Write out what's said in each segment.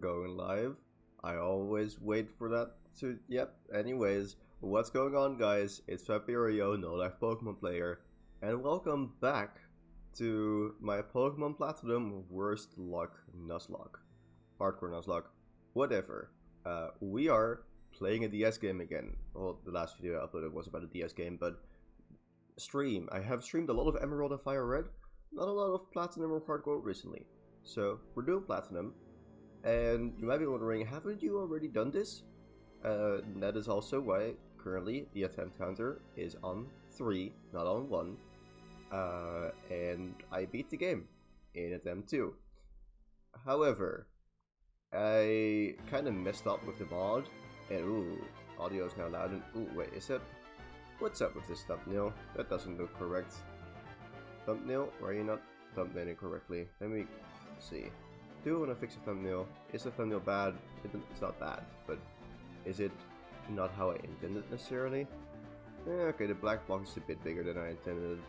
going live. I always wait for that to, yep. Anyways, what's going on, guys? It's Fabirio, no life Pokemon player, and welcome back to my Pokemon Platinum Worst Luck Nuzlocke. Hardcore Nuzlocke, whatever. We are playing a DS game again. Well, the last video I uploaded was about a DS game, but I have streamed a lot of Emerald and Fire Red, not a lot of Platinum or Hard Gold recently. So, we're doing Platinum, and you might be wondering, haven't you already done this? That is also why currently the attempt counter is on 3, not on 1. And I beat the game in attempt 2. However, I kind of messed up with the mod, and ooh, audio is now loud, and ooh, wait, is that... What's up with this thumbnail? That doesn't look correct. Thumbnail? Why are you not thumbnailing correctly? Let me see. Do I want to fix a thumbnail? Is the thumbnail bad? It's not bad, but is it not how I intended necessarily? Okay, the black box is a bit bigger than I intended,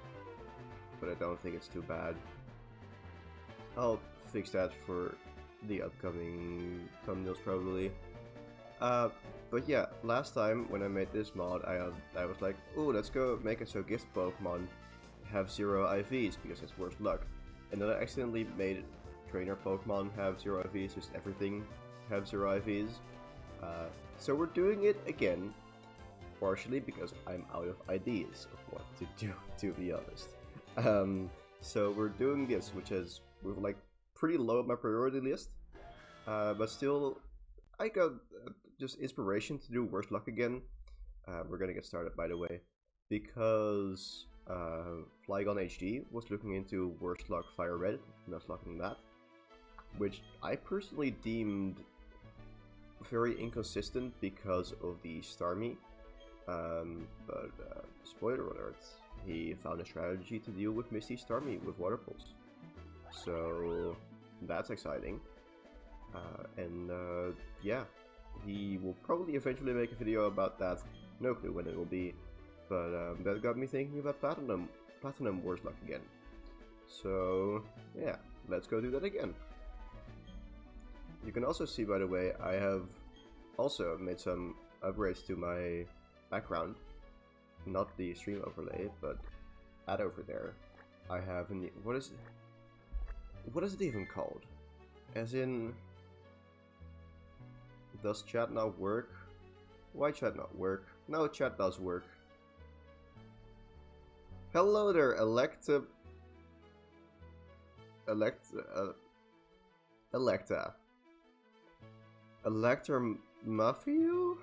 but I don't think it's too bad. I'll fix that for the upcoming thumbnails probably. But yeah, last time when I made this mod, I was like, oh, let's go make it so gift Pokemon have 0 IVs because it's worse luck. And then I accidentally made trainer Pokemon have 0 IVs, just everything have 0 IVs. So we're doing it again, partially because I'm out of ideas of what to do, to be honest. So we're doing this, which is like pretty low on my priority list, but still I got just inspiration to do worse luck again. We're gonna get started, by the way, because Flygon HD was looking into worst luck Fire Red, Nuzlocking that, which I personally deemed very inconsistent because of the Starmie. But spoiler alert, he found a strategy to deal with Misty Starmie with Water Pulse. So that's exciting. Yeah, he will probably eventually make a video about that. No clue when it will be, but that got me thinking about Platinum worst luck again. So yeah, let's go do that again. You can also see, by the way, I have also made some upgrades to my background, not the stream overlay, but that over there. I have a what is it even called? As in, does chat not work? Why chat not work? No, chat does work. Hello there, Electa. Elector Mafio?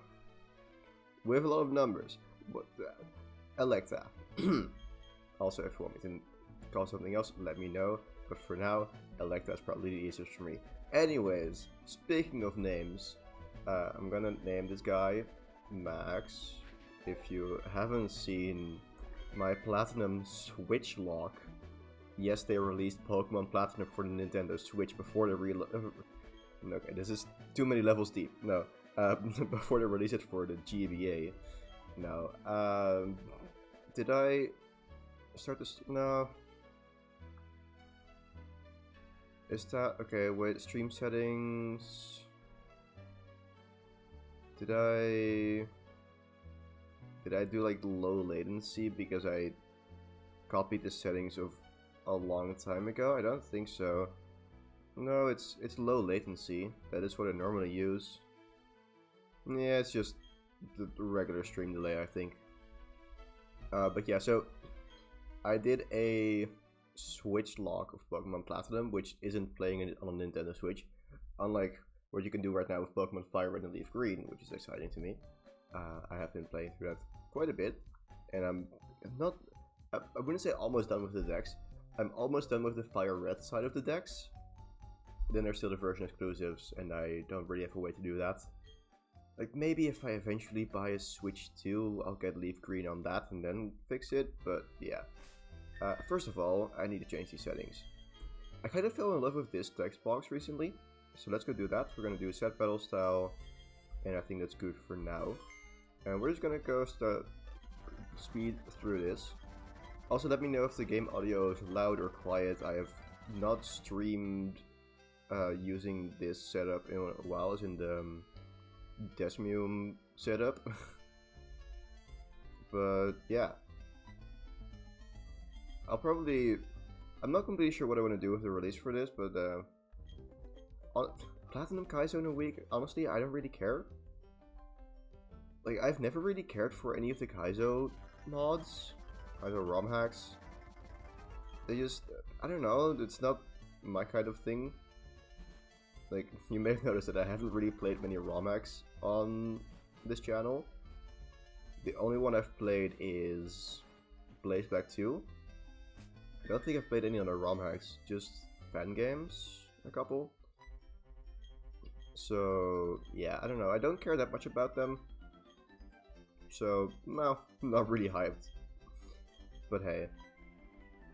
With a lot of numbers. What? Electa. Also, if you want me to call something else, let me know. But for now, Electa is probably the easiest for me. Anyways, speaking of names, I'm gonna name this guy Max. If you haven't seen my Platinum Switch lock, yes, they released Pokemon Platinum for the Nintendo Switch before they okay, this is too many levels deep. No, before they released it for the GBA. No, did I start this? No. Is that okay? Wait, stream settings. Did I do like low latency because I copied the settings of a long time ago? I don't think so. No, it's low latency. That is what I normally use. Yeah, it's just the regular stream delay, I think. But yeah, so I did a Switch lock of Pokemon Platinum, which isn't playing it on a Nintendo Switch, unlike what you can do right now with Pokemon Fire Red and Leaf Green, which is exciting to me. I have been playing through that quite a bit, and I'm not, I wouldn't say almost done with the decks. I'm almost done with the Fire Red side of the decks. Then there's still the version exclusives, and I don't really have a way to do that. Like, maybe if I eventually buy a Switch 2, I'll get Leaf Green on that and then fix it, but yeah. First of all, I need to change these settings. I kind of fell in love with this text box recently, so let's go do that. We're gonna do a set battle style, and I think that's good for now. And we're just gonna go speed through this. Also, let me know if the game audio is loud or quiet. I have not streamed using this setup in a while, as in the Desmium setup. But yeah, I'm not completely sure what I want to do with the release for this, but Platinum Kaizo in a week, honestly, I don't really care. Like, I've never really cared for any of the Kaizo mods, Kaizo ROM hacks. They just, I don't know, it's not my kind of thing. Like, you may have noticed that I haven't really played many ROM hacks on this channel. The only one I've played is Blaze Black 2. I don't think I've played any other ROM hacks, just fan games, a couple. So, yeah, I don't know, I don't care that much about them. So, no, not really hyped. But hey.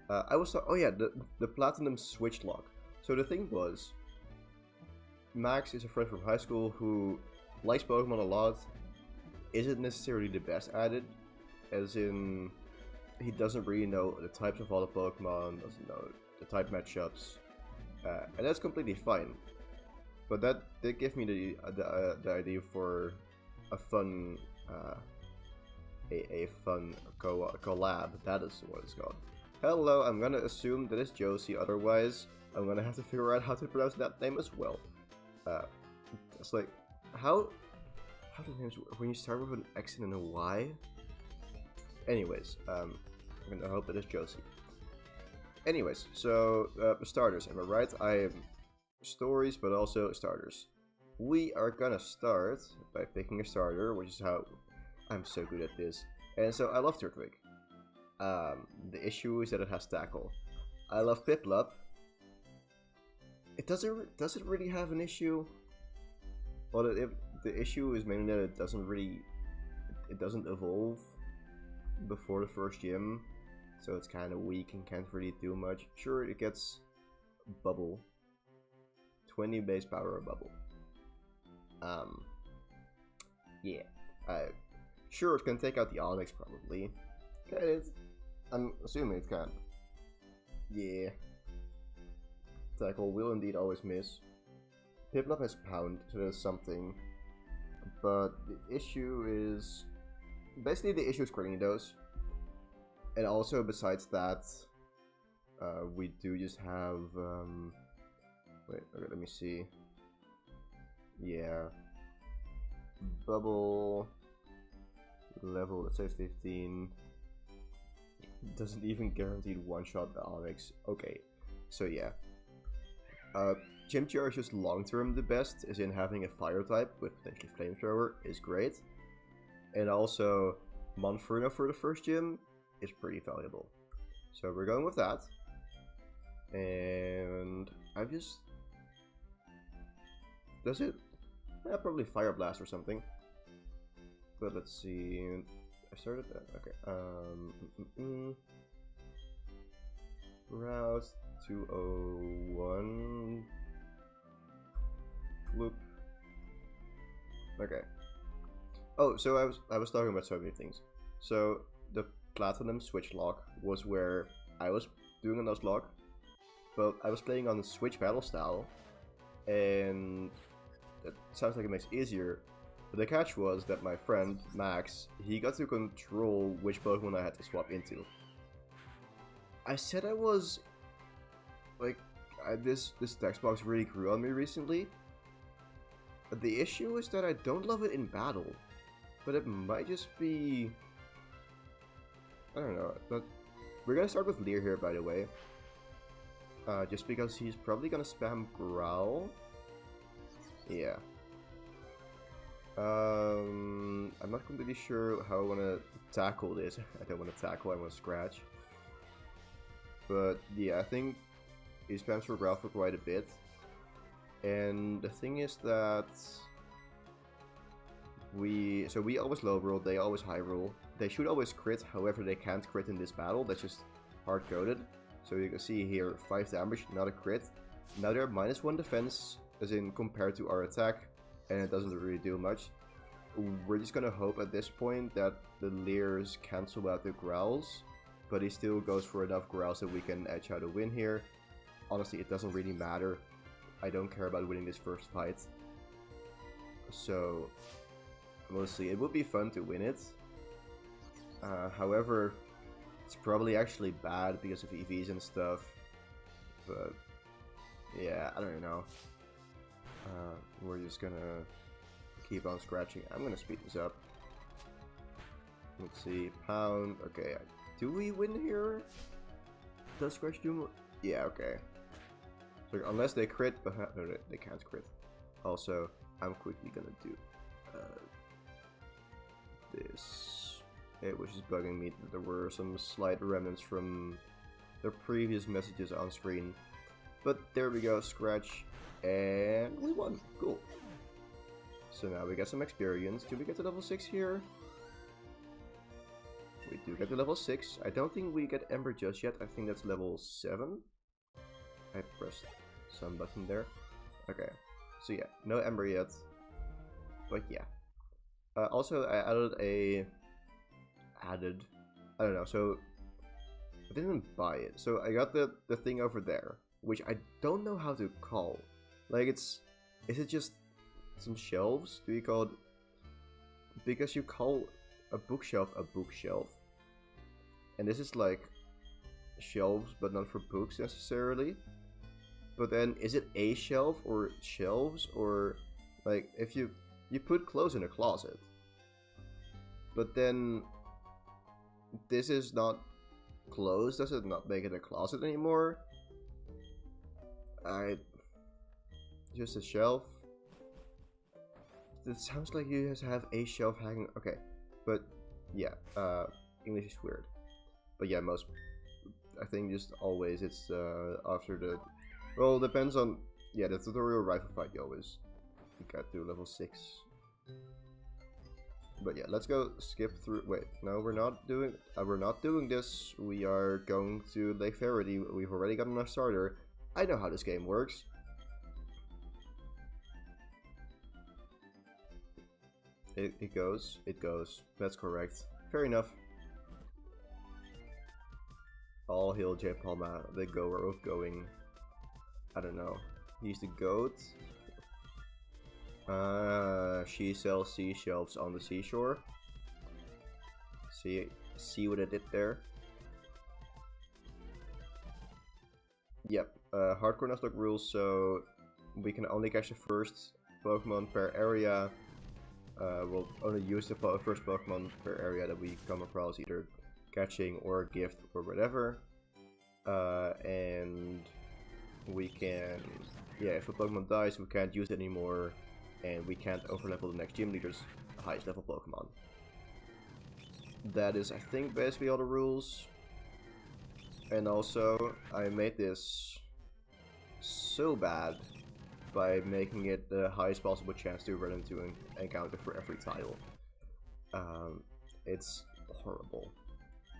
Oh yeah, the Platinum Switch lock. So the thing was, Max is a friend from high school who likes Pokemon a lot, isn't necessarily the best at it, as in, he doesn't really know the types of all the Pokemon, doesn't know the type matchups, and that's completely fine. But that did give me the idea for a fun fun collab. That is what it's called. Hello, I'm gonna assume that it's Josie. Otherwise, I'm gonna have to figure out how to pronounce that name as well. It's like how do names work when you start with an X and a Y? Anyways, I'm gonna hope it is Josie. Anyways, so starters. Am I right? I am stories, but also starters. We are gonna start by picking a starter, which is how I'm so good at this. And so I love Turtwig. The issue is that it has tackle. I love Piplup. It doesn't really have an issue. Well, the issue is mainly that it doesn't evolve before the first gym, so it's kind of weak and can't really do much. Sure, it gets Bubble, 20 base power of Bubble. Yeah, sure, it can take out the Onyx probably. I'm assuming it can. Yeah. Tackle will indeed always miss. Piplup has Pound, so there's something. But the issue is... basically the issue is Cranidos. And also besides that, we do just have... wait, okay, let me see. Yeah. Bubble... level, let's say 15. Doesn't even guaranteed one-shot the Onyx. Okay, so yeah. Chimchar is just long-term the best, as in having a fire type with potentially Flamethrower is great. And also, Monferno for the first gym is pretty valuable. So we're going with that. And I just... does it? Yeah, probably Fire Blast or something. But let's see... I started that. Okay. Route 201. Loop. Okay. Oh, so I was talking about so many things. So the Platinum Switch lock was where I was doing a Nuzlocke, but I was playing on the Switch battle style, and it sounds like it makes it easier. But the catch was that my friend, Max, he got to control which Pokemon I had to swap into. I said I was... like, this text box really grew on me recently. The issue is that I don't love it in battle. But it might just be... I don't know. But we're gonna start with Leer here, by the way. Just because he's probably gonna spam Growl. Yeah. I'm not completely sure how I want to tackle this. I don't want to tackle, I want to scratch. But yeah, I think he spams for Growl for quite a bit. And the thing is that we always low roll, they always high roll. They should always crit, however they can't crit in this battle, that's just hard coded. So you can see here, 5 damage, not a crit. Now they're -1 defense, as in compared to our attack, and it doesn't really do much. We're just gonna hope at this point that the Leers cancel out the Growls, but he still goes for enough Growls that we can edge out a win here. Honestly, it doesn't really matter. I don't care about winning this first fight. So, we'll see. It would be fun to win it. However, it's probably actually bad because of EVs and stuff. But, yeah, I don't know. We're just gonna keep on scratching. I'm gonna speed this up. Let's see, pound. Okay, do we win here? Does scratch do more? Yeah, okay. So unless they crit, but no, they can't crit. Also, I'm quickly gonna do this, which is bugging me. There were some slight remnants from the previous messages on screen, but there we go. Scratch, and we won. Cool. So now we get some experience. Do we get to level 6 here? We do get to level 6. I don't think we get Ember just yet. I think that's level 7. I pressed some button there. Okay. So yeah, no Ember yet. But yeah. Also, I added... I don't know, so... I didn't buy it. So I got the thing over there, which I don't know how to call. Like, it's... Is it just some shelves? Do you call it... Because you call a bookshelf, and this is like shelves but not for books necessarily. But then is it a shelf or shelves, or like if you put clothes in a closet, but then this is not clothes, does it not make it a closet anymore? Just a shelf. It sounds like you just have a shelf hanging. Okay, but yeah, English is weird. But yeah, I think just always it's after the, well, depends on, yeah, the tutorial rifle fight you always get to level 6. But yeah, let's go skip through. Wait, no, we're not doing this. We are going to Lake Verity. We've already gotten our starter. I know how this game works. It goes. That's correct. Fair enough. All hail J Palma, the goer of going. I don't know. He's the goat. She sells seashells on the seashore. See what I did there? Yep. Hardcore Nuzlocke rules, so we can only catch the first Pokemon per area. We'll only use the first Pokemon per area that we come across, either catching or gift or whatever. And we can, yeah, if a Pokemon dies, we can't use it anymore, and we can't overlevel the next gym leader's highest level Pokemon. That is, I think, basically all the rules. And also, I made this so bad by making it the highest possible chance to run into an encounter for every title. It's horrible.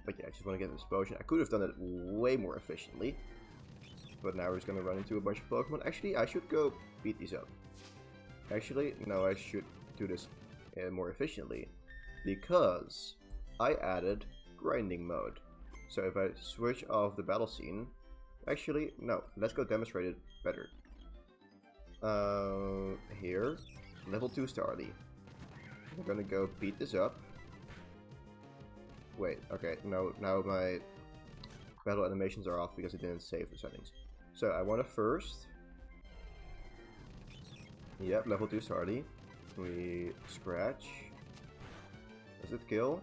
But yeah, I just want to get this potion. I could have done it way more efficiently. But now we're just going to run into a bunch of Pokemon. Actually, I should go beat these up. Actually, no, I should do this more efficiently. Because I added grinding mode. So if I switch off the battle scene... Actually, no, let's go demonstrate it better. Here, level 2 Starly. We're gonna go beat this up. Wait, okay, no, now my battle animations are off because it didn't save the settings. So I want to first... Yep, level 2 Starly. We scratch. Does it kill?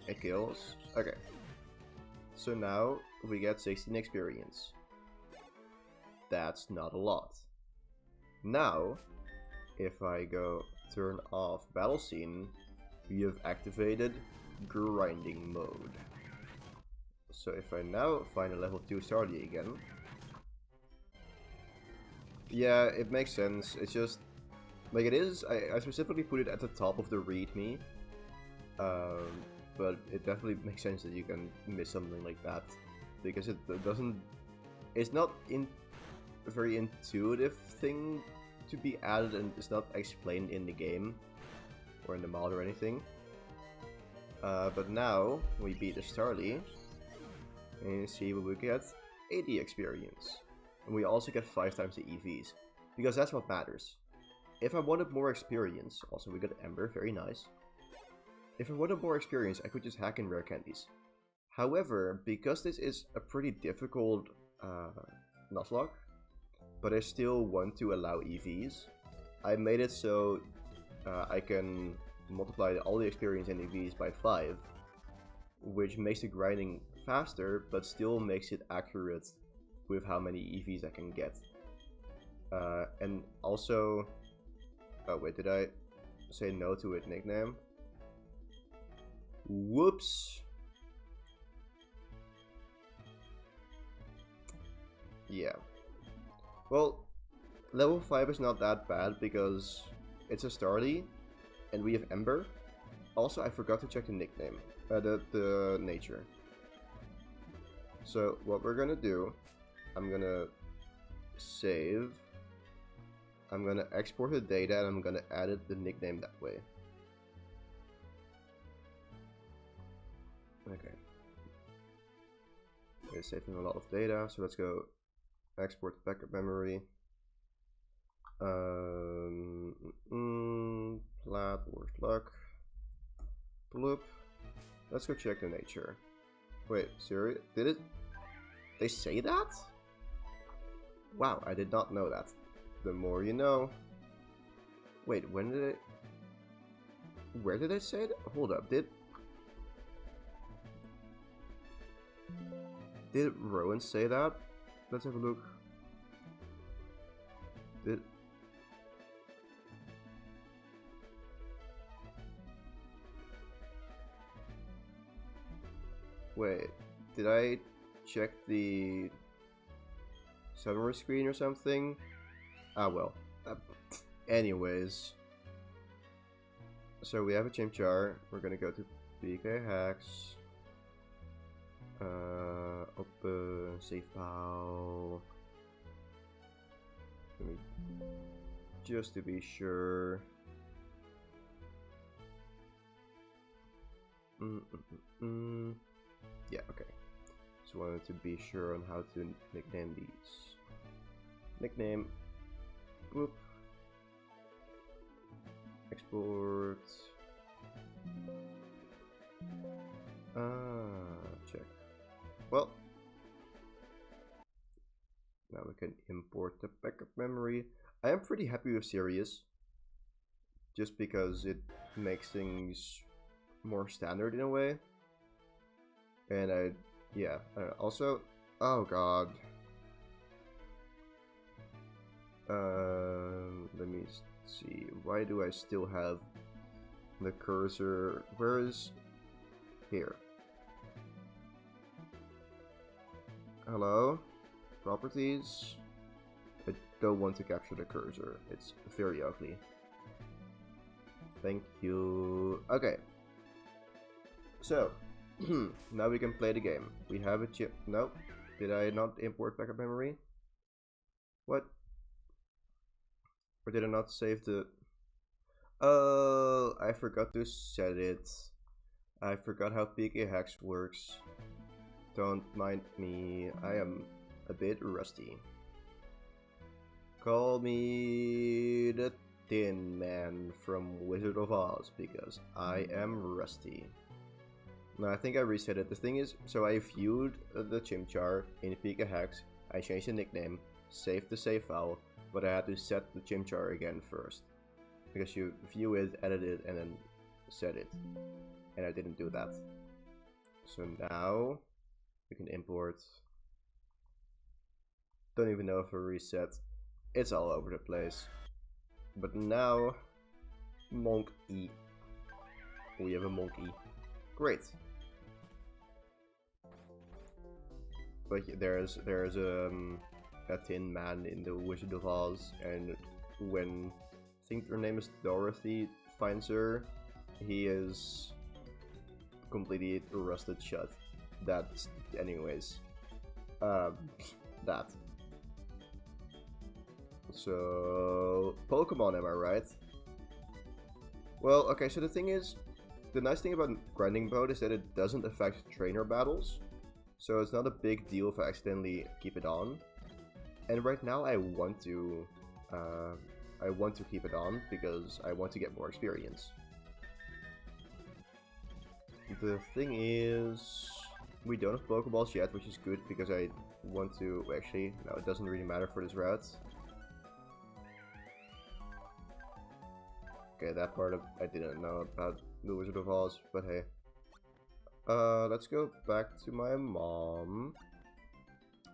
It kills. Okay. So now we get 16 experience. That's not a lot. Now, if I go turn off battle scene, we have activated grinding mode. So if I now find a level 2 Starly again, yeah, it makes sense. It's just like it is. I specifically put it at the top of the README, but it definitely makes sense that you can miss something like that because it doesn't. It's not a very intuitive thing to be added, and it's not explained in the game or in the mod or anything. But now we beat the Starly and see what we get. 80 experience, and we also get 5 times the EVs because that's what matters. If I wanted more experience, also we got Ember, very nice. If I wanted more experience, I could just hack in rare candies. However, because this is a pretty difficult Nuzlocke, but I still want to allow EVs, I made it so I can multiply all the experience in EVs by 5, which makes the grinding faster, but still makes it accurate with how many EVs I can get. And also... Oh wait, did I say no to a nickname? Whoops! Yeah. Well, level 5 is not that bad because it's a Starly, and we have Ember. Also, I forgot to check the nickname, the nature. So what we're gonna do, I'm gonna save. I'm gonna export the data and I'm gonna add the nickname that way. Okay. It's saving a lot of data, so let's go export backup memory. Plat, worst luck. Bloop. Let's go check the nature. Wait, Siri, did it? They say that? Wow, I did not know that. The more you know. Wait, when did it? Where did it say that? Hold up, did Rowan say that? Let's have a look. Did... Wait, did I check the summary screen or something? Ah well. Anyways. So we have a Chimchar. We're gonna go to PK Hacks. Open save file. Just to be sure. Yeah, okay. Just wanted to be sure on how to nickname these. Nickname. Whoop. Export. Check. Well, now we can import the backup memory. I am pretty happy with Sirius, just because it makes things more standard in a way. And yeah. Also, oh god. Let me see. Why do I still have the cursor? Where is here? Hello? Properties? I don't want to capture the cursor. It's very ugly. Thank you. Okay. So, now we can play the game. We have a chip. Nope. Did I not import backup memory? What? Or did I not save the... Oh, I forgot to set it. I forgot how PK Hacks works. Don't mind me. I am a bit rusty. Call me the Tin Man from Wizard of Oz because I am rusty. No, I think I reset it. The thing is, so I viewed the Chimchar in PK Hacks. I changed the nickname, saved the save file, but I had to set the Chimchar again first. Because you view it, edit it, and then set it. And I didn't do that. So now we can import. Don't even know if I reset. It's all over the place. But now, Monk E. We have a Monk E. Great. But there's a Tin Man in the Wizard of Oz, and when I think her name is Dorothy finds her, he is completely rusted shut. That's anyways. That. So Pokemon, am I right? Well, okay, so the thing is, the nice thing about grinding mode is that it doesn't affect trainer battles. So it's not a big deal if I accidentally keep it on. And right now I want to Uh, I want to keep it on because I want to get more experience. The thing is, we don't have Pokeballs yet, which is good because I want to... Actually, no, it doesn't really matter for this route. Okay, that part I didn't know about the Wizard of Oz, but hey. Let's go back to my mom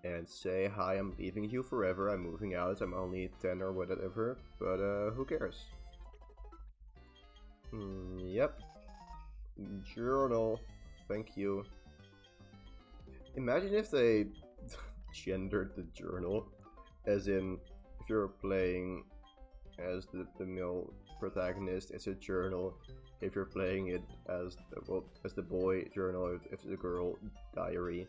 and say, hi, I'm leaving you forever, I'm moving out, I'm only 10 or whatever, but who cares? Yep. Journal. Thank you. Imagine if they gendered the journal, as in, if you're playing as the male protagonist, it's a journal. If you're playing it as the, well, as the boy, journal. If it's a girl, diary.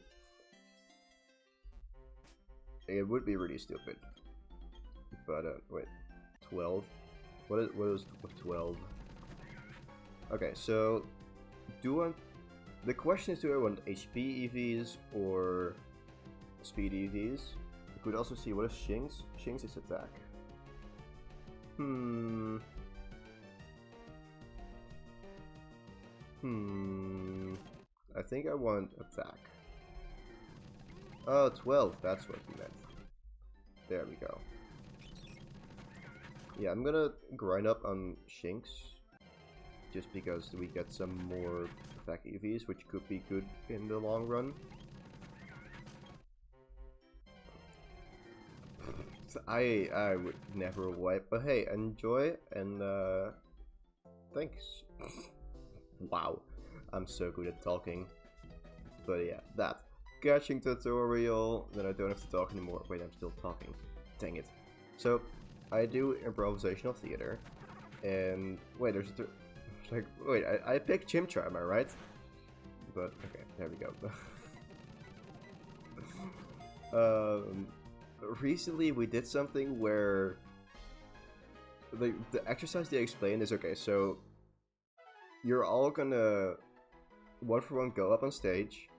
It would be really stupid. But wait, 12. What is 12? Okay, so the question is, do I want HP EVs or speed EVs? You could also see, what is Shinx? Shinx is attack. I think I want attack. Oh, 12, that's what you meant. There we go. Yeah, I'm gonna grind up on Shinx, just because we get some more attack EVs, which could be good in the long run. I would never wipe, but hey, enjoy, and thanks. Wow, I'm so good at talking. But yeah, that. Catching tutorial, then I don't have to talk anymore. Wait, I'm still talking. Dang it. So, I do improvisational theater, and wait, there's a like, wait, I picked Chimchar, am I right? But, okay, there we go. Recently we did something where the exercise they explained is, okay, so you're all gonna one for one go up on stage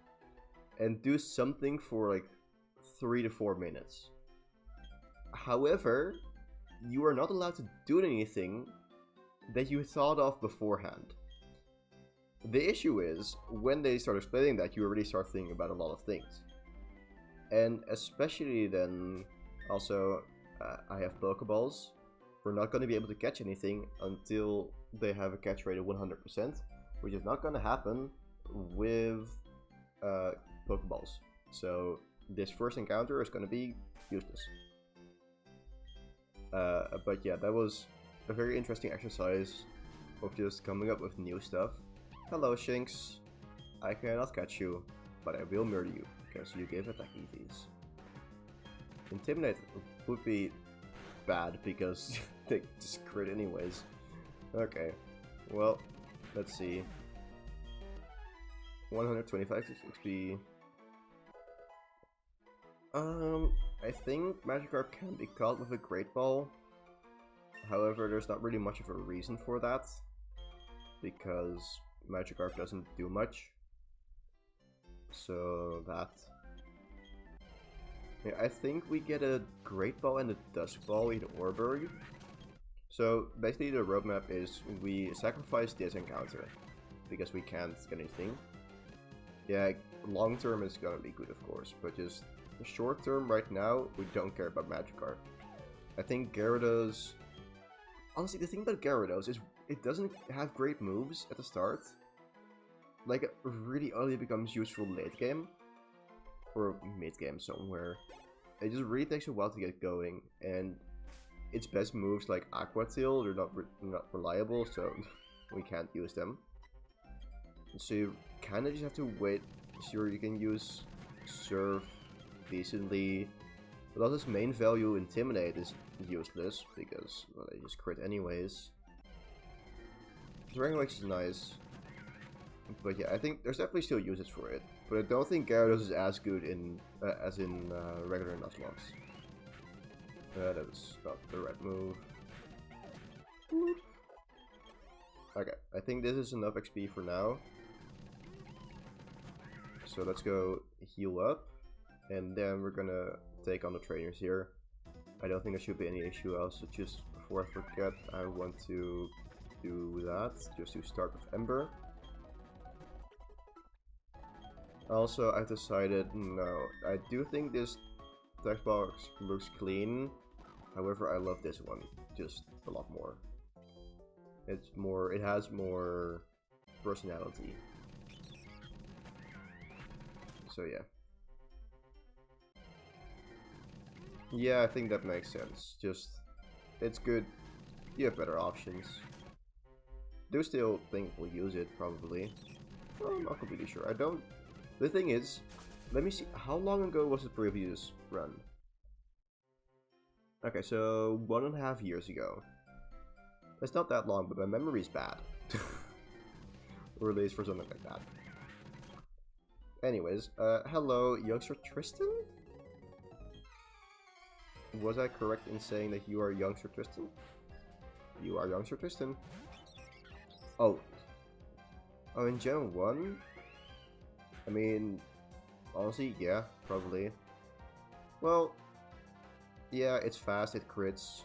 and do something for like 3 to 4 minutes. However, you are not allowed to do anything that you thought of beforehand. The issue is, when they start explaining that, you already start thinking about a lot of things. And especially then, also, I have Pokeballs. We're not going to be able to catch anything until they have a catch rate of 100%, which is not going to happen with Pokeballs. So this first encounter is going to be useless. But yeah, that was a very interesting exercise of just coming up with new stuff. Hello, Shinx. I cannot catch you, but I will murder you, because you gave attack EVs. Intimidate would be bad, because they just crit anyways. Okay, well, let's see. 125 XP. I think Magikarp can be caught with a Great Ball. However, there's not really much of a reason for that, because Magikarp doesn't do much. So that. Yeah, I think we get a Great Ball and a Dusk Ball in Orberg. So basically the roadmap is we sacrifice this encounter because we can't get anything. Yeah, long term is gonna be good, of course, but just short term right now, we don't care about Magikarp. I think Gyarados... Honestly, the thing about Gyarados is it doesn't have great moves at the start. Like, it really only becomes useful late game. Or mid game somewhere. It just really takes a while to get going, and its best moves like Aqua Tail, they're not reliable, so we can't use them. So you kinda just have to wait. Sure, you can use Surf decently, but also its main value, Intimidate, is useless because, well, they just crit anyways. Dragon Legs is nice, but yeah, I think there's definitely still usage for it. But I don't think Gyarados is as good in as in regular Nuzlocke. That is not the right move. Okay, I think this is enough XP for now. So let's go heal up, and then we're gonna take on the trainers here. I don't think there should be any issue. Also, just before I forget, I want to do that just to start with Ember. Also, I've decided no. I do think this text box looks clean. However, I love this one just a lot more. It's more. It has more personality. So yeah. Yeah, I think that makes sense. Just, it's good. You have better options. Do still think we'll use it, probably. Well, I'm not completely sure. I don't... The thing is, let me see. How long ago was the previous run? Okay, so 1.5 years ago. It's not that long, but my memory's bad. Or at least for something like that. Anyways, hello, youngster Tristan? Was I correct in saying that you are youngster Tristan? You are youngster Tristan. Oh. Oh, in Gen 1? I mean, honestly, yeah, probably. Well, yeah, it's fast, it crits.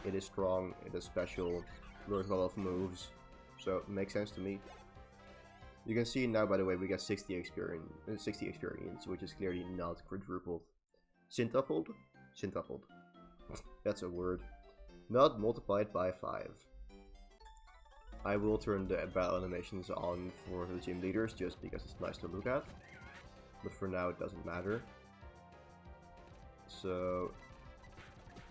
It is strong, it is special, learns a lot of moves. So, it makes sense to me. You can see now, by the way, we got 60 experience, which is clearly not quadrupled. Centupled? Centupled. That's a word. Not multiplied by 5. I will turn the battle animations on for the gym leaders just because it's nice to look at. But for now it doesn't matter. So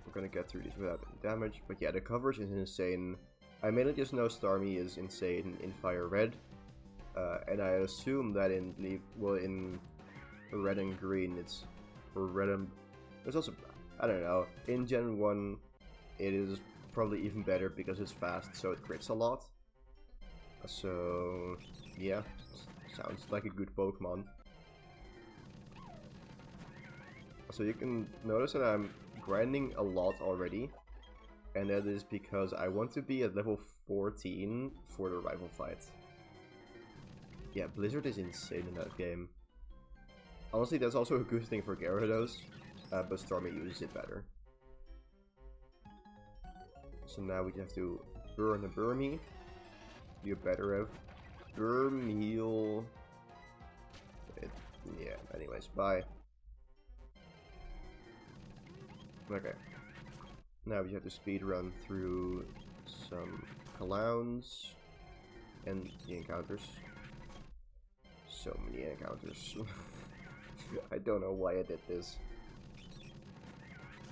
we're gonna get through these without any damage. But yeah, the coverage is insane. I mainly just know Starmie is insane in Fire Red. And I assume that in Red and Green it's... Or Red and... There's also... I don't know. In Gen 1 it is probably even better because it's fast, so it crits a lot. So, yeah, sounds like a good Pokemon. So you can notice that I'm grinding a lot already, and that is because I want to be at level 14 for the rival fight. Yeah, Blizzard is insane in that game. Honestly, that's also a good thing for Gyarados, but Starmie uses it better. So now we have to burn a Burmy. You better have Burmeal. Yeah, anyways, bye. Okay. Now we have to speed run through some clowns and the encounters. So many encounters. I don't know why I did this.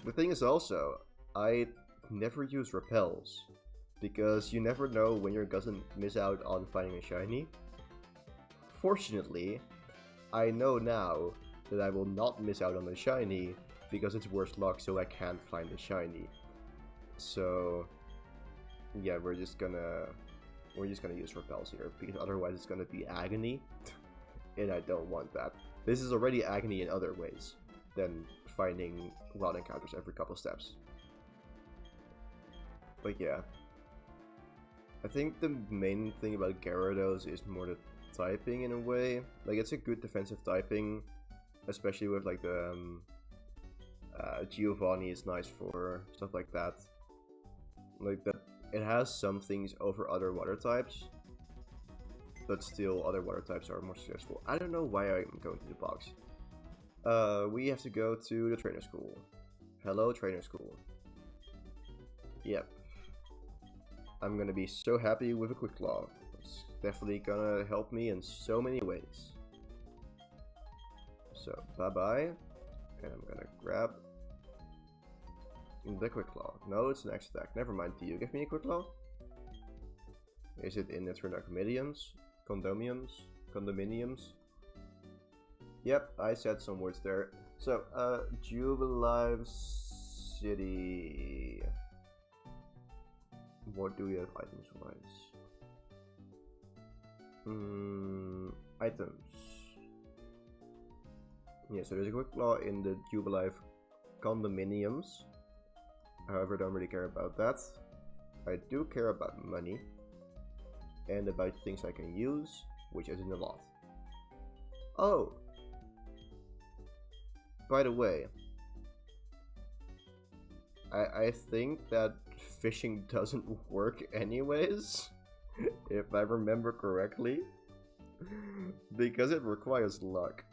The thing is also, I never use repels. Because you never know when you're gonna miss out on finding a shiny. Fortunately, I know now that I will not miss out on a shiny because it's worse luck, so I can't find a shiny. So yeah, we're just gonna use repels here because otherwise it's gonna be agony, and I don't want that. This is already agony in other ways than finding wild encounters every couple steps. But yeah. I think the main thing about Gyarados is more the typing in a way. Like, it's a good defensive typing, especially with like the Giovanni is nice for stuff like that. Like that, it has some things over other water types, but still other water types are more successful. I don't know why I'm going to the box. We have to go to the trainer school. Hello, trainer school. Yep. I'm gonna be so happy with a quick claw. It's definitely gonna help me in so many ways. So, bye-bye. And I'm gonna grab the quick claw. No, it's an X attack. Never mind. Do you give me a quick claw? Is it in the Trinomediums? Condominiums? Yep, I said some words there. So, Jubilive City. What do we have items wise? Items. Yeah, so there's a quick claw in the Jubilive condominiums. However, I don't really care about that. I do care about money. And about things I can use, which isn't a lot. Oh! By the way, I think that fishing doesn't work anyways, if I remember correctly, because it requires luck.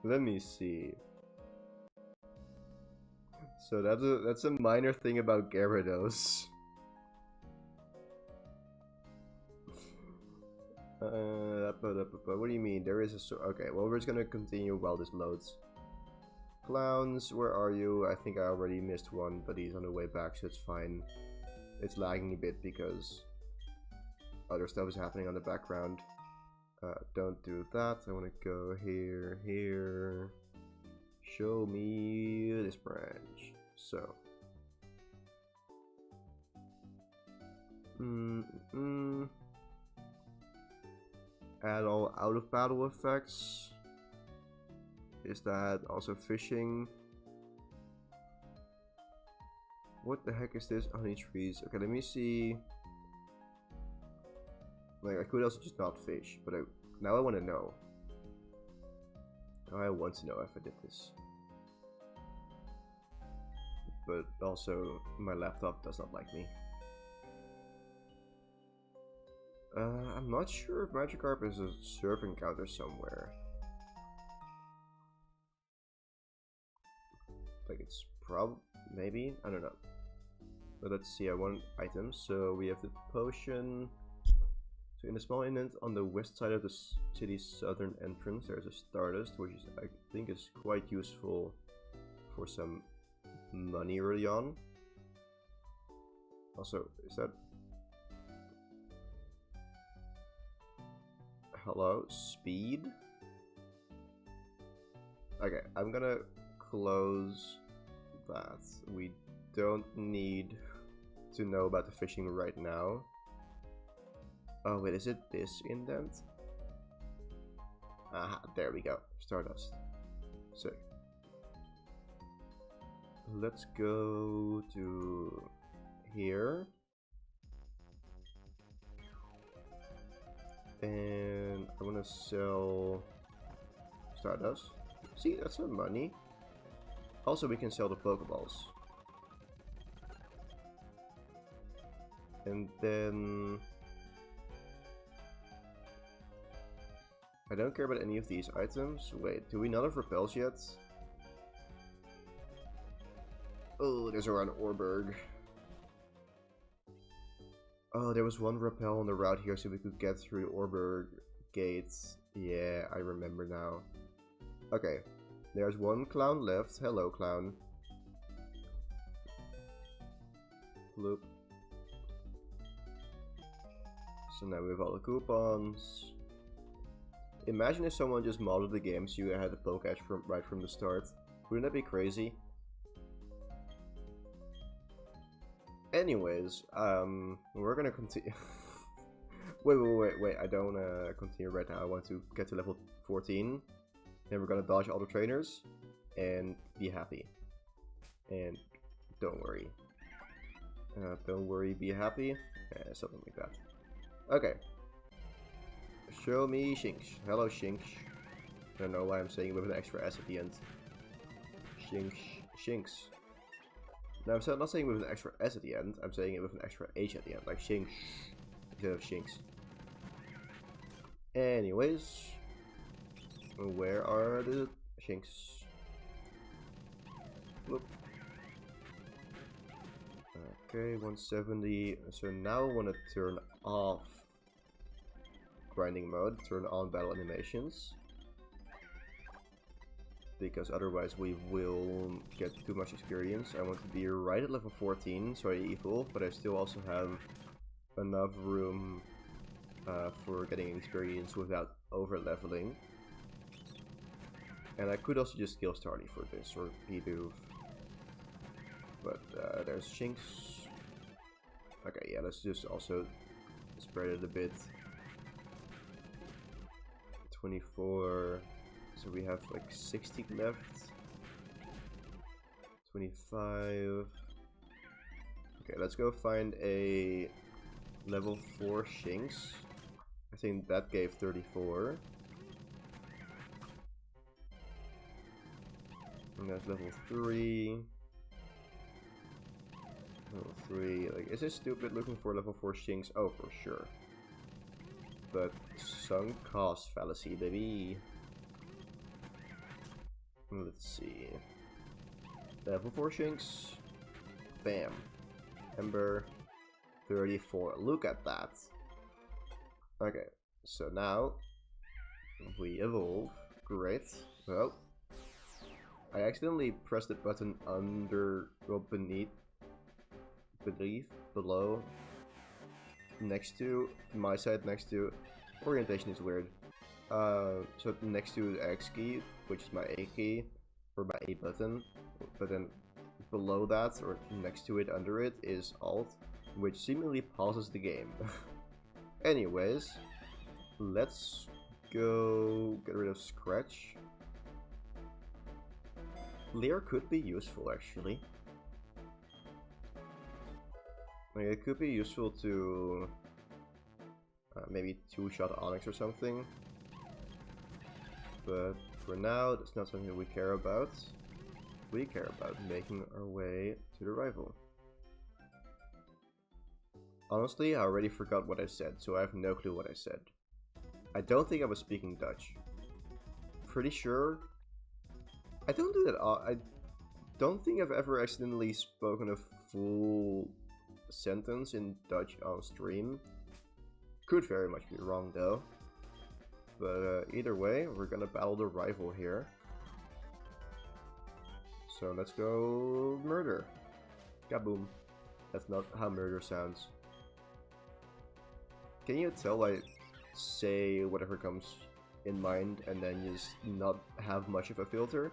Let me see. So that's a minor thing about Gyarados. What do you mean? There is a okay. Well, we're just gonna continue while this loads. Clowns, where are you? I think I already missed one, but he's on the way back, so it's fine. It's lagging a bit because other stuff is happening on the background. Don't do that. I want to go here, here. Show me this branch. So. Add all out of battle effects. Is that also fishing? What the heck is this? Honey trees. Okay, let me see. Like, I could also just not fish, but now I want to know. I want to know if I did this. But also, my laptop does not like me. I'm not sure if Magikarp is a surf encounter somewhere. Like, it's maybe? I don't know. But let's see, I want items. So we have the potion. So in the small inlet on the west side of the city's southern entrance, there's a Stardust, which is, I think is quite useful for some money early on. Also, is that... Hello? Speed? Okay, I'm gonna close that. We don't need to know about the fishing right now. Oh wait, is it this indent? Aha, there we go. Stardust. Sick. Let's go to here. And I want to sell Stardust. See, that's some money. Also, we can sell the Pokeballs. And then... I don't care about any of these items. Wait, do we not have repels yet? Oh, there's around Orberg. Oh, there was one repel on the route here so we could get through the Orberg gates. Yeah, I remember now. Okay, there's one clown left. Hello, clown. Bloop. So now we have all the coupons. Imagine if someone just modded the game so you had the Pokédex right from the start. Wouldn't that be crazy? Anyways, we're gonna continue. wait, I don't continue right now. I want to get to level 14. Then we're gonna dodge all the trainers and be happy. And don't worry. Don't worry, be happy. Something like that. Okay. Show me Shinx. Hello, Shinx. I don't know why I'm saying it with an extra S at the end. Shinx. No, I'm not saying it with an extra S at the end. I'm saying it with an extra H at the end, like Shinx instead of Shinx. Anyways, where are the Shinx? Look. Okay, 170. So now I want to turn off grinding mode, turn on battle animations, because otherwise we will get too much experience. I want to be right at level 14, so I evolve, but I still also have enough room for getting experience without over leveling. And I could also just kill Starly for this, or Bidoof. But there's Shinx. Okay, yeah, let's just also spread it a bit. 24, so we have like 60 left. 25. Okay, let's go find a level 4 Shinx. I think that gave 34. And that's level 3. Level 3. Like, is it stupid looking for level 4 Shinx? Oh, for sure. But sunk cost fallacy, baby. Let's see. Level 4 Shinx. Bam. Ember. 34. Look at that. Okay, so now we evolve. Great. Well, I accidentally pressed the button under, or beneath, below, next to, my side next to, orientation is weird. So next to the X key, which is my A key, or my A button, but then below that, or next to it, under it, is Alt, which seemingly pauses the game. Anyways, let's go get rid of Scratch. Leer could be useful, actually. Like, it could be useful to maybe two-shot Onyx or something. But for now, that's not something we care about. We care about making our way to the rival. Honestly, I already forgot what I said, so I have no clue what I said. I don't think I was speaking Dutch. Pretty sure. I don't do that. I don't think I've ever accidentally spoken a full sentence in Dutch on stream. Could very much be wrong though. But either way, we're gonna battle the rival here. So let's go murder. Kaboom. That's not how murder sounds. Can you tell I say whatever comes in mind and then just not have much of a filter?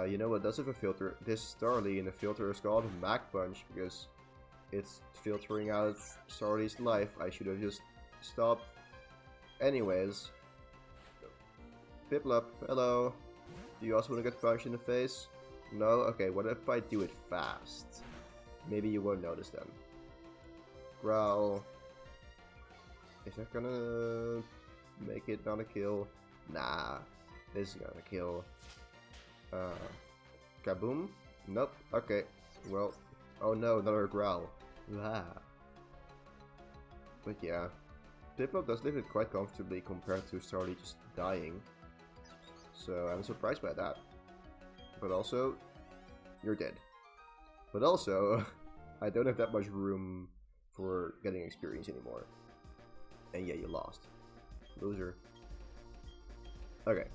You know what does have a filter? This Starly in the filter is called Mac Punch because it's filtering out Starly's life. I should have just stopped. Anyways. Piplup, hello. Do you also want to get punched in the face? No? Okay, what if I do it fast? Maybe you won't notice then. Growl. Is that gonna make it not a kill? Nah, this is gonna kill. Kaboom? Nope. Okay. Well, oh no, another growl. Ah. But yeah, Piplup does live it quite comfortably compared to Starly just dying. So I'm surprised by that. But also, you're dead. But also, I don't have that much room for getting experience anymore. And yeah, you lost. Loser. Okay.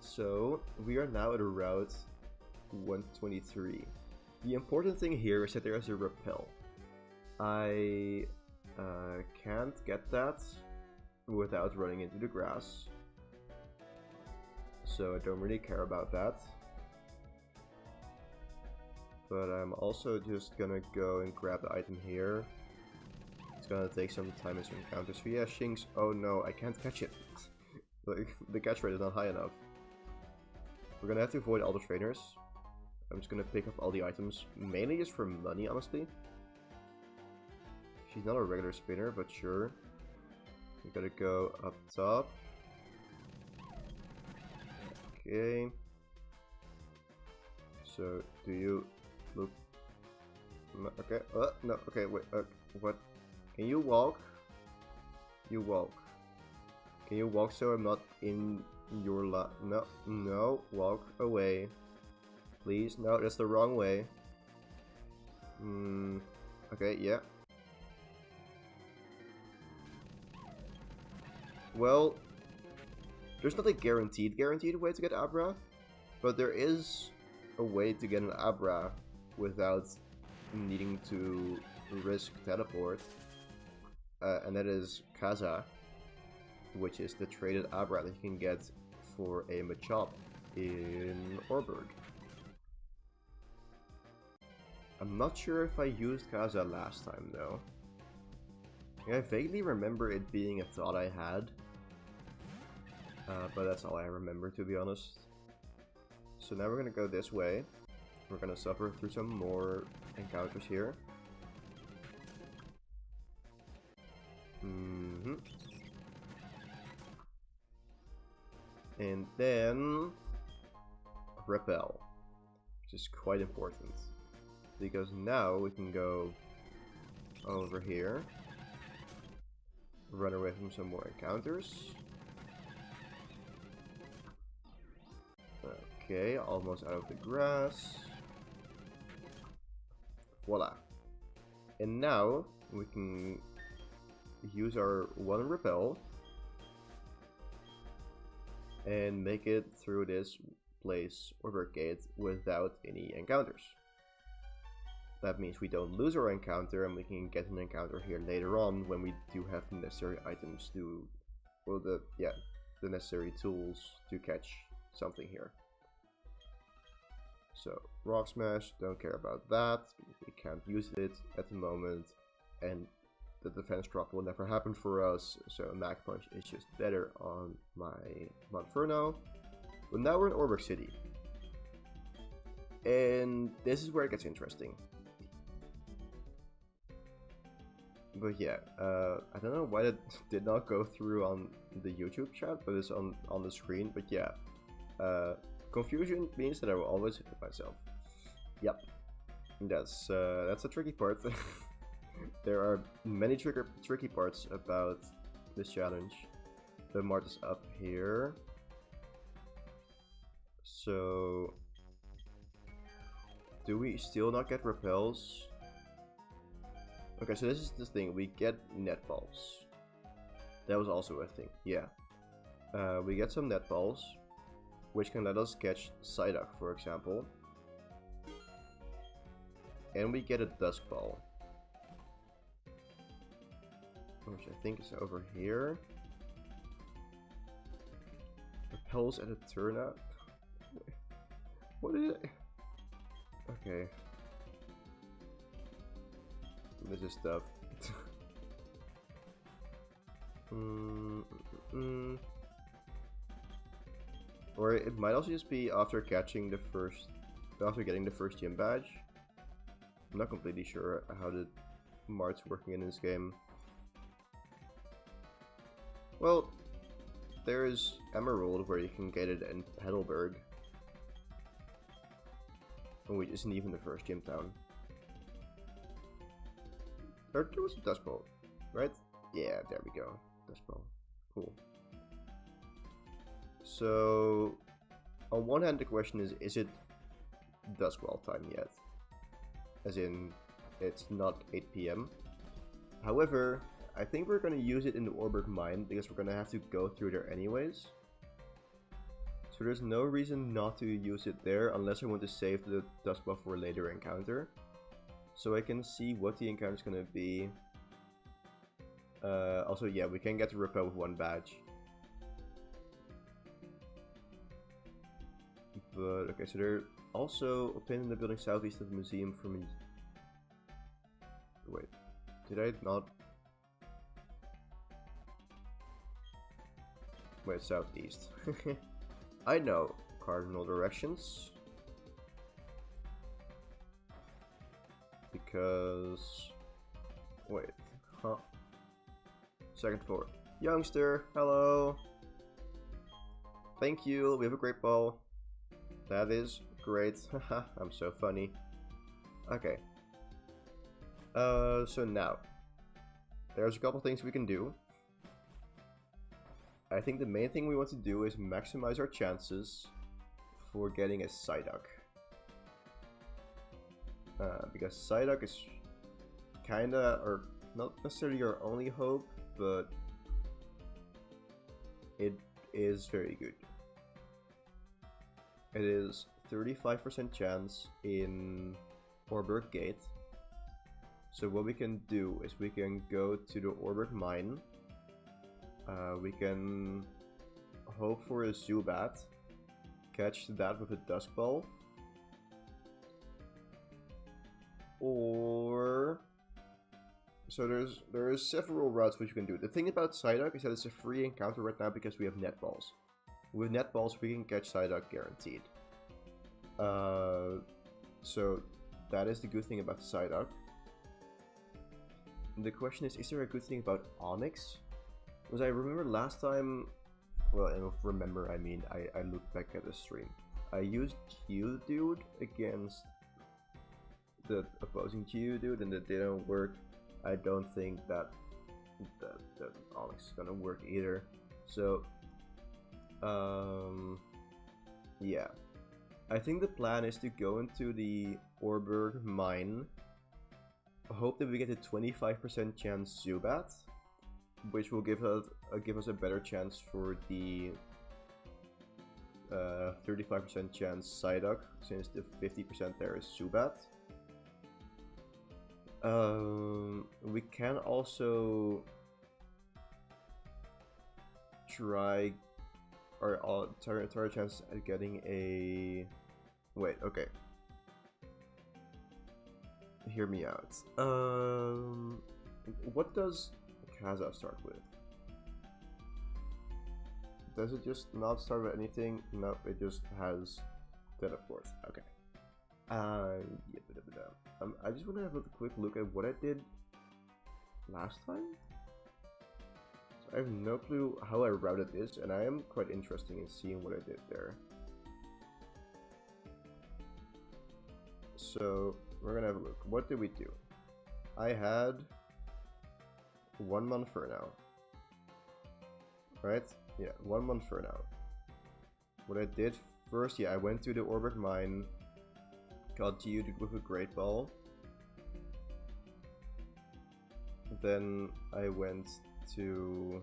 So, we are now at Route 123. The important thing here is that there is a repel. I can't get that without running into the grass. So I don't really care about that. But I'm also just gonna go and grab the item here. It's gonna take some time as you encounter. So yeah, Shinx. Oh no, I can't catch it. The catch rate is not high enough. We're gonna have to avoid all the trainers. I'm just gonna pick up all the items, mainly just for money, honestly. She's not a regular spinner, but sure. We gotta go up top. Okay. So, do you look? No, okay. No. Okay. Wait. What? Can you walk? You walk. Can you walk so I'm not in your lap? No. No. Walk away. Please. No, that's the wrong way. Okay. Yeah. Well, there's not a guaranteed way to get Abra, but there is a way to get an Abra without needing to risk teleport, and that is Kaza, which is the traded Abra that you can get for a Machop in Orberg. I'm not sure if I used Kaza last time though. I vaguely remember it being a thought I had. But that's all I remember, to be honest. So now we're gonna go this way. We're gonna suffer through some more encounters here. And then repel. which is quite important. Because now we can go over here, run away from some more encounters. Okay, almost out of the grass. Voila. And now we can use our one repel and make it through this place or gate without any encounters. That means we don't lose our encounter, and we can get an encounter here later on when we do have the necessary items to, well, the necessary tools to catch something here. So rock smash, don't care about that because we can't use it at the moment, and the defense drop will never happen for us. So Mag Punch is just better on my Monferno. But now we're in Orberg City, and this is where it gets interesting. But yeah, I don't know why that did not go through on the YouTube chat, but it's on the screen. But yeah, confusion means that I will always hit myself. Yep, that's a tricky part. There are many tricky parts about this challenge. The mart is up here, so do we still not get repels? Okay, so this is the thing, we get net balls. That was also a thing, yeah. We get some net balls, which can let us catch Psyduck, for example. And we get a Dusk Ball, which I think is over here. Repels at a turnout. What is it? Okay. This is stuff. Or it might also just be after getting the first gym badge. I'm not completely sure how the mart's working in this game. Well, there is Emerald where you can get it in Heidelberg, which isn't even the first gym town. There was a Dust Bowl, right? Yeah, there we go. Dust Bowl. Cool. So, on one hand, the question is it Dusk Bowl time yet? As in, it's not 8 PM. However, I think we're going to use it in the Orberg Mine because we're going to have to go through there anyways. So there's no reason not to use it there unless I want to save the Dust Bowl for a later encounter. So I can see what the encounter is going to be. Also, yeah, we can get the repel with one badge. But, okay, so they're also obtained in the building southeast of the museum from... Wait, did I not... Wait, southeast. I know cardinal directions. Because... Wait, huh? Second floor. Youngster, hello! Thank you, we have a great ball. That is great. Haha, I'm so funny. Okay. So now, there's a couple things we can do. I think the main thing we want to do is maximize our chances for getting a Psyduck. Because Psyduck is kinda, or not necessarily our only hope, but it is very good. It is 35% chance in Orberg Gate. So what we can do is we can go to the Orberg Mine. We can hope for a Zubat, catch that with a Dusk Ball. Or... So there is several routes which you can do. The thing about Psyduck is that it's a free encounter right now because we have net balls. With net balls we can catch Psyduck guaranteed. So that is the good thing about Psyduck. The question is there a good thing about Onyx? Because I remember last time, well, and remember, I mean, I looked back at the stream. I used Geodude against the opposing Geodude and it didn't work. I don't think that Onyx is gonna work either. So, yeah. I think the plan is to go into the Orberg mine. Hope that we get a 25% chance Zubat, which will give us a better chance for the 35% chance Psyduck, since the 50% there is Zubat. We can also try our chance at getting a... Wait, okay. Hear me out. What does Kaza start with? Does it just not start with anything? Nope, it just has teleport. Okay. Yeah, I just want to have a quick look at what I did last time. So I have no clue how I routed this, and I am quite interested in seeing what I did there. So we're gonna have a look. What did we do? I had 1 month for now. Right? Yeah, 1 month for now. What I did first, yeah, I went to the Orberg mine, got Geodude with a Great Ball. Then I went to...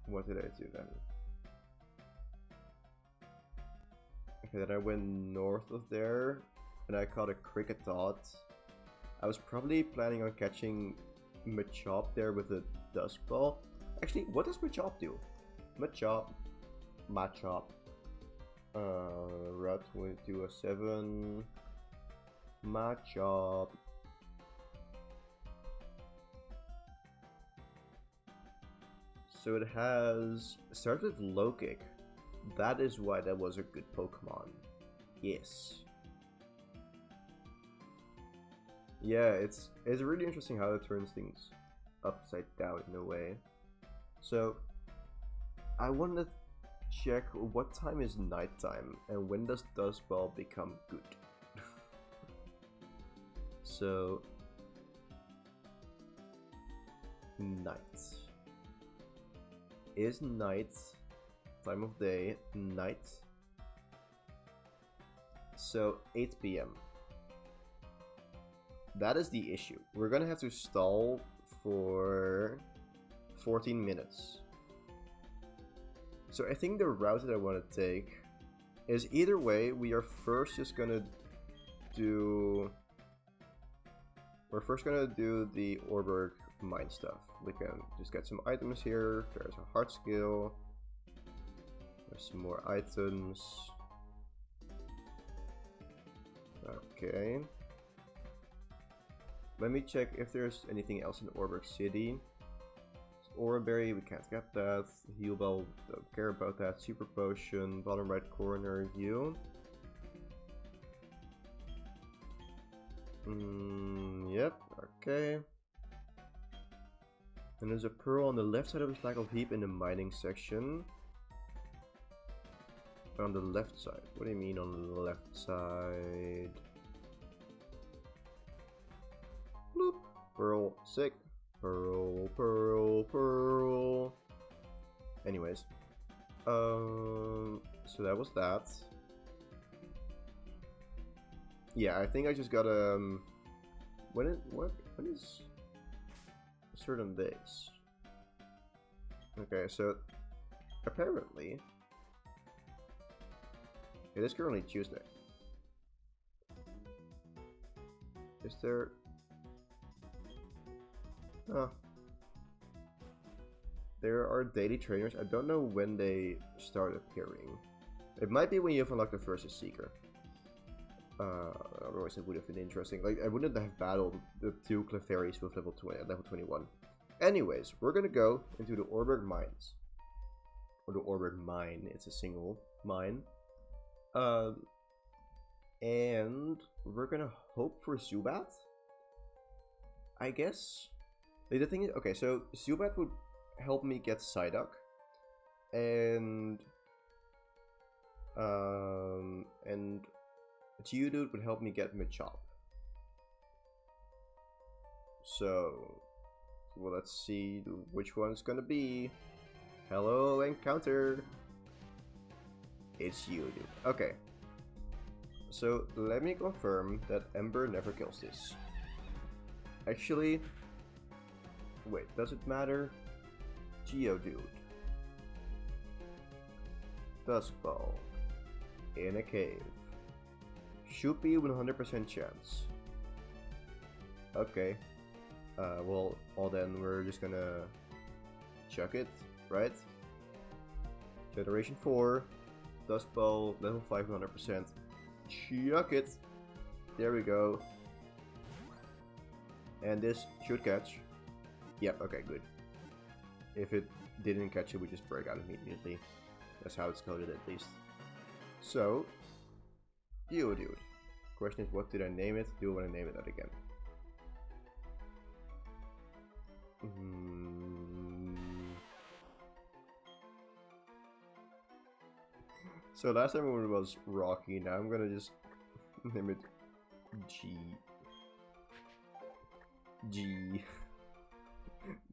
What did I do then? Okay, then I went north of there, and I caught a Kricketot. I was probably planning on catching Machop there with a Dusk Ball. Actually, what does Machop do? Machop. Route 207. Machop. So it has... starts with Low Kick. That is why that was a good Pokemon. Yes. Yeah, it's really interesting how it turns things upside down in a way. So, I wanted to check what time is nighttime and when does Dusk Ball become good. So, night. Is night, time of day, night. So, 8 PM. That is the issue. We're gonna have to stall for 14 minutes. So I think the route that I want to take is either way, we are first just gonna do... We're first gonna do the Orberg mine stuff. We can just get some items here. There's a heart skill. There's some more items. Okay. Let me check if there's anything else in Orberg City. Oreberry, we can't get that. Heal Bell, don't care about that. Super Potion, bottom right corner, you. Yep, okay. And there's a pearl on the left side of the Flag of Heap in the mining section. On the left side? What do you mean on the left side? Bloop. Pearl, sick. Pearl, pearl, pearl. Anyways. So that was that. Yeah, I think I just gotta... when is certain days? Okay, so apparently it is currently Tuesday. Is there... Oh. There are daily trainers. I don't know when they start appearing. It might be when you've unlocked the first Seeker. Otherwise it would have been interesting. Like, I wouldn't have battled the 2 Clefairies with level 20 at level 21. Anyways, we're gonna go into the Orberg mines. Or the Orberg mine, it's a single mine. And we're gonna hope for Zubat, I guess. Like, the thing is, okay, so Zubat would help me get Psyduck, and And Geodude would help me get Machop. So, well, let's see which one's gonna be. Hello, encounter. It's Geodude. Okay. So, let me confirm that Ember never kills this. Actually, wait, does it matter? Geodude. Dusk Ball. In a cave. Should be 100% chance. Okay. Well, then we're just gonna chuck it, right? Generation 4. Dusk Ball, level 5, 100%. Chuck it. There we go. And this should catch. Yep, okay, good. If it didn't catch it, we just break out immediately. That's how it's coded, at least. So, Geodude. Question is, what did I name it? Do I want to name it that again? So last time it was Rocky. Now I'm gonna just name it G.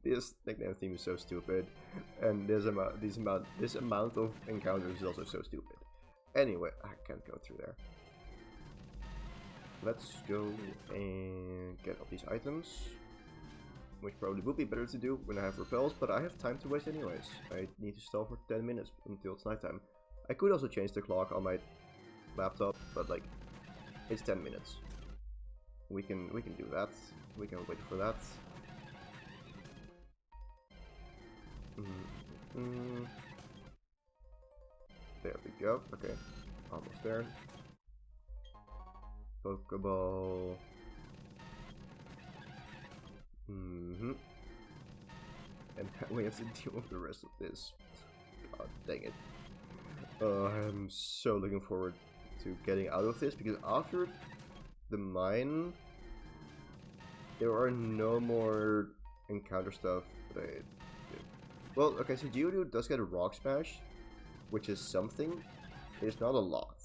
This nickname theme is so stupid, and this amount of encounters is also so stupid. Anyway, I can't go through there. Let's go and get all these items, which probably would be better to do when I have repels, but I have time to waste anyways. I need to stall for 10 minutes until it's nighttime. I could also change the clock on my laptop, but like, it's 10 minutes. We can do that. We can wait for that. There we go. Okay, almost there. Pokeball. And we have to deal with the rest of this. God dang it. I'm so looking forward to getting out of this, because after the mine, there are no more encounter stuff that I did. Well, okay, so Geodude does get a Rock Smash, which is something. It's not a lot.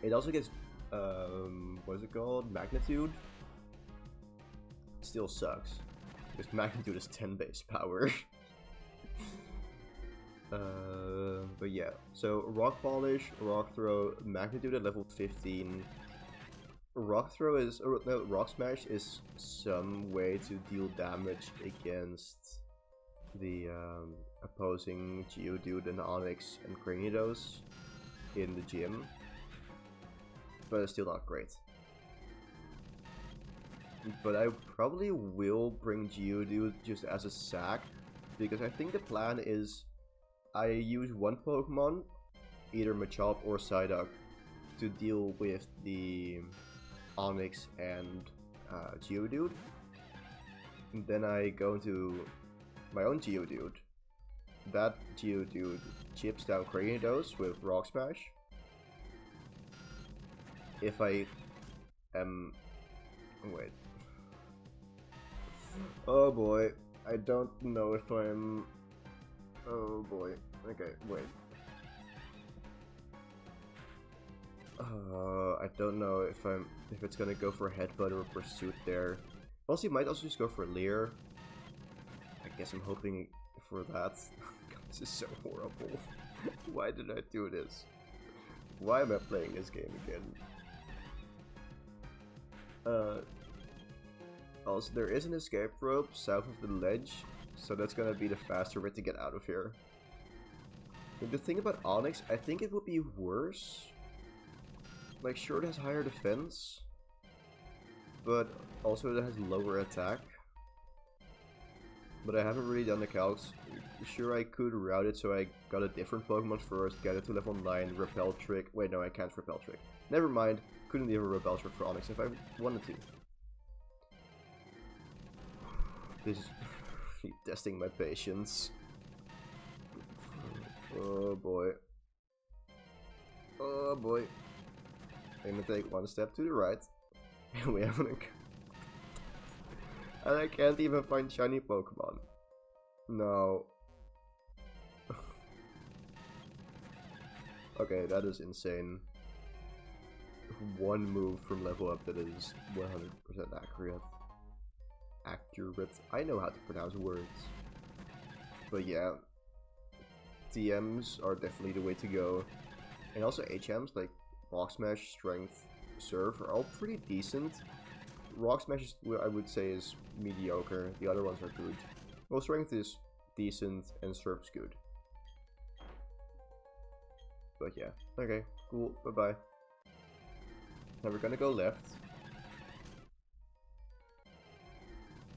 It also gets, what is it called? Magnitude? Still sucks, because Magnitude is 10 base power. But yeah, so Rock Polish, Rock Throw, Magnitude at level 15. Rock Throw is, or no, Rock Smash is some way to deal damage against the opposing Geodude and Onyx and Cranidos in the gym, but it's still not great. But I probably will bring Geodude just as a sack, because I think the plan is I use one Pokemon, either Machop or Psyduck, to deal with the Onyx and Geodude. And then I go into my own Geodude. That Geodude chips down Cranidos with Rock Smash. If I am... wait. Oh boy. I don't know if I'm... Oh boy. Okay, wait. I don't know if it's gonna go for Headbutt or Pursuit there. Also, he might also just go for Leer. I guess I'm hoping for that. God, this is so horrible. Why did I do this? Why am I playing this game again? Also, there is an escape rope south of the ledge, so that's gonna be the faster way to get out of here. But the thing about Onyx, I think it would be worse. Like, sure, it has higher defense, but also it has lower attack. But I haven't really done the calcs. Sure, I could route it so I got a different Pokemon first, get it to level 9, Repel Trick. Wait, no, I can't Repel Trick. Never mind, couldn't leave a Repel Trick for Onyx if I wanted to. This is testing my patience. Oh boy. Oh boy. I'm gonna take one step to the right. And we have an encounter. And I can't even find shiny Pokemon. No. Okay, that is insane. One move from level up that is 100% accurate. Accurate. I know how to pronounce words. But yeah, TMs are definitely the way to go. And also HMs like Rock Smash, Strength, Surf are all pretty decent. Rock Smash is, I would say, is mediocre. The other ones are good. Well, Strength is decent and Surf's good. But yeah, okay, cool, bye-bye. Now we're gonna go left.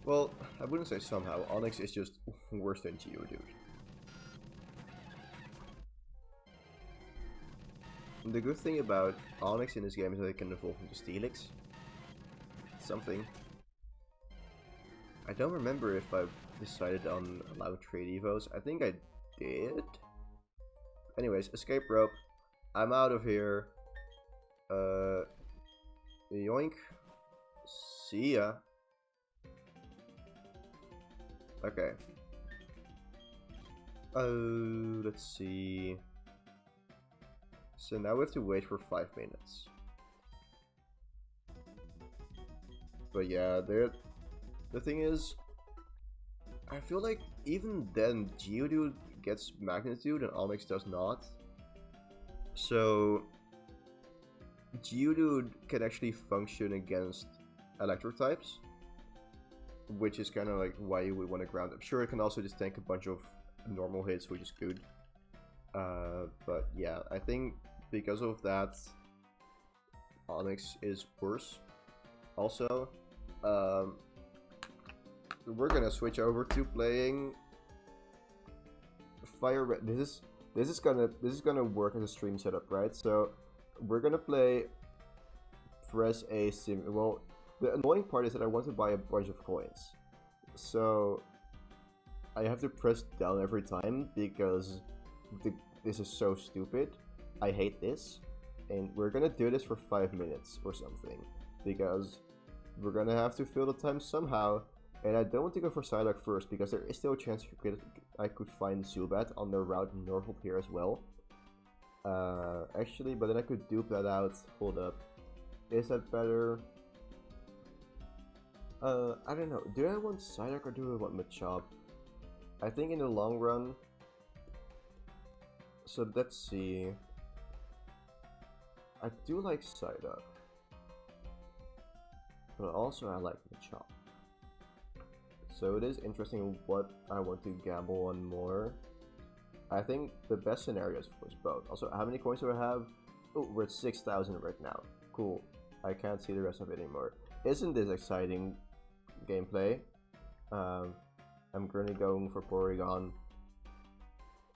Well, I wouldn't say somehow. Onyx is just worse than Geodude. The good thing about Onyx in this game is that it can evolve into Steelix. Something. I don't remember if I decided on allowing trade evos. I think I did. Anyways, escape rope. I'm out of here. Yoink. See ya. Okay. Let's see. So now we have to wait for 5 minutes. But yeah, the thing is, I feel like even then Geodude gets magnitude and Onyx does not. So Geodude can actually function against electric types, which is kind of like why you would want to ground it. Sure, it can also just tank a bunch of normal hits, which is good. But yeah, I think because of that, Onyx is worse. Also, we're gonna switch over to playing Fire Red. This is gonna work as a stream setup, right? So we're gonna play press a sim. Well, the annoying part is that I want to buy a bunch of coins, so I have to press down every time because this is so stupid. I hate this, and we're gonna do this for 5 minutes or something because we're gonna have to fill the time somehow. And I don't want to go for Psylocke first because there is still a chance I could find Zubat on the route normal here as well. Actually, but then I could dupe that out. Hold up. Is that better? I don't know. Do I want Psylocke or do I want Machop? I think in the long run. So let's see. I do like Psylocke. But also I like Machop. So it is interesting what I want to gamble on more. I think the best scenario is for both. Also, how many coins do I have? Oh, we're at 6,000 right now. Cool. I can't see the rest of it anymore. Isn't this exciting gameplay? I'm currently going for Porygon.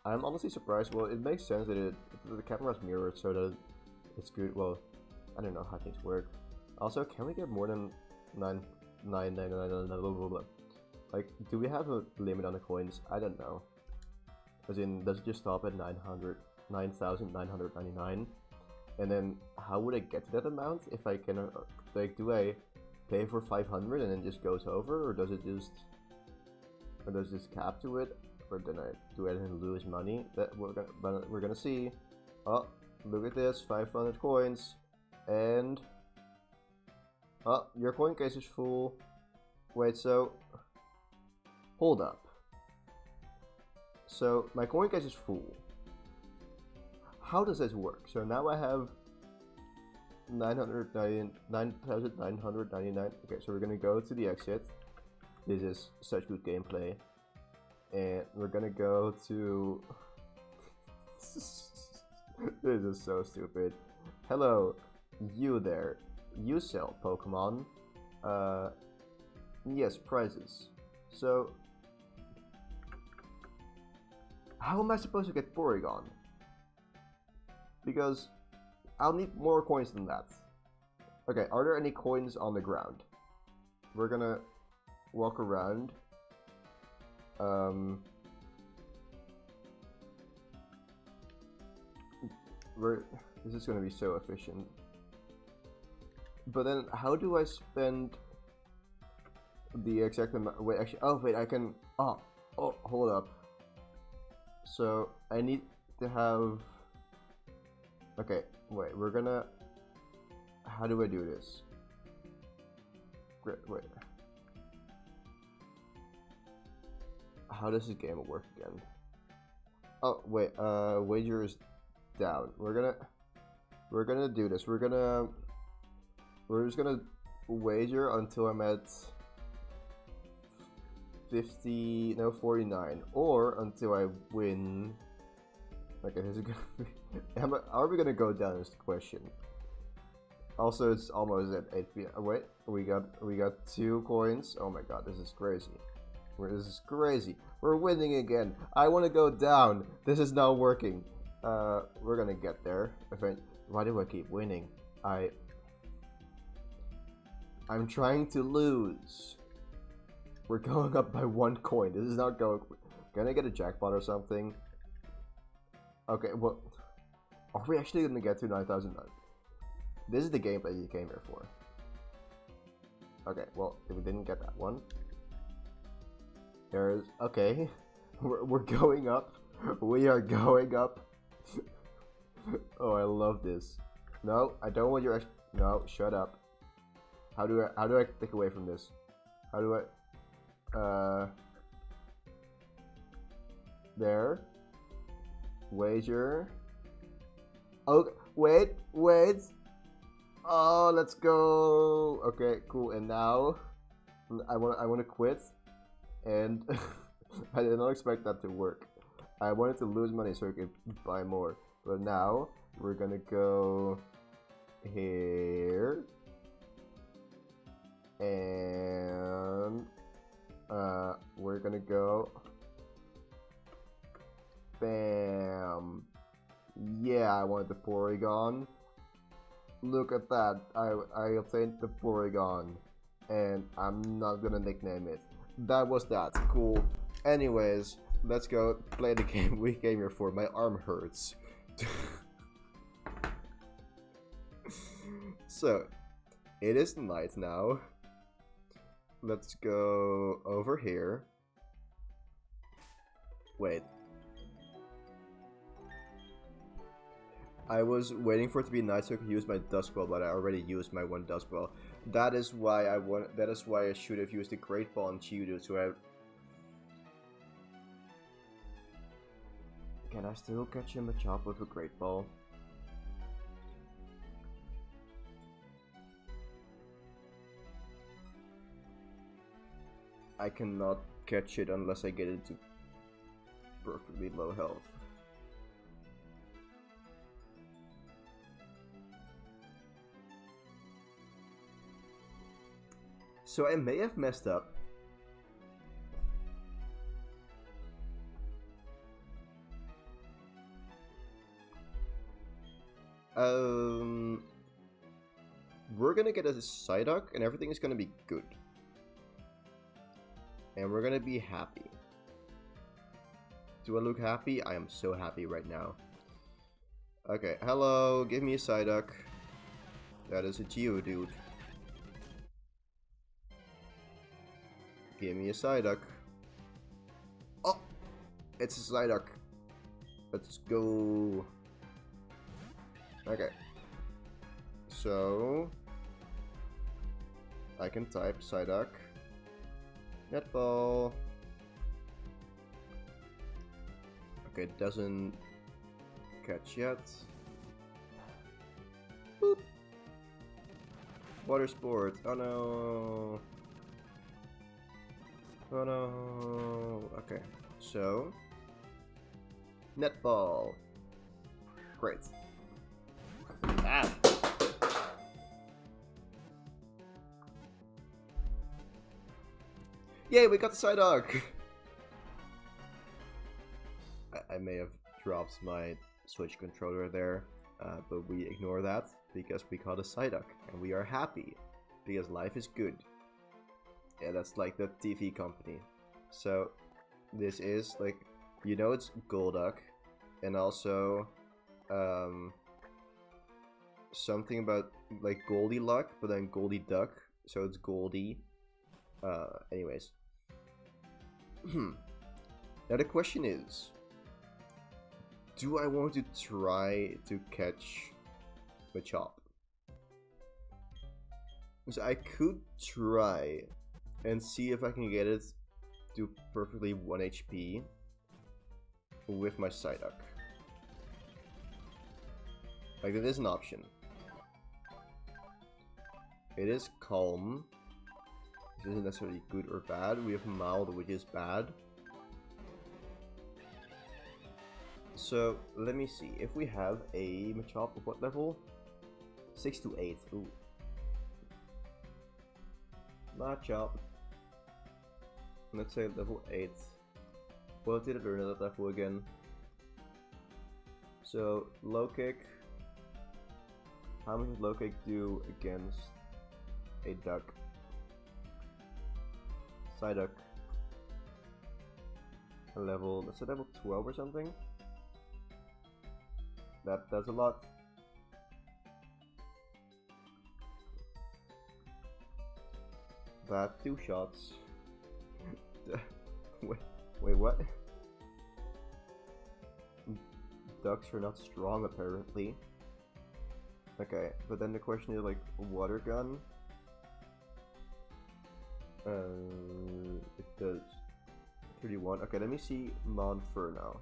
I'm honestly surprised. Well, it makes sense that the camera's mirrored so that it's good. Well, I don't know how things work. Also, can we get more than 9,999? Like, do we have a limit on the coins? I don't know. As in, does it just stop at 9,999? And then, how would I get to that amount? If I can, like, do I pay for 500 and then just goes over? Or does it just, or does this cap to it? Or then do I then lose money? That we're gonna see. Oh, look at this, 500 coins. And, oh, your coin case is full. Wait, so, hold up. So my coin case is full. How does this work? So now I have 9,999. Okay, so we're gonna go to the exit. This is such good gameplay. And we're gonna go to... This is so stupid. Hello, you there. You sell Pokemon. Yes, prizes. So, how am I supposed to get Porygon? Because I'll need more coins than that. Okay, are there any coins on the ground? We're gonna walk around. This is gonna be so efficient. But then, how do I spend the exact amount? Wait, actually, oh wait, I can. Oh, hold up. So I need to have Okay, wait, we're gonna... How do I do this? Wait. How does this game work again? Oh, wait, wager is down. We're gonna do this. We're just gonna wager until I'm at 49, or until I win. Okay, this is gonna be, are we gonna go down is the question. Also, it's almost at 8 p.m. Wait, we got 2 coins. Oh my god, this is crazy. This is crazy. We're winning again. I want to go down. This is not working. We're gonna get there. Why do I keep winning? I'm trying to lose. We're going up by 1 coin. This is not going. Can I get a jackpot or something? Okay, well, are we actually gonna get to 9,000? This is the gameplay you came here for. Okay, well, we didn't get that one. There's okay. We're going up. We are going up. Oh, I love this. No, I don't want your. No, shut up. How do I take away from this? How do I? There. Wager. Oh, wait. Oh, let's go. Okay, cool. And now, I want to quit. And I did not expect that to work. I wanted to lose money so I could buy more. But now we're gonna go here, and we're gonna go. Bam. Yeah, I wanted the Porygon. Look at that. I obtained the Porygon, and I'm not gonna nickname it. That was that. Cool. Anyways, let's go play the game we came here for. My arm hurts. So, it is night now. Let's go over here. Wait. I was waiting for it to be night so I could use my Dusk Ball, but I already used my 1 Dusk Ball. That is why I should have used the Great Ball on Geodude. So can I still catch him a chop with a Great Ball? I cannot catch it unless I get into perfectly low health. So I may have messed up. We're gonna get a Psyduck and everything is gonna be good. And we're gonna be happy. Do I look happy? I am so happy right now. Okay, hello, give me a Psyduck. That is a Geodude. Give me a Psyduck. Oh! It's a Psyduck. Let's go. Okay. So I can type Psyduck. Netball. Okay, it doesn't catch yet. Boop. Water sport. Oh no. Oh no. Okay, so netball. Great. Ah. Yay, we got the Psyduck! I may have dropped my Switch controller there, but we ignore that because we got a Psyduck and we are happy because life is good. Yeah, that's like the TV company. So this is like, you know, it's Golduck, and also something about like Goldie Luck, but then Goldie Duck, so it's Goldie. Anyways. Now the question is, do I want to try to catch the chop? So I could try and see if I can get it to perfectly 1 HP with my Psyduck. Like, that is an option. It is calm. This isn't necessarily good or bad. We have mild, which is bad. So, let me see. If we have a Machop of what level? 6 to 8. Ooh. Machop. Let's say level 8. Well, did it learn that level again? So, low kick. How much does low kick do against a duck? Psyduck. A level, let's say level 12 or something. That does a lot. That 2 shots. wait, what? Ducks are not strong apparently. Okay, but then the question is like, water gun? It does 31. Okay, let me see Monfer now.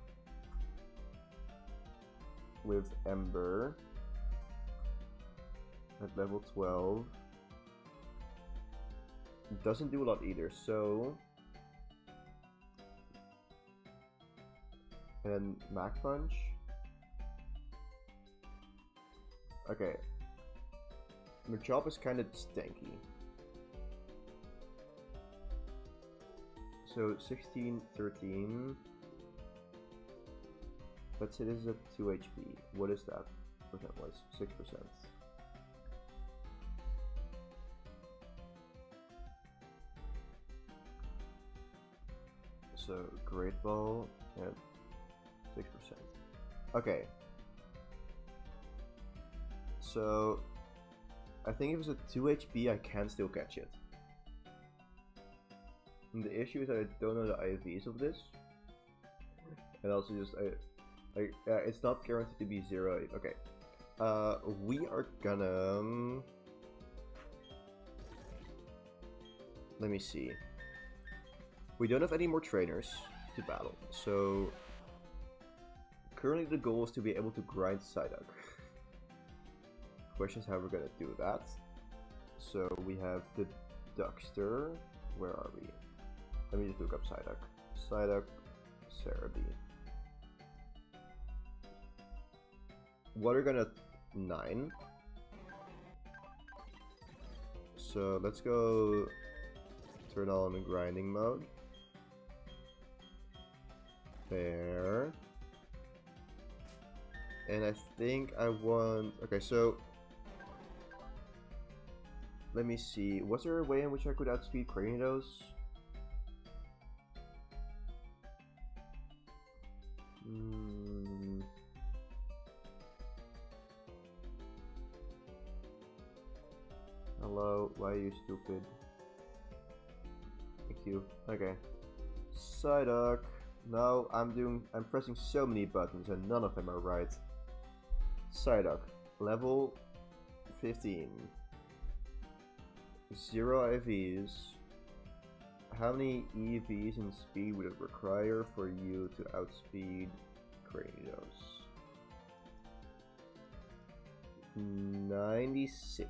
With Ember at level 12. It doesn't do a lot either, so... And Mach Punch. Okay. Machop is kind of stanky. So 16, 13. Let's say this is at 2 HP. What is that percent was? 6%. So Great Ball at 6%. Okay. So I think if it's at 2 HP, I can still catch it. And the issue is that I don't know the IVs of this, and also just it's not guaranteed to be 0. Okay, we are gonna let me see. We don't have any more trainers to battle, so currently the goal is to be able to grind Psyduck. Question is how we're gonna do that. So we have the Duckster. Where are we? Let me just look up Psyduck. Psyduck, Cerebi. Water gun at 9. So let's go turn on the grinding mode. There. And I think I want... Okay, so... Let me see. Was there a way in which I could outspeed Cranidos? Hello, why are you stupid? Thank you. Okay. Psyduck. No, I'm pressing so many buttons and none of them are right. Psyduck. Level 15. 0 IVs. How many EVs in speed would it require for you to outspeed Cranidos? 96.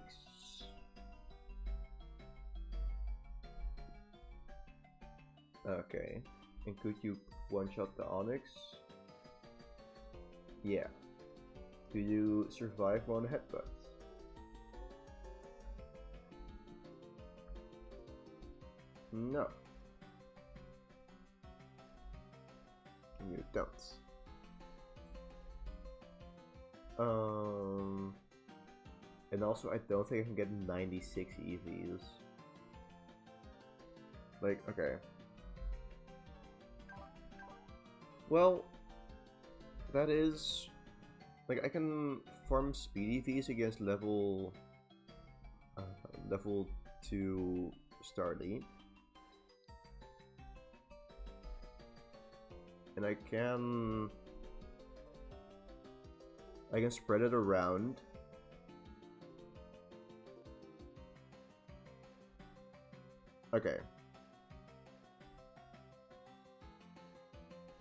Okay. And could you one-shot the Onyx? Yeah. Do you survive one headbutt? No. You don't. And also I don't think I can get 96 EVs. Like, okay. Well, that is... Like, I can farm speed EVs against level 2 Starly. And I can I can spread it around. Okay.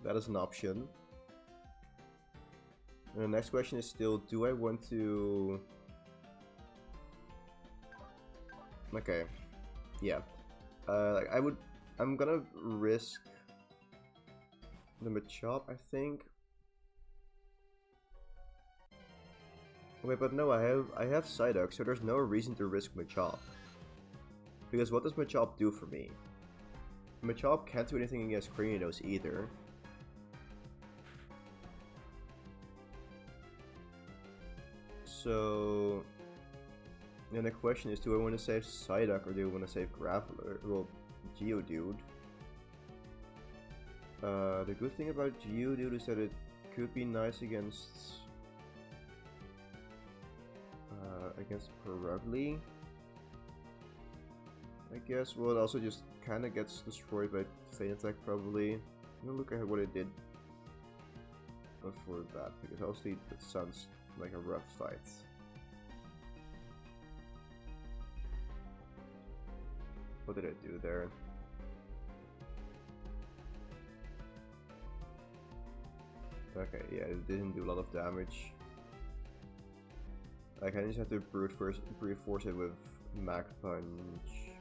That is an option. And the next question is still, do I want to... Okay. Yeah. I'm gonna risk the Machop, I think. Wait, but no, I have Psyduck, so there's no reason to risk Machop. Because what does Machop do for me? Machop can't do anything against Cranidos either. So... then the question is, do I want to save Psyduck or do I want to save Graveler? Well, Geodude. The good thing about Geodude is that it could be nice against... against Perugly. I guess. Well, it also just kind of gets destroyed by Feint Attack probably. I'm gonna look at what it did before that, because obviously it sounds like a rough fight. What did it do there? Okay, yeah, it didn't do a lot of damage. I kind of just have to brute force it with Mach Punch.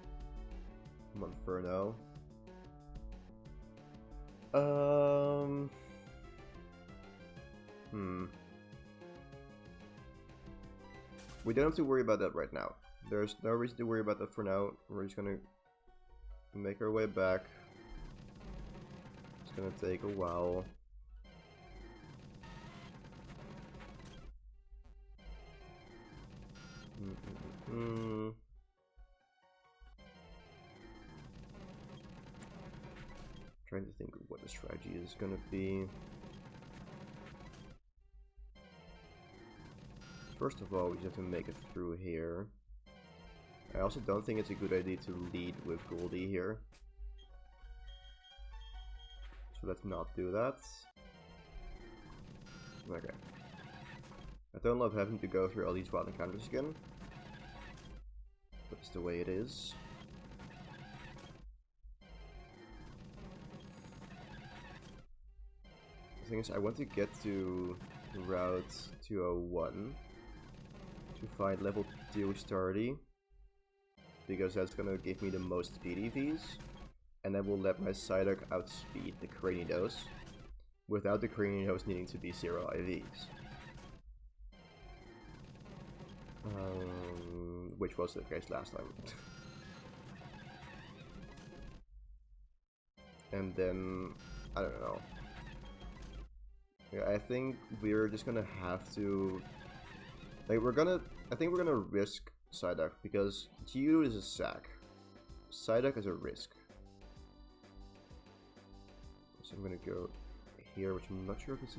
Monferno. We don't have to worry about that right now. There's no reason to worry about that for now. We're just gonna make our way back. It's gonna take a while. Trying to think of what the strategy is gonna be. First of all, we just have to make it through here. I also don't think it's a good idea to lead with Goldie here. So let's not do that. Okay. I don't love having to go through all these wild encounters again. But it's the way it is. The thing is, I want to get to Route 201 to find level 2 Stardy, because that's gonna give me the most speed EVs, and that will let my Psyduck outspeed the Cranidos without the Cranidos needing to be 0 IVs. Which was the case last time. And then, I don't know. Yeah, I think we're just gonna have to... Like, I think we're gonna risk Psyduck, because Geodude is a sack. Psyduck is a risk. So I'm gonna go here, which I'm not sure if it's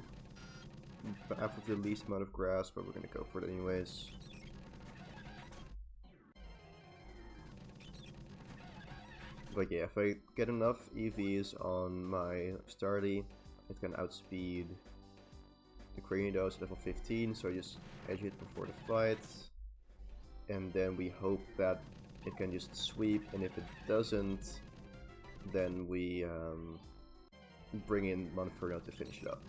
a path with the least amount of grass, but we're gonna go for it anyways. But yeah, if I get enough EVs on my Starly, it can outspeed the Cranidos at level 15, so I just edge it before the fight. And then we hope that it can just sweep, and if it doesn't, then we bring in Monferno to finish it up.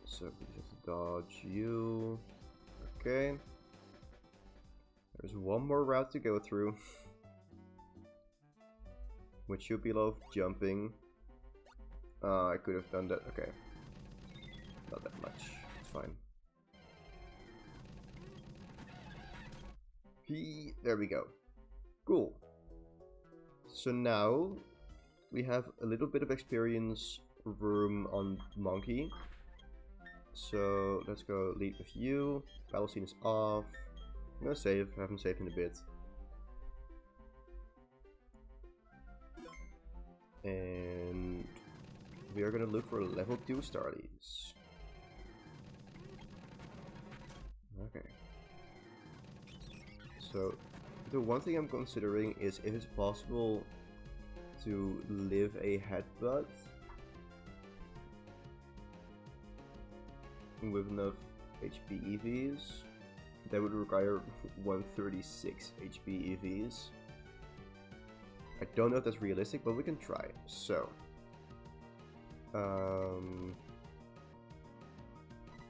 So we just have to dodge you. Okay. There's one more route to go through, which should be a lot of jumping. I could have done that. Okay. Not that much. It's fine. There we go. Cool. So now we have a little bit of experience room on Monkey. So let's go lead with you. Battle scene is off. I'm gonna save. I haven't saved in a bit. And we are gonna look for level 2 Starlies. Okay. So the one thing I'm considering is if it's possible to live a headbutt with enough HP EVs. That would require 136 HP EVs. I don't know if that's realistic, but we can try. So,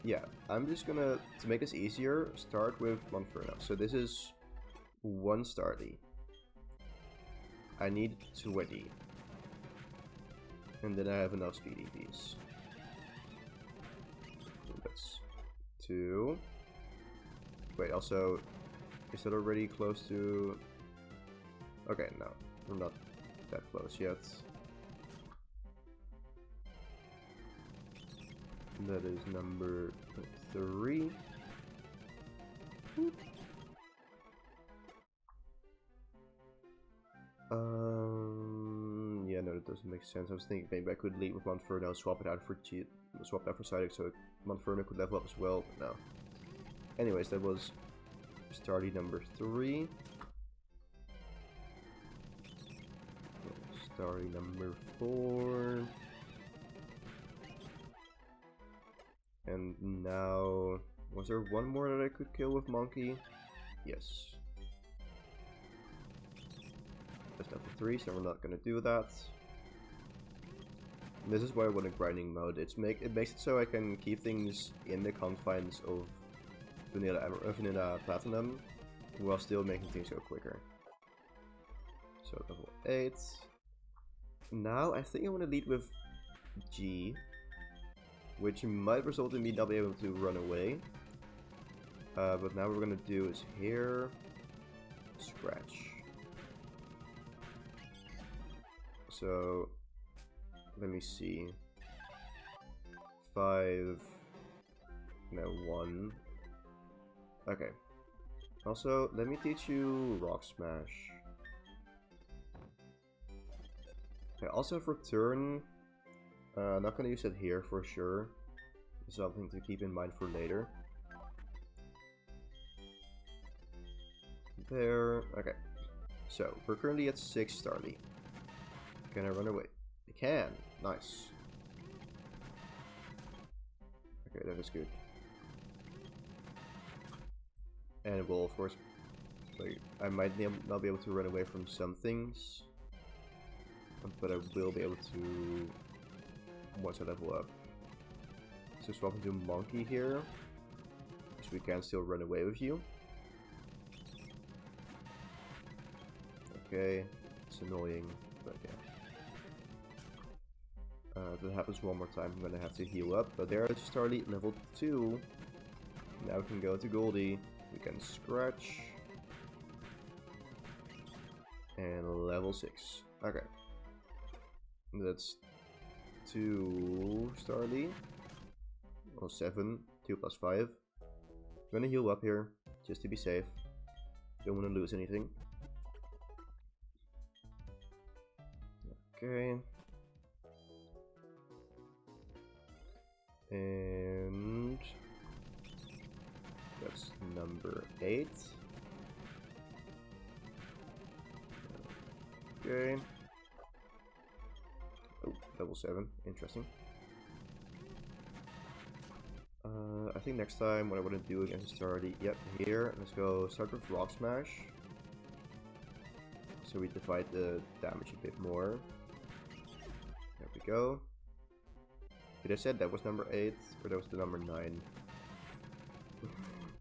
yeah, I'm just gonna, to make this easier, start with Monferno. So this is 1 Starly. I need 20. And then I have enough speed EVs. So that's 2. Wait, also, is that already close to... Okay, no, we're not that close yet. That is number 3. Yeah, no, that doesn't make sense. I was thinking maybe I could lead with Monferno, swap it out for Psychic, so Monferno could level up as well, but no. Anyways, that was Starly number 3. Starly number 4. And now, was there one more that I could kill with Monkey? Yes. That's level 3, so we're not gonna do that. And this is why I want a grinding mode. It makes it so I can keep things in the confines of vanilla platinum while still making things go quicker. So level 8. Now I think I want to lead with G, which might result in me not being able to run away. But now what we're gonna do is here, scratch. So let me see. 5, no 1. Okay. Also, let me teach you Rock Smash. Okay, also for turn, not gonna use it here for sure. Something to keep in mind for later. There, okay. So, we're currently at 6 Starly. Can I run away? I can, nice. Okay, that is good. And it will, of course, like, I might not be able to run away from some things, but I will be able to once I level up. So swap into Monkey here, because we can still run away with you. Okay, it's annoying, but yeah. If that happens one more time, I'm gonna have to heal up. But there is Starly level 2. Now we can go to Goldie. We can scratch. And level 6. Okay. That's 2 Starly. Well, 7. 2 plus 5. I'm gonna heal up here, just to be safe. Don't want to lose anything. Okay. And that's number 8. Okay. Oh, level 7. Interesting. I think next time what I want to do against Starly, yep, here, let's go start with Rock Smash. So we divide the damage a bit more. There we go. Did I said that was number 8, or that was the number 9?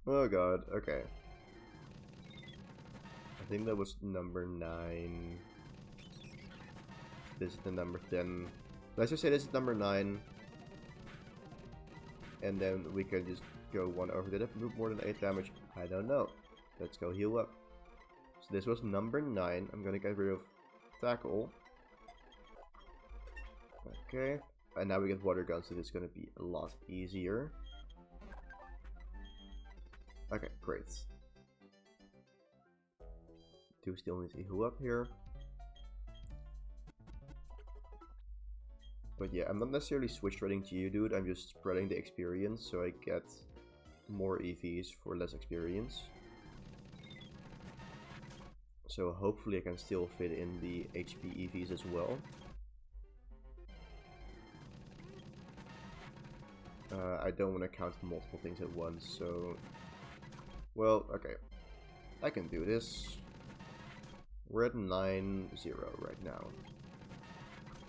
Oh god, okay. I think that was number 9. This is the number 10. Let's just say this is number 9. And then we can just go one over. Did it do more than 8 damage? I don't know. Let's go heal up. So this was number 9. I'm gonna get rid of Tackle. Okay. And now we get Water Gun, so this is gonna be a lot easier. Okay, great. 2 still need to heal up here. But yeah, I'm not necessarily switch trading Geodude, I'm just spreading the experience so I get more EVs for less experience. So hopefully I can still fit in the HP EVs as well. I don't want to count multiple things at once, so... Well, okay. I can do this. We're at 9-0 right now.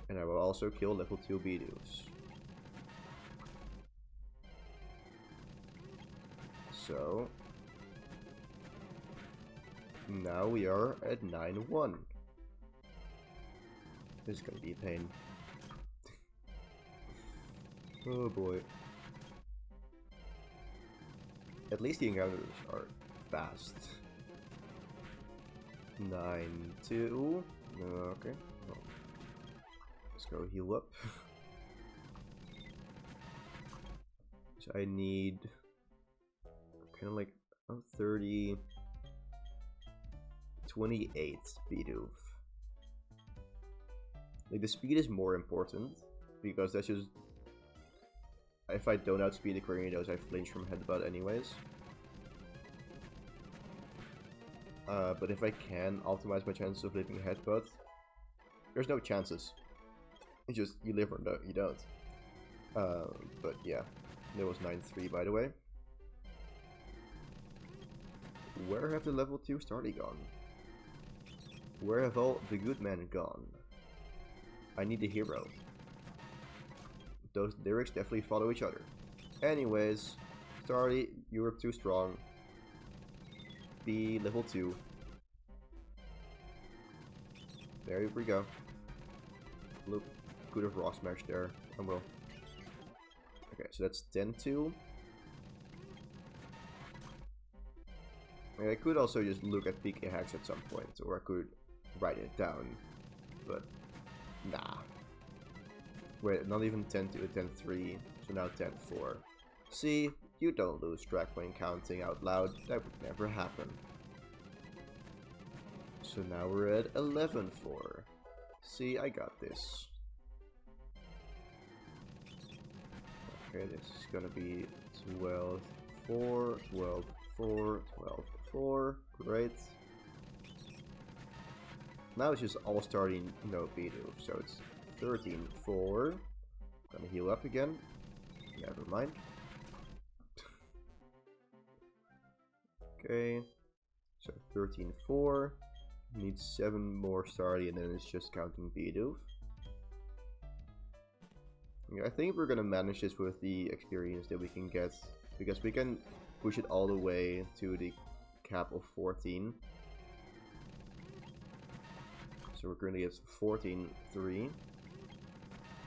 And I will also kill level 2 Bidoof. So... now we are at 9-1. This is gonna be a pain. Oh boy. At least the encounters are fast. 9-2. Okay. Well, let's go heal up. So I need kind of like 30, 28 Bidoof. Like the speed is more important because that's just, if I don't outspeed the Corneos, I flinch from headbutt anyways. But if I can optimize my chances of living headbutt, there's no chances. It's just you live or no, you don't. But yeah, that was 9-3 by the way. Where have the level 2 started gone? Where have all the good men gone? I need a hero. Those lyrics definitely follow each other. Anyways, sorry, you were too strong. Be level 2. There we go. Look, could have rock smashed there. I will. Okay, so that's 10-2. I could also just look at PK hacks at some point, or I could write it down, but nah. Wait, not even 10-2, 10-3, so now 10-4. See, you don't lose track when counting out loud, that would never happen. So now we're at 11-4. See, I got this. Okay, this is gonna be 12-4, 12-4, 12-4, great. Now it's just all starting no Bidoof, so it's 13-4. Gonna heal up again. Never mind. Okay, so 13-4. Need 7 more starting, and then it's just counting Bidoof. I think we're gonna manage this with the experience that we can get, because we can push it all the way to the cap of 14. So we're currently at 14-3.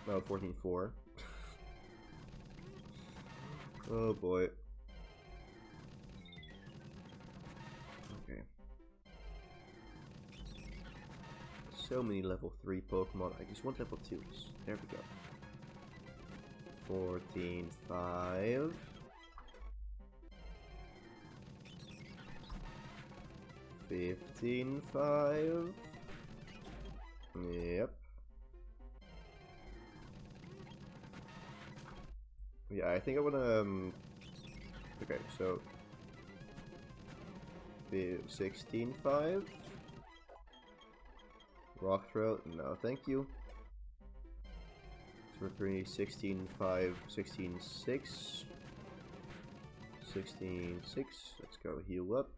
No, 14-4. Oh boy. Okay. So many level 3 Pokemon. I just want level 2s. There we go. 14-5. 15-5. Yep. Yeah, I think I wanna. Okay, so 16-5. Rock throw, no, thank you. So we're currently 16-5, 16-6. 16-6. Let's go heal up.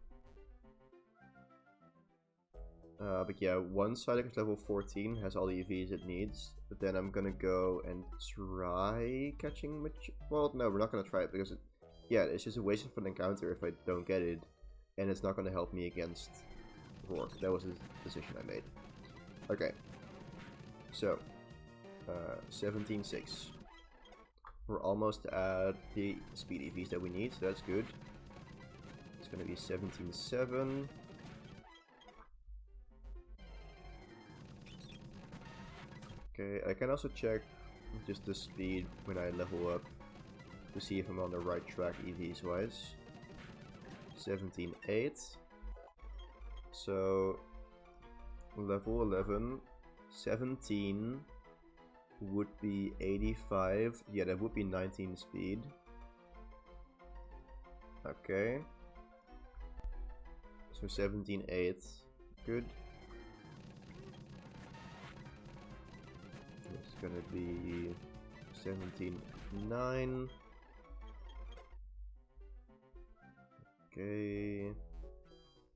But yeah, once Psyduck is level 14, has all the EVs it needs, but then I'm gonna go and try catching well, no, we're not gonna try it, because yeah, it's just a waste of an encounter if I don't get it, and it's not gonna help me against Rourke. That was the decision I made. Okay, so 17-6. We're almost at the speed EVs that we need, so that's good. It's gonna be 17-7. Okay, I can also check just the speed when I level up to see if I'm on the right track EVs wise. 17-8. So level 11, 17 would be 85. Yeah, that would be 19 speed. Okay. So 17-8. Good. It's gonna be 17-9. Okay.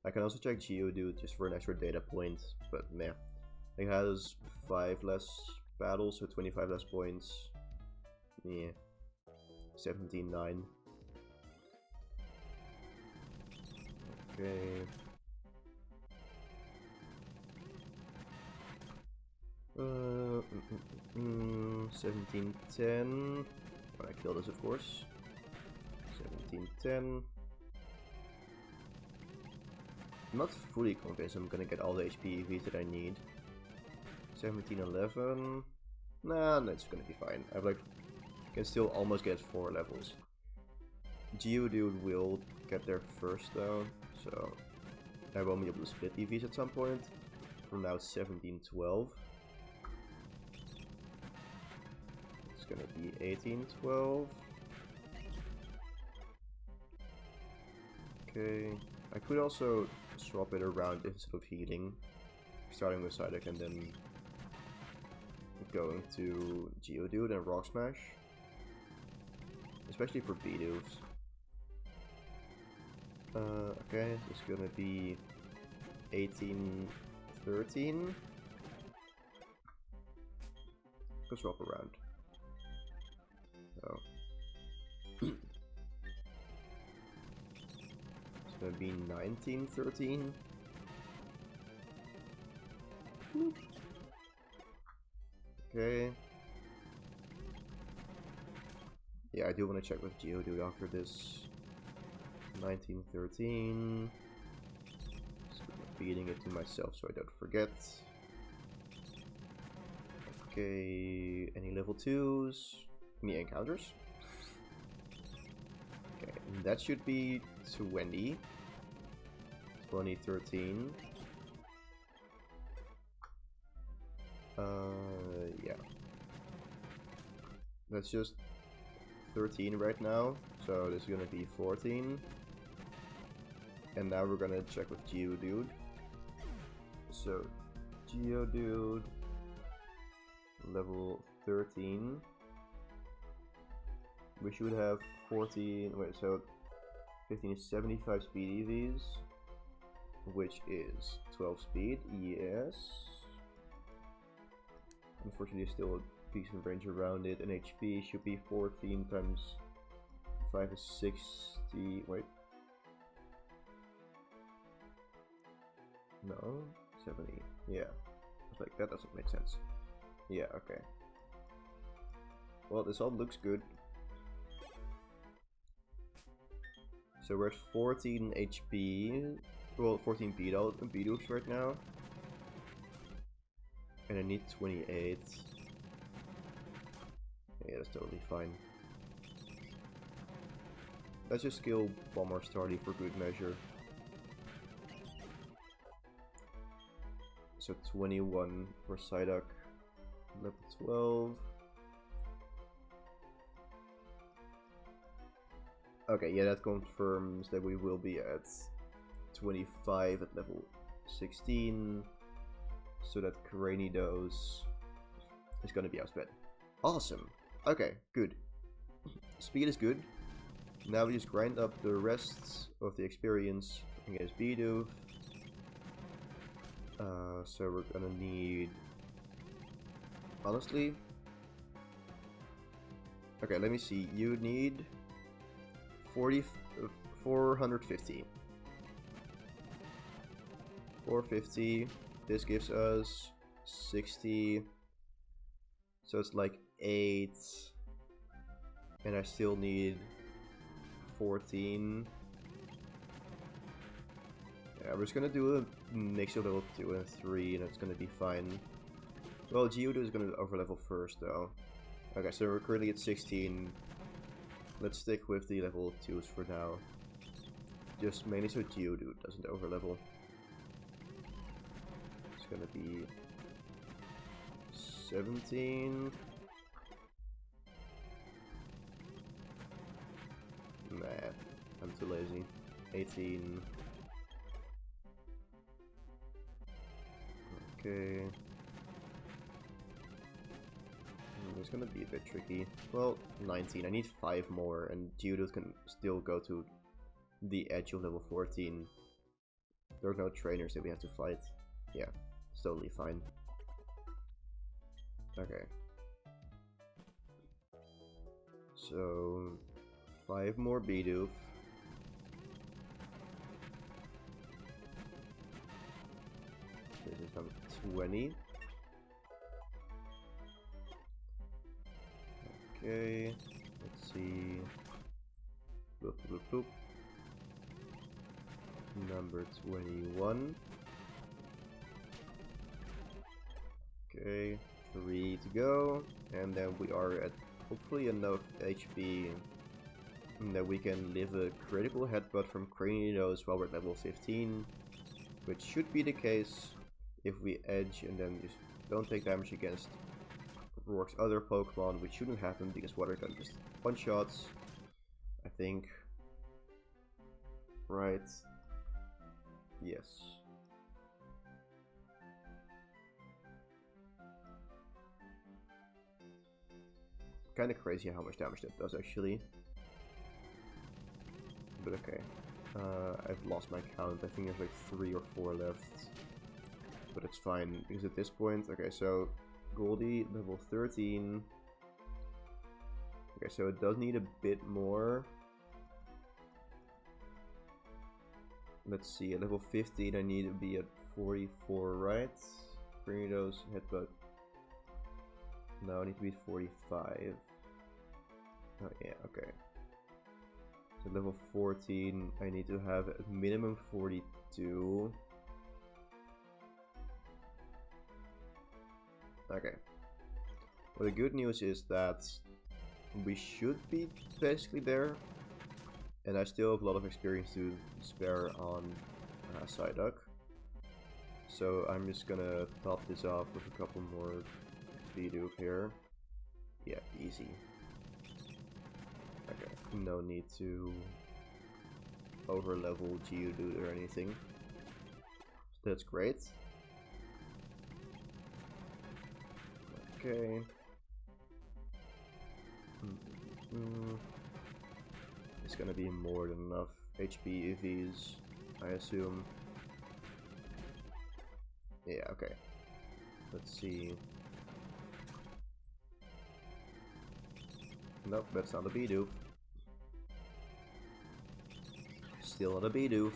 I can also check Geodude just for an extra data point, but meh. It has 5 less battles, so 25 less points. Yeah. 17-9. Okay. 17-10. I kill this, of course. 17-10. I'm not fully convinced I'm gonna get all the HP EVs that I need. 17-11. Nah, that's gonna be fine. I've like can still almost get 4 levels. Geodude will get there first though, so I won't be able to split EVs at some point. For now, 17-12. It's gonna be 18-12. Okay, I could also swap it around instead of healing, starting with Psyduck and then going to Geodude and Rock Smash, especially for Bidoof. Okay, so it's gonna be 18-13. Go swap around. Oh. It's gonna be 19-13. Okay. Yeah, I do want to check with Geodude after this. 19-13. Feeding it to myself so I don't forget. Okay, any level 2s? Any encounters? Okay, that should be 20. 20-13. Yeah. That's just 13 right now, so this is gonna be 14. And now we're gonna check with Geodude. So, Geodude, level 13. We should have 14, wait, so 15 is 75 speed EVs, which is 12 speed, yes. Unfortunately, still a decent range around it, and HP should be 14 times 5 is 60, wait. No, 70. Yeah, I was like, that doesn't make sense. Yeah, okay. Well, this all looks good. So we're at 14 HP. Well, 14 Beedoops right now. And I need 28. Yeah, that's totally fine. Let's just skill one more Starly for good measure. So 21 for Psyduck, level 12. Okay, yeah, that confirms that we will be at 25 at level 16. So that Cranidos is gonna be outsped. Awesome. Okay, good. Speed is good. Now we just grind up the rest of the experience against Bidoof. So we're gonna need, honestly, okay, let me see, you need 450. 450, this gives us 60, so it's like 8, and I still need 14. Yeah, we're just gonna do a mix of level 2 and 3, and it's gonna be fine. Well, Geodude is gonna overlevel first, though. Okay, so we're currently at 16. Let's stick with the level 2s for now. Just mainly so Geodude doesn't overlevel. It's gonna be 17. Nah, I'm too lazy. 18. Okay. It's gonna be a bit tricky. Well, 19. I need 5 more, and Geodude can still go to the edge of level 14. There are no trainers that we have to fight. Yeah, it's totally fine. Okay. So, 5 more Bidoof. This is number 20. Okay, let's see. Bloop, bloop, bloop. Number 21. Okay, 3 to go, and then we are at hopefully enough HP that we can live a critical headbutt from Cranidos while we're at level 15, which should be the case if we edge and then just don't take damage against Rourke's other Pokemon, which shouldn't happen because Water Gun just one-shots, I think. Right. Yes. Kind of crazy how much damage that does actually. But okay. I've lost my count. I think there's like 3 or 4 left. But it's fine because at this point, okay, so Goldie level 13. Okay, so it does need a bit more. Let's see, at level 15 I need to be at 44, right? Bring those headbutt. No, I need to be at 45. Oh yeah, okay. So level 14, I need to have a minimum 42. Okay. Well, the good news is that we should be basically there. And I still have a lot of experience to spare on Psyduck. So I'm just gonna top this off with a couple more Bidoof here. Yeah, easy. Okay, no need to overlevel Geodude or anything. So that's great. Okay. It's gonna be more than enough HP EVs, I assume. Yeah, okay. Let's see. Nope, that's not a Bidoof. Still not a Bidoof.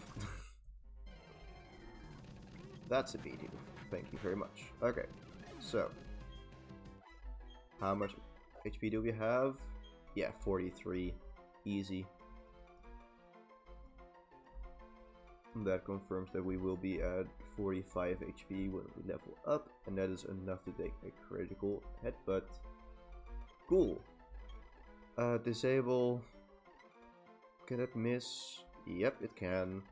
That's a Bidoof. Thank you very much. Okay, so. How much HP do we have? Yeah, 43. Easy. That confirms that we will be at 45 HP when we level up, and that is enough to take a critical headbutt. Cool. Disable. Can it miss? Yep, it can.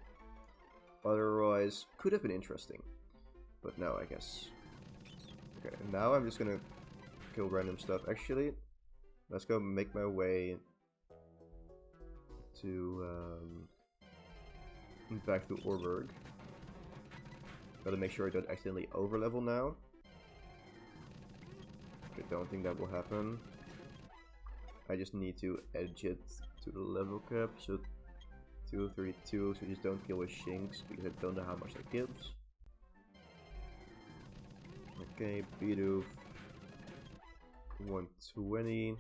Otherwise, could have been interesting. But no, I guess. Okay, now I'm just gonna kill random stuff. Actually, let's go make my way to back to Orberg. Gotta make sure I don't accidentally overlevel now. I don't think that will happen. I just need to edge it to the level cap, so 232, so just don't kill with Shinx because I don't know how much that gives. Okay, Bidoof 120.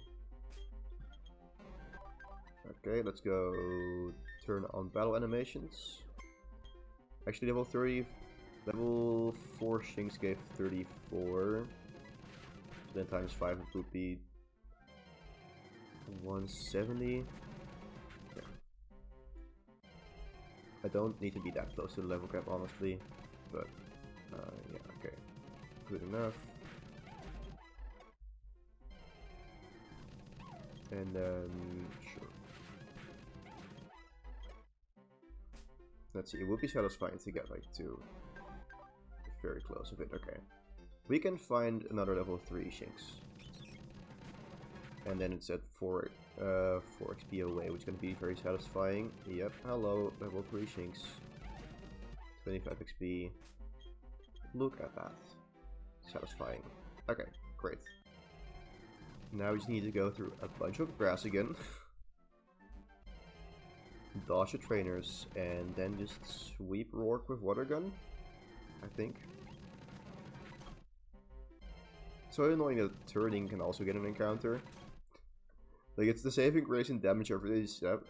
Okay, let's go turn on battle animations. Actually, level 4 Shinx gave 34. Then times 5 would be 170. Okay. I don't need to be that close to the level cap, honestly, but yeah, okay, good enough. And then, sure. Let's see, it would be satisfying to get like to very close of it. Okay. We can find another level 3 Shinx. And then it's at 4 XP away, which is going to be very satisfying. Yep, hello, level 3 Shinx. 25 XP. Look at that. Satisfying. Okay, great. Now we just need to go through a bunch of grass again. dodge the trainers, and then just sweep Rourke with water gun, I think. So annoying that turning can also get an encounter. Like, it's the saving grace in damage every step,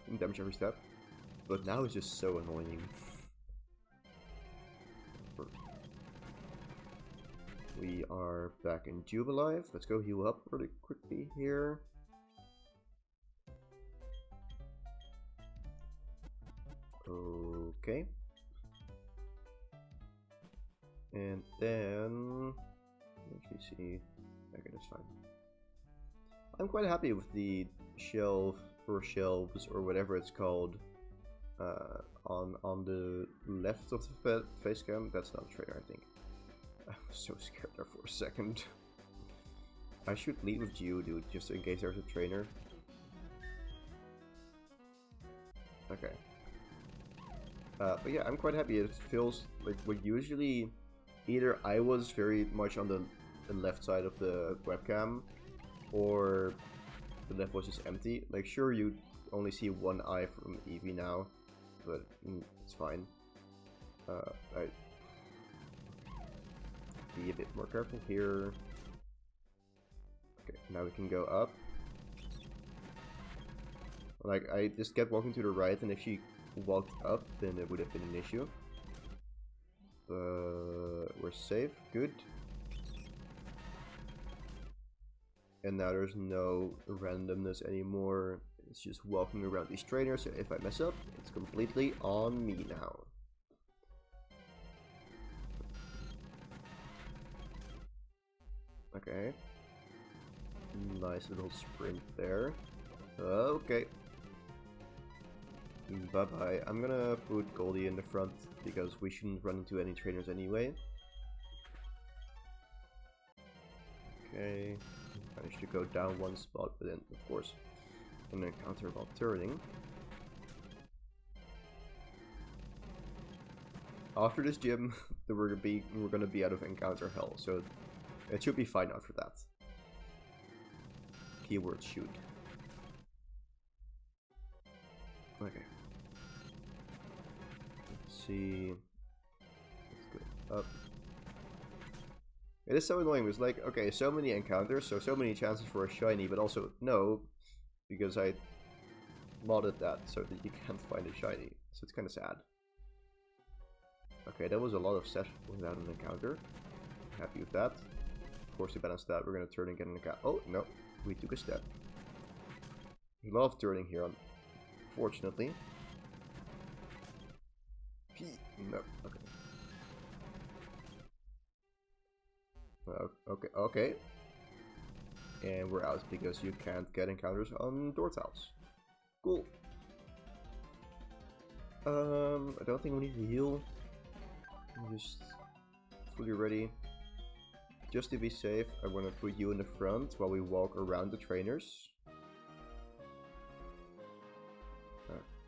but now it's just so annoying. We are back in Jubilife. Let's go heal up really quickly here. Okay. And then... let's see. Okay, that's fine. I'm quite happy with the shelf or shelves or whatever it's called on the left of the face cam. That's not a trainer, I think. I was so scared there for a second. I should leave with Geodude just in case there's a trainer. Okay. But yeah, I'm quite happy. It feels like what usually either I was very much on the left side of the webcam, or the left was just empty. Like, sure, you only see one eye from Eevee now, but it's fine. I be a bit more careful here. Okay, now we can go up. Like, I just kept walking to the right, and if she walked up, then it would have been an issue. We're safe, good. And now there's no randomness anymore. It's just walking around these trainers, so if I mess up, it's completely on me now. Okay. Nice little sprint there. Okay. Bye-bye. I'm gonna put Goldie in the front because we shouldn't run into any trainers anyway. Okay. Managed to go down one spot, but then, of course, an encounter while turning. After this gym, we're gonna be out of encounter hell, so it should be fine after that. Keyword shoot. Okay. Let's see. Let's go up. It is so annoying. It's like, okay, so many encounters, so many chances for a shiny, but also no, because I modded that so that you can't find a shiny. So it's kind of sad. Okay, that was a lot of set without an encounter. Happy with that. Of course, to balance that, we're gonna turn and get an encounter. Oh no, we took a step. We love turning here, unfortunately. No, okay. Okay. And we're out because you can't get encounters on door tiles. Cool. I don't think we need to heal. I'm just fully ready. Just to be safe, I want to put you in the front while we walk around the trainers.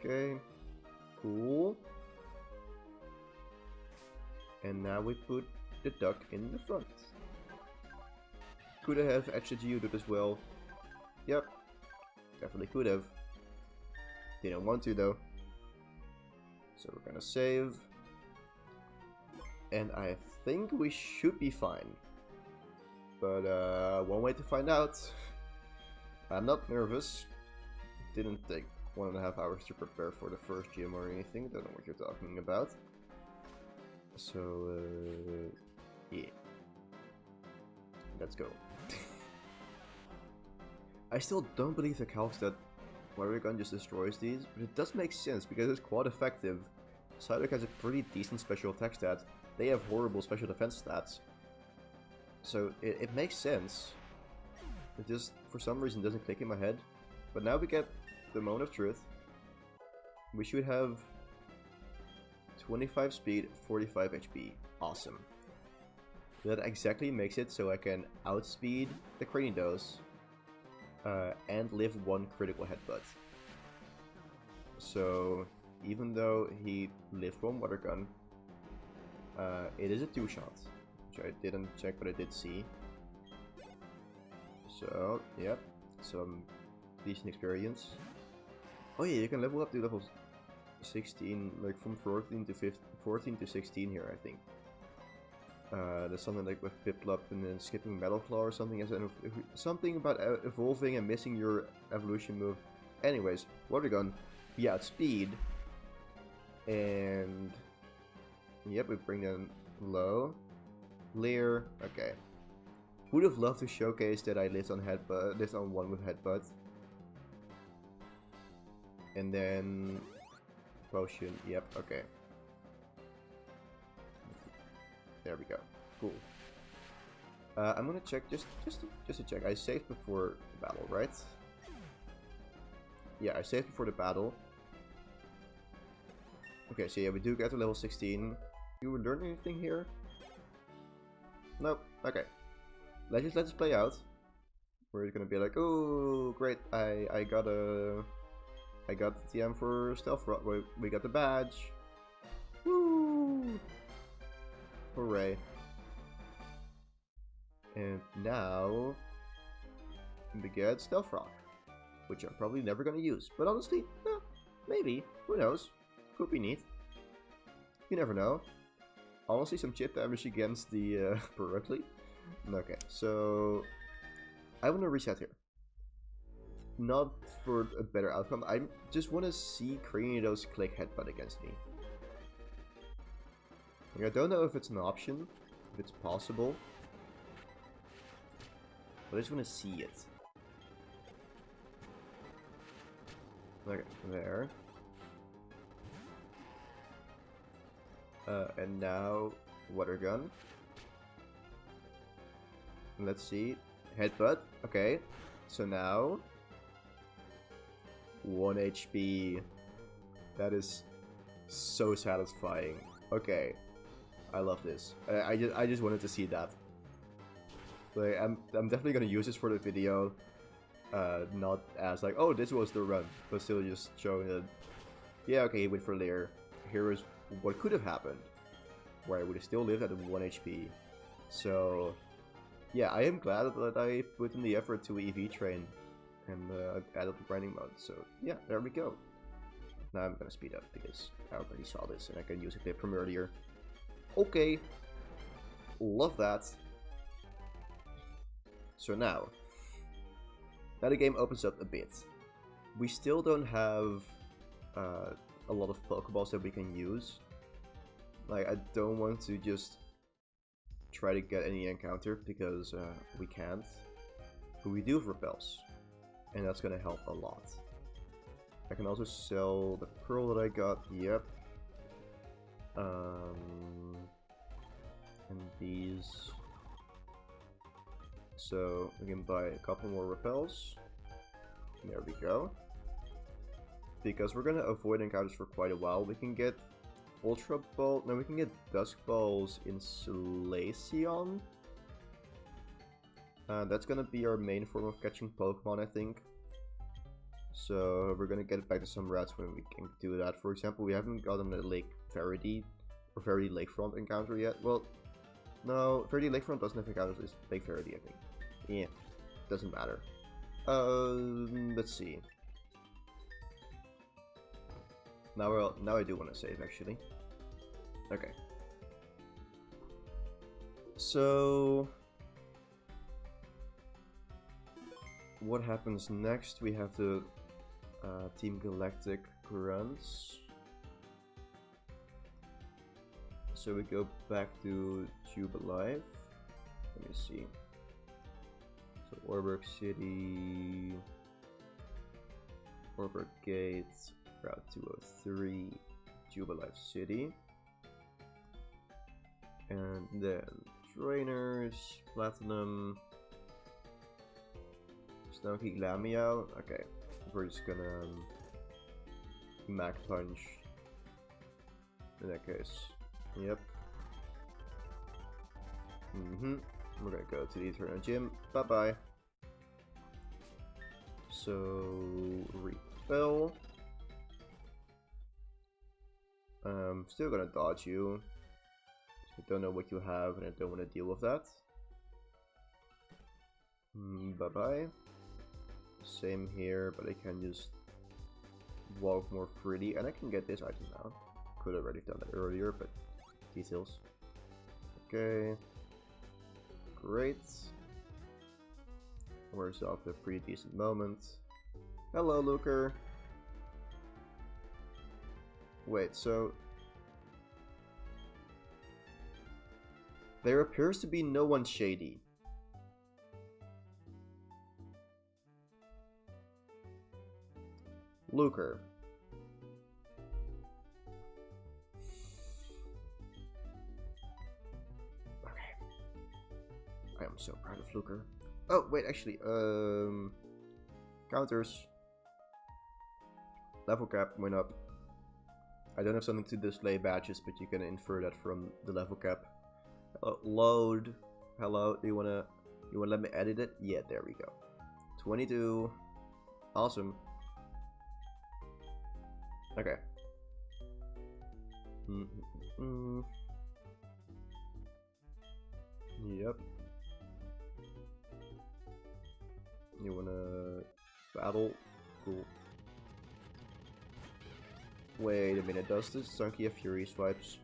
Okay. Cool. And now we put the duck in the front. Could I have edged Geodude as well? Yep. Definitely could have. Didn't want to though. So we're gonna save. And I think we should be fine. But one way to find out. I'm not nervous. Didn't take 1.5 hours to prepare for the first gym or anything. Don't know what you're talking about. So yeah. Let's go. I still don't believe the calcs that Water Gun just destroys these, but it does make sense because it's quite effective. Psyduck has a pretty decent special attack stat. They have horrible special defense stats. So it makes sense. It just, for some reason, doesn't click in my head. But now we get the moment of truth. We should have 25 speed, 45 HP. Awesome. That exactly makes it so I can outspeed the Cranidos and live one critical headbutt. So even though he lived one water gun, it is a 2-shot, which I didn't check but I did see. So yep, some decent experience. Oh yeah, you can level up to level 16, like from 14 to 15, 14 to 16 here, I think. There's something like with Piplup and then skipping Metal Claw or something as an something about evolving and missing your evolution move. Anyways, Water Gun, yeah, speed, and yep, we bring them low. Leer, okay. Would have loved to showcase that I lived on headbutt, lived on one with headbutt, and then potion. Yep, okay. There we go. Cool. I'm gonna check just to check. I saved before the battle, right? Yeah, I saved before the battle. Okay, so yeah, we do get to level 16. You learn anything here? Nope. Okay. Let this play out. We're gonna be like, oh great, I got the TM for Stealth Rock. We got the badge. Woo! Hooray. And now we get Stealth Rock, which I'm probably never gonna use. But honestly, maybe. Who knows? Could be neat. You never know. Honestly, some chip damage against the Perugly. Okay, so I want to reset here. Not for a better outcome. I just want to see Cranidos click headbutt against me. Like, I don't know if it's an option, if it's possible, but I just want to see it. Okay, there. And now Water Gun. Let's see. Headbutt. Okay. So now 1 HP. That is so satisfying. Okay. I love this. I just wanted to see that. Like, I'm definitely gonna use this for the video. Not as like, oh, this was the run, but still just showing that, yeah, okay, he went for Leer. Here is what could have happened, where I would have still lived at 1 HP. So, yeah, I am glad that I put in the effort to EV train and added the grinding mode. So, yeah, there we go. Now I'm gonna speed up because I already saw this and I can use a clip from earlier. Okay, love that. So now the game opens up a bit. We still don't have a lot of Pokeballs that we can use. Like, I don't want to just try to get any encounter because we can't. But we do have repels, and that's gonna help a lot. I can also sell the pearl that I got. Yep. And these. So we can buy a couple more repels. There we go. Because we're gonna avoid encounters for quite a while. We can get Ultra Ball. No, we can get Dusk Balls in Solaceon. That's gonna be our main form of catching Pokemon, I think. So we're gonna get back to some rats when we can do that. For example, we haven't gotten a Lake Faraday or Faraday Lakefront encounter yet. Well, no, Faraday Lakefront doesn't have encounters. It's Lake Faraday, I think. Yeah, doesn't matter. Let's see. Now I do want to save, actually. Okay. So what happens next? We have the Team Galactic grunts. So we go back to Tube Alive. Let me see. So Orberg City, Orberg Gates, Route 203, Tube Alive City. And then Trainers, Platinum, Snowkey Glameow. Okay, we're just gonna Mac Punch in that case. Yep. We're gonna go to the Eternal Gym. Bye bye. So repel. Still gonna dodge you. I don't know what you have, and I don't want to deal with that. Bye bye. Same here, but I can just walk more freely, and I can get this item now. Could have already done that earlier, but details. Okay, great. We're off a pretty decent moment. Hello, Luker. Wait, so there appears to be no one shady. Luker. Okay. I am so proud of Luker. Oh, wait, actually, counters. Level cap went up. I don't have something to display badges, but you can infer that from the level cap. Load. Hello, do you wanna let me edit it? Yeah, there we go. 22. Awesome. Okay. Yep. You wanna battle? Cool. Wait a minute, does this Sunky have Fury swipes?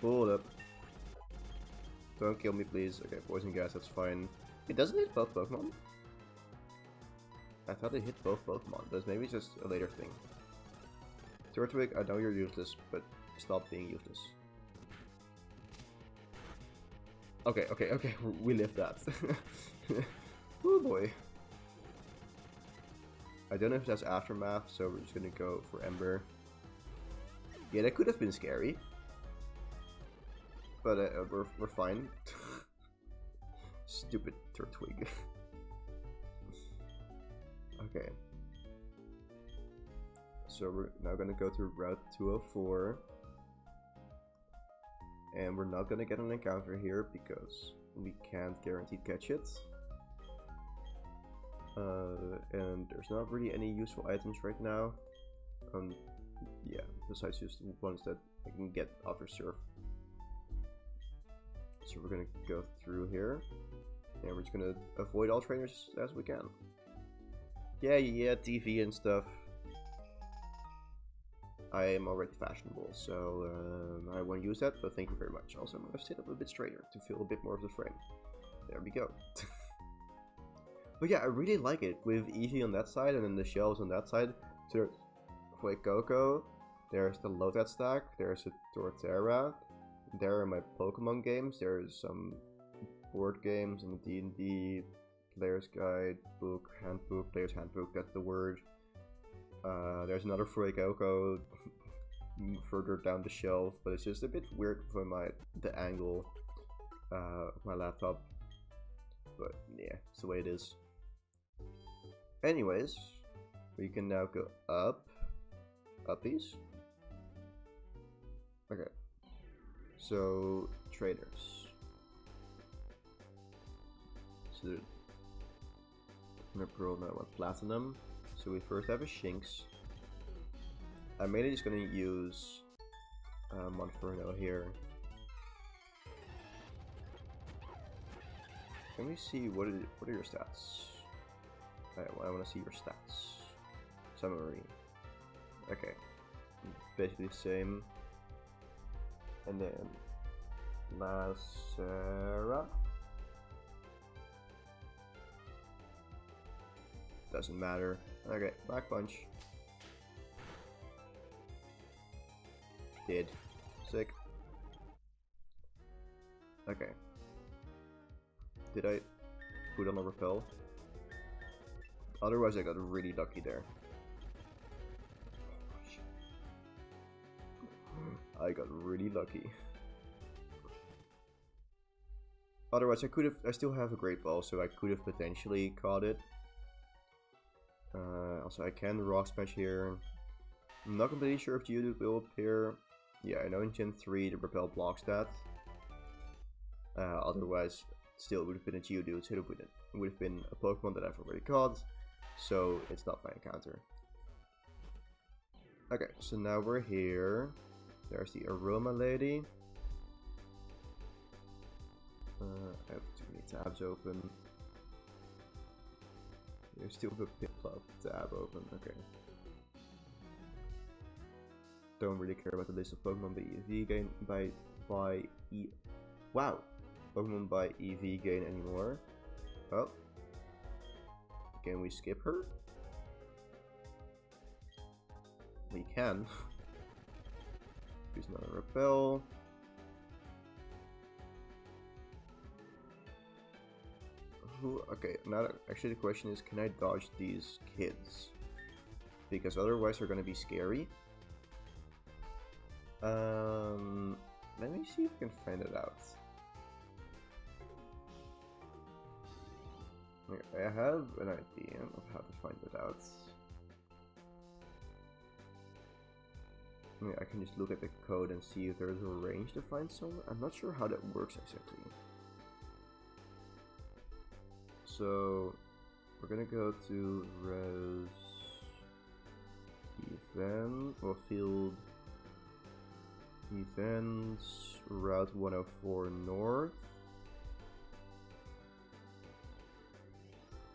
Hold up. Don't kill me, please. Okay, poison gas, that's fine. It doesn't hit both Pokemon? I thought it hit both Pokemon, but maybe it's just a later thing. Turtwig, I know you're useless, but stop being useless. Okay, we live that. Oh boy. I don't know if that's Aftermath, so we're just gonna go for Ember. Yeah, that could have been scary. But we're fine. Stupid Turtwig. Okay. So we're now gonna go to Route 204. And we're not gonna get an encounter here because we can't guarantee catch it. And there's not really any useful items right now. Yeah, besides just the ones that I can get after Surf. So we're gonna go through here, and we're just gonna avoid all trainers as we can. Yeah, TV and stuff. I am already fashionable, so I won't use that, but thank you very much. Also, I'm gonna sit up a bit straighter to feel a bit more of the frame. There we go. But yeah, I really like it with Eevee on that side and then the shells on that side. So there's Coco, there's the Lotad stack, there's a Torterra. There are my Pokemon games. There's some board games and the D&D Player's Guide book, handbook, Player's Handbook. That's the word. There's another Coco further down the shelf, but it's just a bit weird for the angle of my laptop. But yeah, it's the way it is. Anyways, we can now go up these. Okay. So, traders. So, Pearl, now I want Platinum. So we first have a Shinx. I'm mainly just gonna use Monferno here. Let me see, what are your stats? I want to see your stats. Summary. Okay. Basically the same. And then Lacera. Doesn't matter. Okay, Black Punch. Did. Sick. Okay. Did I put on a repel? Otherwise I got really lucky there. I got really lucky. Otherwise I still have a Great Ball, so I could have potentially caught it. Also I can Rock Smash here. I'm not completely sure if Geodude will appear. Yeah, I know in Gen 3 the Repel blocks that. Otherwise, still would have been a Geodude, so it would have been a Pokemon that I've already caught. So it's not my encounter. Okay, so now we're here. There's the Aroma Lady. I have too many tabs open. There's still the Piplup tab open, okay. Don't really care about the list of Pokemon by EV gain wow. Pokemon by EV gain anymore. Oh. Can we skip her? We can. Use another repel. Okay, now actually the question is, can I dodge these kids? Because otherwise they're gonna be scary. Let me see if I can find it out. Okay, I have an idea of how to find it out. I can just look at the code and see if there's a range to find somewhere. I'm not sure how that works exactly. So we're gonna go to event or field events route 104 north.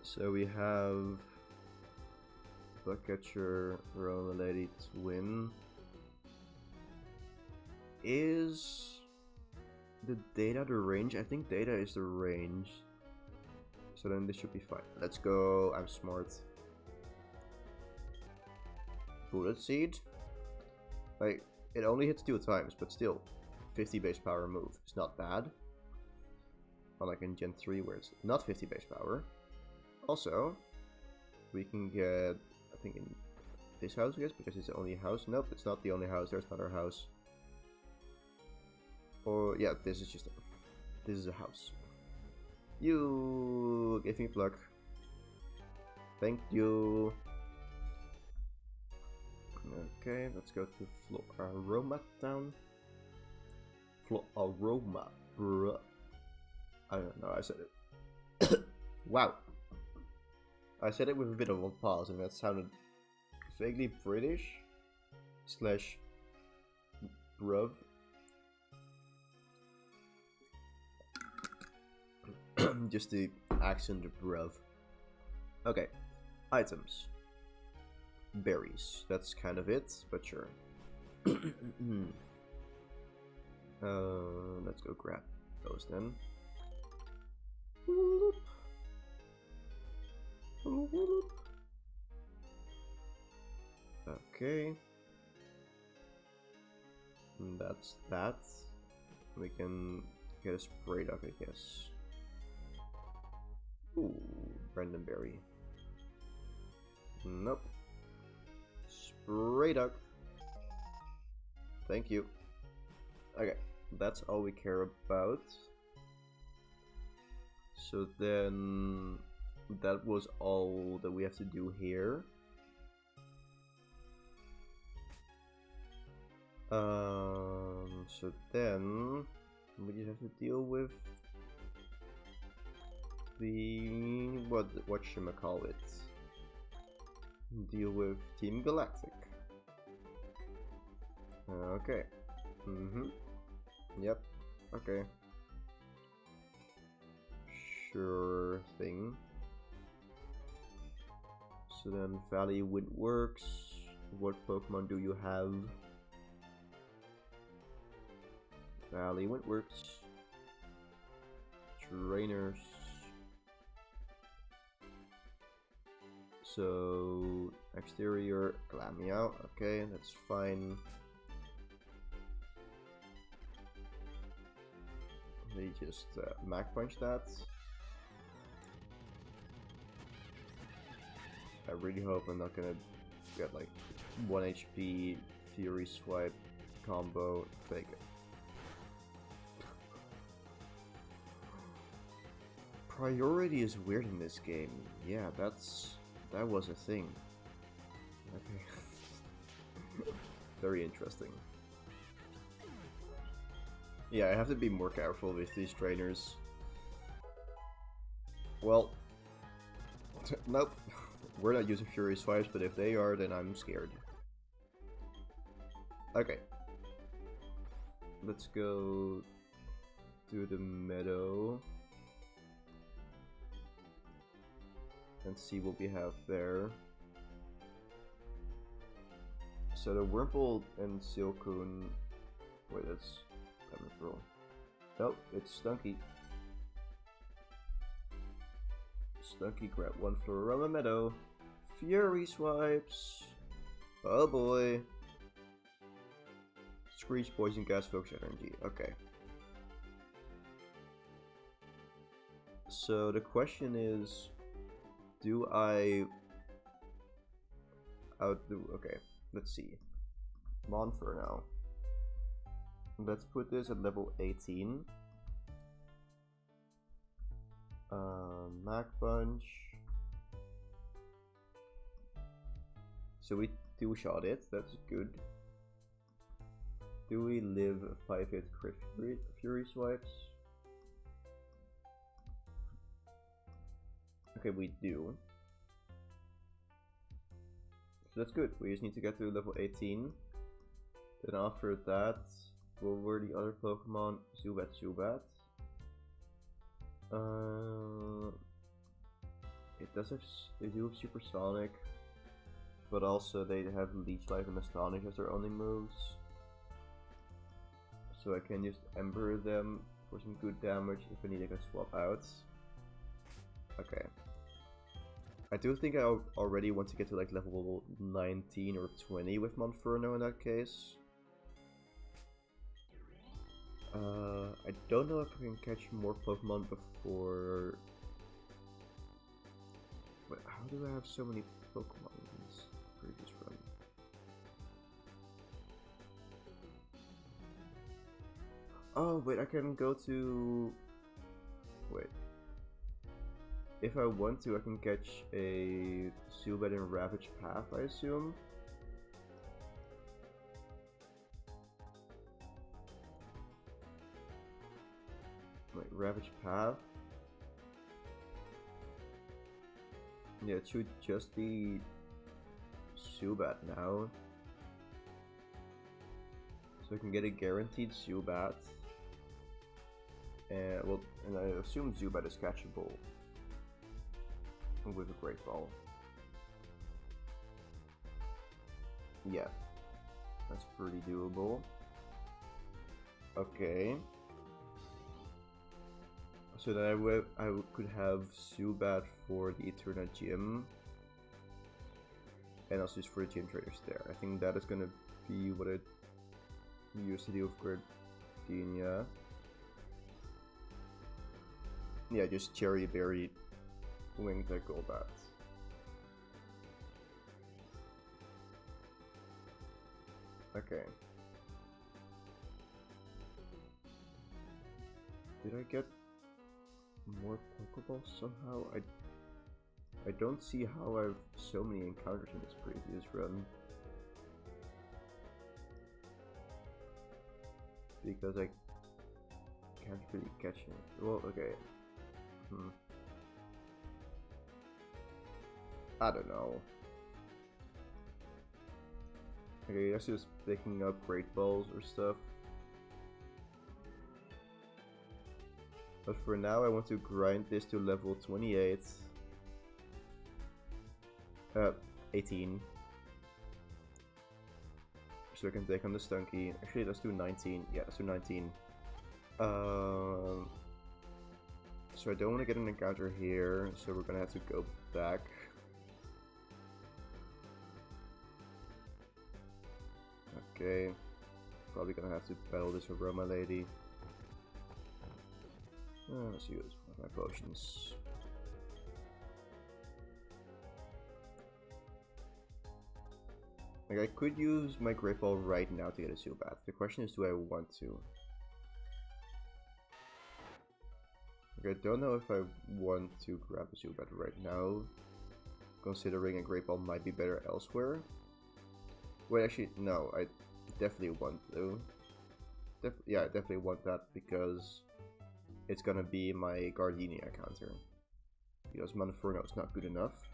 So we have Bugcatcher, Roma Lady, Twin. Is the data the range? I think data is the range. So then this should be fine. Let's go. I'm smart. Bullet Seed. Like, it only hits 2 times, but still. 50 base power move. It's not bad. Unlike in Gen 3 where it's not 50 base power. Also, we can get, I think in this house, I guess, because it's the only house. Nope, it's not the only house. There's another house. Or, yeah, this is just this is a house. You give me pluck. Thank you. Okay, let's go to Floroma Town. Floroma, bruh. I don't know, I said it. Wow. I said it with a bit of a pause, and that sounded vaguely British slash bruv. Just the accent of bruv. Okay, items. Berries. That's kind of it, but sure. Let's go grab those then. Okay. And that's that. We can get a spray duck, I guess. Ooh, Brandenberry. Nope. Spray duck. Thank you. Okay, that's all we care about. So then that was all that we have to do here. So then we just have to deal with the what should I call it? Deal with Team Galactic. Okay. Yep. Okay. Sure thing. So then Valley Wind works. What Pokemon do you have? Valley Wind works. Trainers. So exterior Glameow. Okay, that's fine. They just Mach Punch that. I really hope I'm not gonna get like 1 HP Fury Swipe combo. Fake it. Priority is weird in this game. Yeah, that was a thing. Okay. Very interesting. Yeah, I have to be more careful with these trainers. Well, nope. We're not using Fury Swipes, but if they are, then I'm scared. Okay. Let's go to the meadow. And see what we have there. So the Wurmple and Silcoon. Wait, that's Pearl. Nope, it's Stunky. Stunky grab one Floroma Meadow. Fury swipes. Oh boy. Screech, Poison, Gas, Focus, Energy. Okay. So the question is, do I outdo? Okay, let's see. Monfer now. Let's put this at level 18. Mac Punch. So we two-shot it. That's good. Do we live 5-hit crit Fury swipes? Okay, we do. So that's good. We just need to get to level 18. Then after that, what were the other Pokemon? Zubat, Zubat. They do have Supersonic, but also they have Leech Life and Astonish as their only moves. So I can just Ember them for some good damage. If I need, I can swap out. Okay. I do think I already want to get to like level 19 or 20 with Monferno in that case. I don't know if I can catch more Pokemon before... But how do I have so many Pokemon in this previous run? Oh, wait, I can go to... Wait. If I want to, I can catch a Zubat in Ravage Path, I assume. Wait, Ravage Path? Yeah, it should just be Zubat now. So I can get a guaranteed Zubat. And, well, and I assume Zubat is catchable with a Great Ball. Yeah, that's pretty doable. Okay. So then I could have Zubat for the Eterna Gym. And also just for the Gym Traders there. I think that is gonna be what I used to do with Gardenia. Yeah, just Cherry Berry Winged Golbat. Okay. Did I get more Pokeballs somehow? I don't see how I have so many encounters in this previous run. Because I can't really catch him. Well, okay. I don't know. Okay, that's just picking up Great Balls or stuff. But for now, I want to grind this to level 28. 18. So I can take on the Stunky. Actually, let's do 19. Yeah, let's do 19. So I don't want to get an encounter here, so we're gonna have to go back. Okay. Probably gonna have to battle this Aroma Lady. Let's use one of my potions. Like, I could use my Great Ball right now to get a Zubat. The question is, do I want to? Like, I don't know if I want to grab a Zubat right now, considering a Great Ball might be better elsewhere. Wait, actually, no, I definitely want to. Yeah, I definitely want that because it's gonna be my Gardenia counter. Because Monferno is not good enough.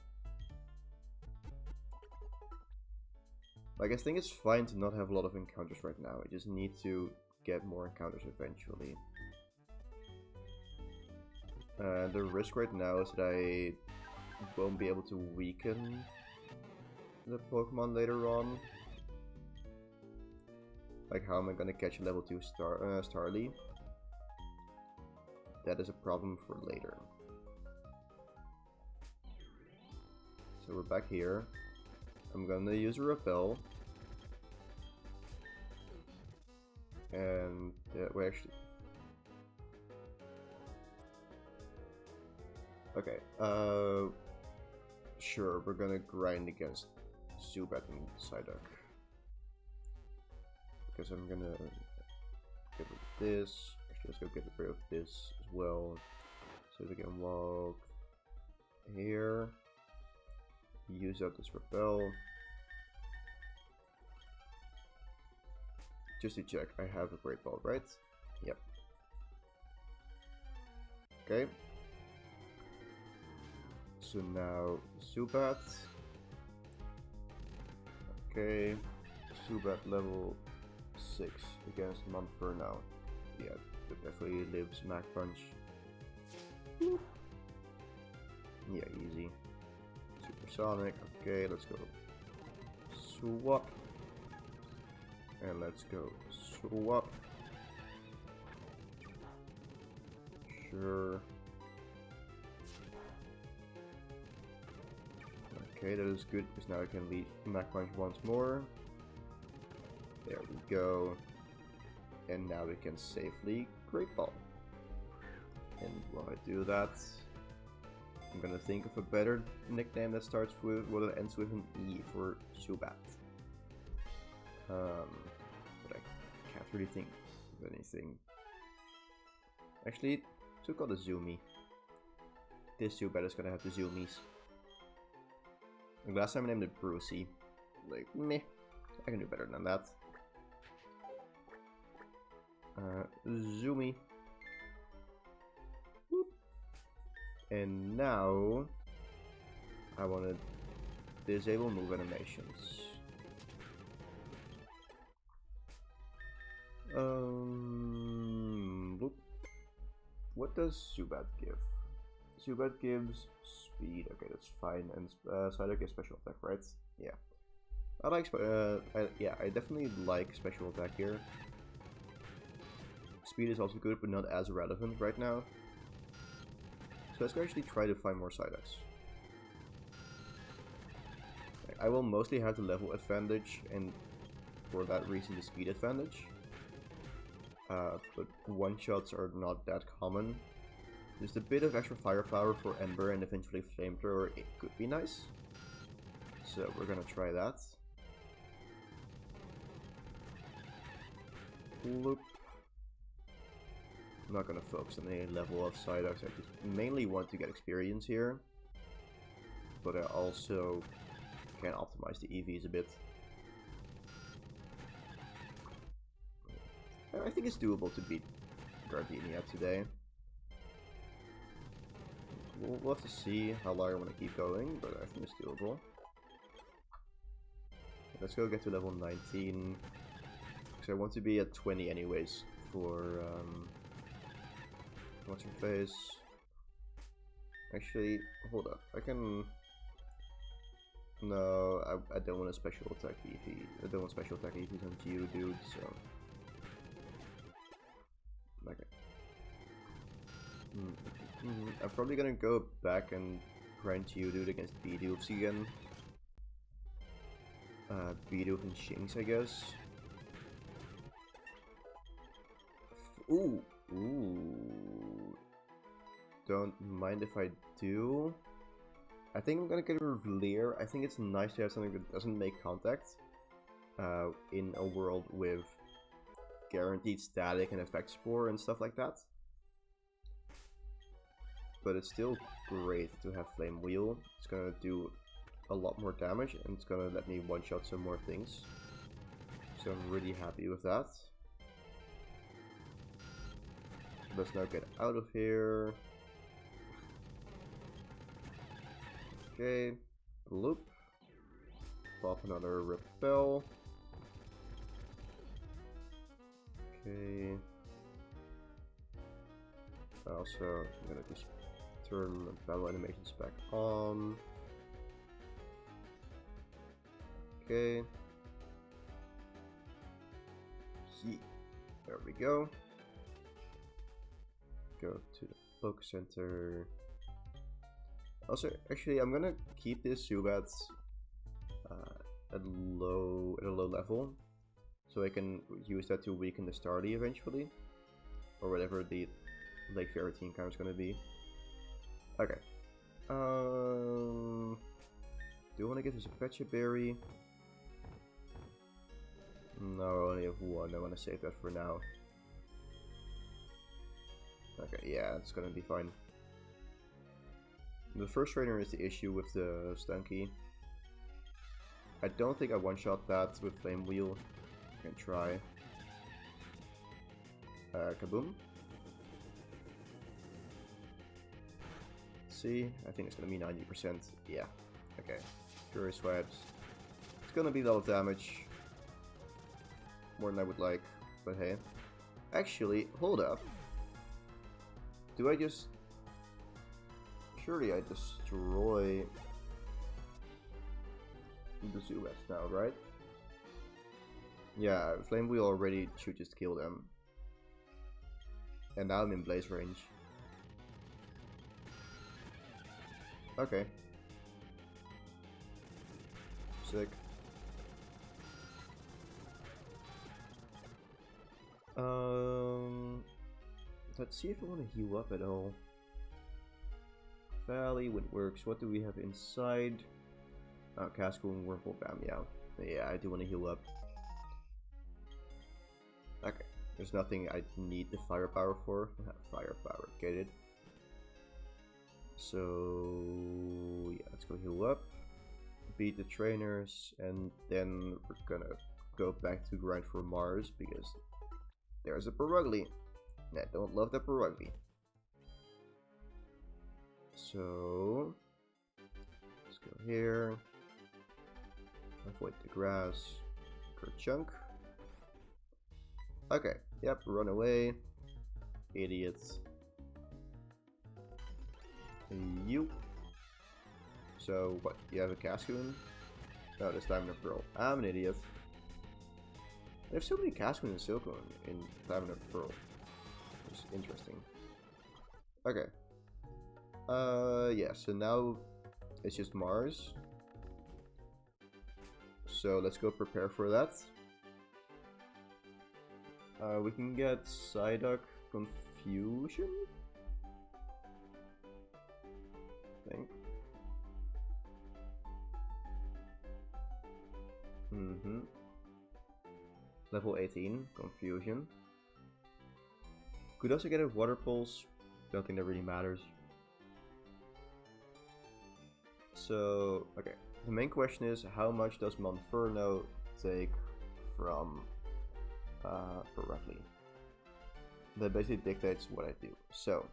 Like, I think it's fine to not have a lot of encounters right now. I just need to get more encounters eventually. The risk right now is that I won't be able to weaken the Pokemon later on. Like, how am I gonna catch a level 2 Starly? That is a problem for later. So we're back here. I'm gonna use a repel. And we actually... Okay, sure, we're gonna grind against Zubat and Psyduck. Because I'm gonna get rid of this. Actually, let's go get rid of this as well. So we can walk here. Use up this repel. Just to check, I have a Great Ball, right? Yep. Okay. So now Zubat. Okay. Zubat level 6 against Monfer now. Yeah, that definitely lives Mach Punch. Yeah, easy. Supersonic. Okay, let's go. Swap. And let's go. Swap. Sure. Okay, that is good because now I can leave Mach Punch once more. There we go. And now we can safely Great Ball. And while I do that, I'm gonna think of a better nickname that starts with, well, it ends with an E for Zubat. But I can't really think of anything. Actually, took out the Zoomy. This Zubat is gonna have the Zoomies. Like last time I named it Brucey. Like, meh. I can do better than that. Zoomy. Whoop. And now I want to disable move animations. Whoop. What does Zubat give? Zubat gives speed. Okay, that's fine. And Psyduck gives special attack, right? Yeah. I like. Yeah, I definitely like special attack here. Speed is also good, but not as relevant right now. So let's actually try to find more Psyducks. I will mostly have the level advantage, and for that reason the speed advantage. But one-shots are not that common. Just a bit of extra firepower for Ember and eventually Flamethrower, it could be nice. So we're gonna try that. Loop. I'm not gonna focus on any level of Psyducks, I just mainly want to get experience here. But I also can optimize the EVs a bit. I think it's doable to beat Gardenia today. We'll have to see how long I want to keep going, but I think it's doable. Let's go get to level 19. Because I want to be at 20 anyways for what's her face? Actually, hold up. I can. No, I don't want a special attack EV. I don't want special attack EVs on Geodude, so. Okay. I'm probably gonna go back and grind Geodude against Bidoof again. Bidoof and Shinx, I guess. Ooh. Don't mind if I do. I think I'm gonna get rid of Leer. I think it's nice to have something that doesn't make contact in a world with guaranteed static and effect spore and stuff like that. But it's still great to have Flame Wheel. It's gonna do a lot more damage and it's gonna let me one-shot some more things. So I'm really happy with that. Let's now get out of here. Okay, loop. Pop another repel. Okay. Also, I'm gonna just turn battle animations back on. Okay. Yeet. There we go. Go to the Poke Center. Also, actually, I'm gonna keep this Zubat at a low level, so I can use that to weaken the Starly eventually, or whatever the Lake Fairy team count is gonna be. Okay. Do you want to give this a Pecha Berry? No, I only have one. I want to save that for now. Okay, yeah, it's gonna be fine. The first trainer is the issue with the Stunky. I don't think I one-shot that with Flame Wheel. I can try. Kaboom. See, I think it's gonna be 90%. Yeah. Okay. Fury Swipes. It's gonna be a lot of damage. More than I would like, but hey. Actually, hold up. Do I just... Surely I destroy the Zubats now, right? Yeah, Flame Wheel already should just kill them. And now I'm in Blaze range. Okay. Sick. Let's see if I want to heal up at all. Valley, Windworks, what do we have inside? Oh, Casco and Whirlpool Bam, yeah. Yeah, I do want to heal up. Okay, there's nothing I need the firepower for. Firepower, get it. So, yeah, let's go heal up. Beat the trainers, and then we're gonna go back to grind for Mars, because there's a Perugly. And I don't love the Perugly. So, let's go here. Avoid the grass. Kerchunk. Okay, yep, run away. Idiots. You. So, what? You have a Cascoon? No, this Diamond and Pearl. I'm an idiot. They have so many Cascoon and Silcoon in Diamond and Pearl. It's interesting. Okay. Yeah, so now it's just Mars. So let's go prepare for that. We can get Psyduck Confusion? I think. Level 18, Confusion. Could also get a Water Pulse. Don't think that really matters. So, okay. The main question is, how much does Monferno take from Perugly? That basically dictates what I do. So,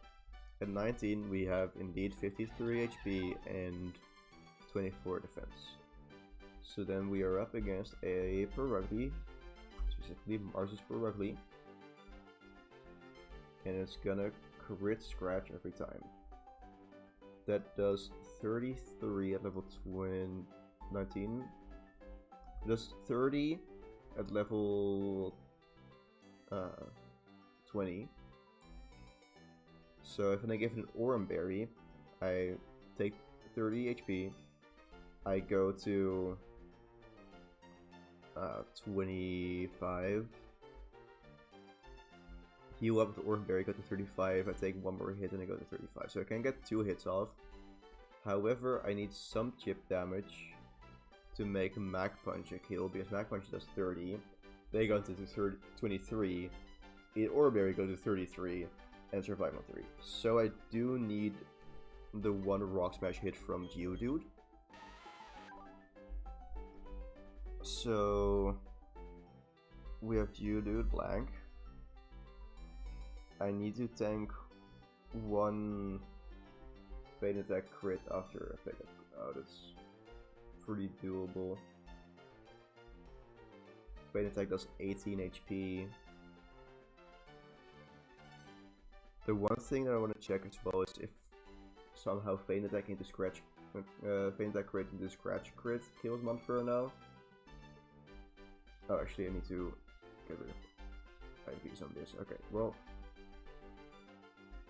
at 19 we have indeed 53 HP and 24 defense. So then we are up against a Perugly, specifically Mars' Perugly. And it's gonna crit scratch every time. That does 33 at level 19. It does 30 at level 20. So if I give it an Oran Berry, I take 30 HP. I go to 25. Heal up with Oran Berry, go to 35. I take one more hit and I go to 35. So I can get 2 hits off. However, I need some chip damage to make Mag Punch a kill, because Mag Punch does 30. They go to 23. Oran Berry go to 33 and survive on 3. So I do need the one Rock Smash hit from Geodude. So we have Geodude blank. I need to tank one Pain Attack crit after a Pain Attack. Oh, that's pretty doable. Pain Attack does 18 HP. The one thing that I want to check as well is if somehow Feint Attack into Scratch, Feint Attack crit into Scratch crit kills Monferno. Oh, actually I need to get rid of IVs on this. Okay, well,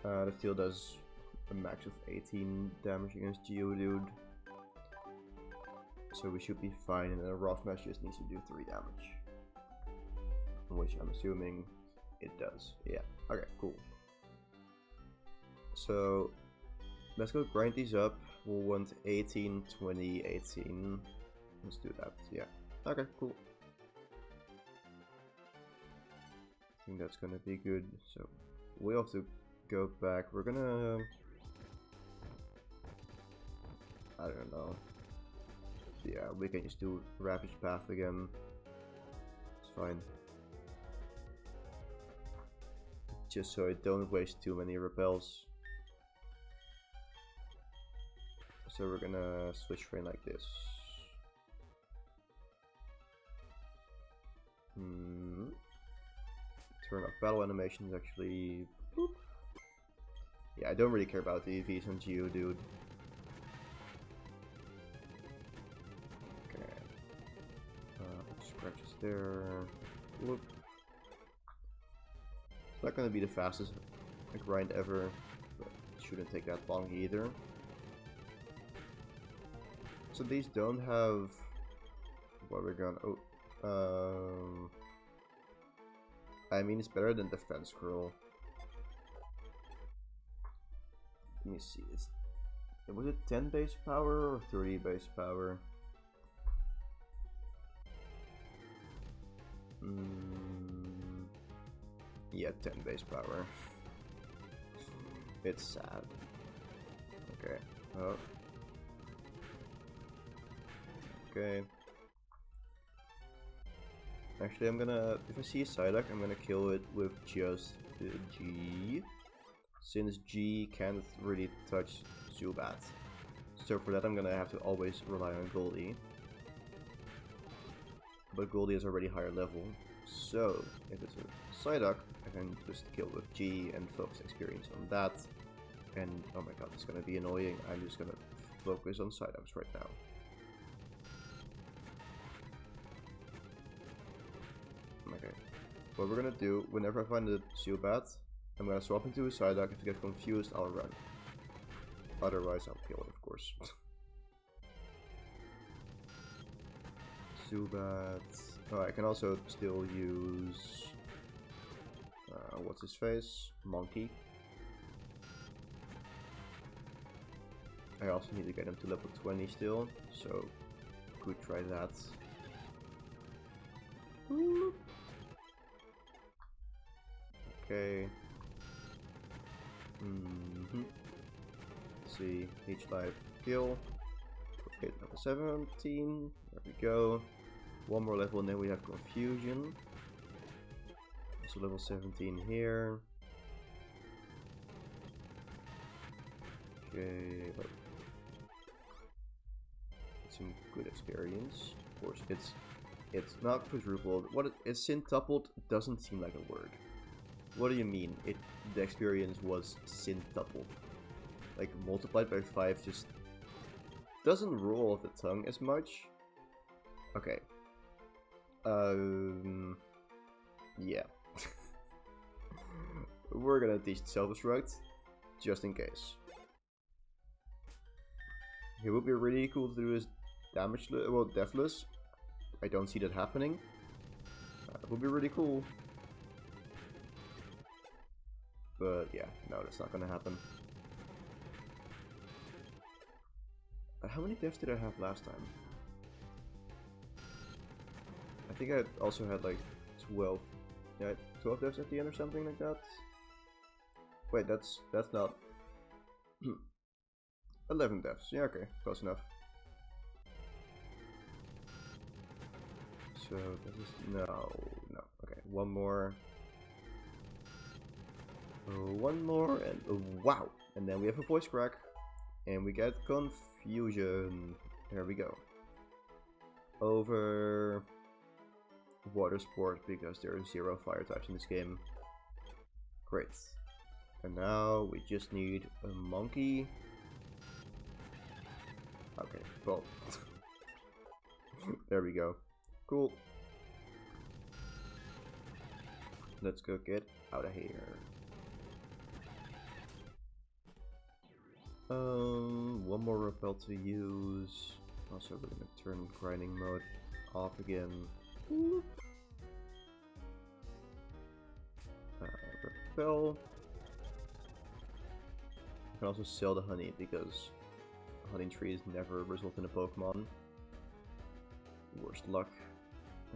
the steel does a max of 18 damage against Geodude, so we should be fine. And a raw smash just needs to do 3 damage, which I'm assuming it does. Yeah. Okay. Cool. So let's go grind these up. We'll want 18, 20, 18. Let's do that. Yeah. Okay. Cool. I think that's gonna be good. So we have to go back. We're gonna, I don't know. Yeah, we can just do Ravage Path again. It's fine. Just so I don't waste too many repels. So we're gonna switch train like this. Turn off battle animations actually. Boop. Yeah, I don't really care about the EVs on Geodude. Okay. Scratches there. Whoop. It's not gonna be the fastest grind ever, but it shouldn't take that long either. So these don't have what we're gonna. Oh, I mean, it's better than Defense Curl. Let me see. Was it 10 base power or 30 base power? Yeah, 10 base power. It's sad. Okay. Oh. Okay. Actually, I'm gonna, if I see a Psyduck, I'm gonna kill it with just G. Since G can't really touch Zubat. So for that I'm gonna have to always rely on Goldie. But Goldie is already higher level. So if it's a Psyduck, I can just kill with G and focus experience on that. And oh my god, it's gonna be annoying. I'm just gonna focus on Psyducks right now. Okay. What we're gonna do, whenever I find a Zubat, I'm gonna swap into a Psyduck. If I get confused, I'll run. Otherwise, I'll kill it, of course. Zubat. Oh, I can also still use... what's his face? Monkey. I also need to get him to level 20 still, so could try that. Okay. Let's see, each life kill. Okay, level 17. There we go. One more level and then we have confusion. So level 17 here. Okay. Some good experience. Of course, it's not quadrupled. What is centupled doesn't seem like a word. What do you mean? The experience was centupled. Like multiplied by 5 just doesn't roll off the tongue as much. Okay. Yeah. We're gonna teach self-destruct just in case. It would be really cool to do this damage, well, deathless. I don't see that happening. It would be really cool. But yeah, no, that's not gonna happen. How many deaths did I have last time? I think I also had like 12. Yeah, 12 deaths at the end or something like that. Wait, that's not 11 deaths. Yeah, okay, close enough. So this is no. Okay, one more. One more, and wow! And then we have a voice crack, and we get confusion. There we go. Over water sport because there are 0 fire types in this game. Great. And now we just need a monkey. Okay, well. There we go. Cool. Let's go get out of here. One more repel to use. Also, we're gonna turn grinding mode off again. Repel. I can also sell the honey because honey trees never result in a Pokemon. Worst luck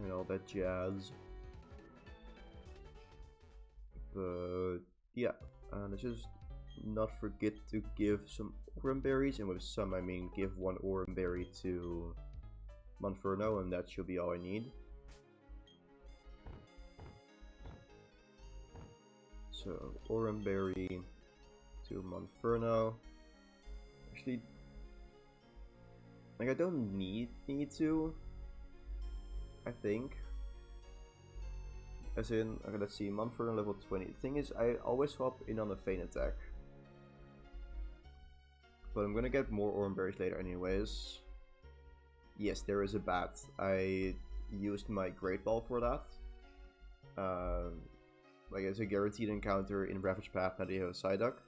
and all that jazz. But yeah, let's just not forget to give some Aurum berries, and with some I mean give one Aurum berry to Monferno, and that should be all I need. So Aurum berry to Monferno. Actually, like I don't need to. I think. As in, okay, let's see, Monferno level 20. The thing is, I always swap in on a feint attack. But I'm gonna get more Aurum berries later anyways. Yes, there is a bat. I used my Great Ball for that. Like it's a guaranteed encounter in Ravage Path, now they have a Psyduck.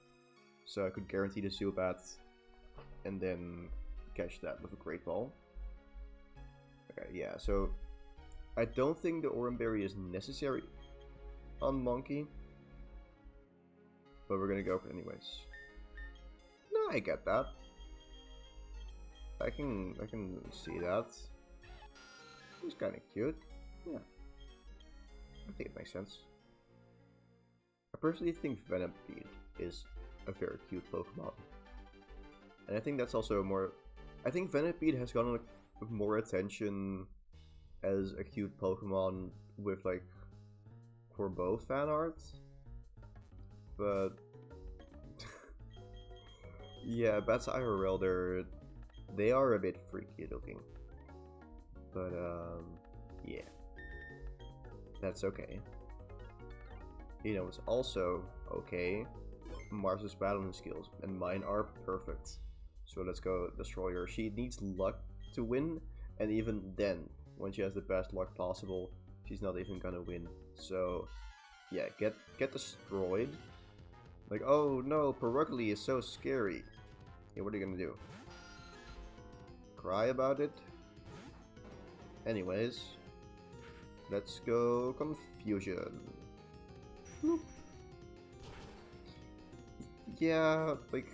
So I could guarantee the Zubat and then catch that with a Great Ball. Okay, yeah, so I don't think the Aurum berry is necessary on Monkey, but we're gonna go for it anyways. No, I get that. I can see that. It's kind of cute. Yeah, I think it makes sense. I personally think Venipede is a very cute Pokemon, and I think that's also more. I think Venipede has gotten more attention as a cute Pokemon with like for both fan art, but yeah, Bats IRL they are a bit freaky looking, but yeah, that's okay. You know, it's also okay. Mars's battling skills and mine are perfect. So let's go Destroyer. She needs luck to win, and even then, when she has the best luck possible, she's not even gonna win. So yeah, get destroyed. Like, oh no, Perugly is so scary. Yeah, what are you gonna do? Cry about it? Anyways, let's go Confusion. Whoop. Yeah, like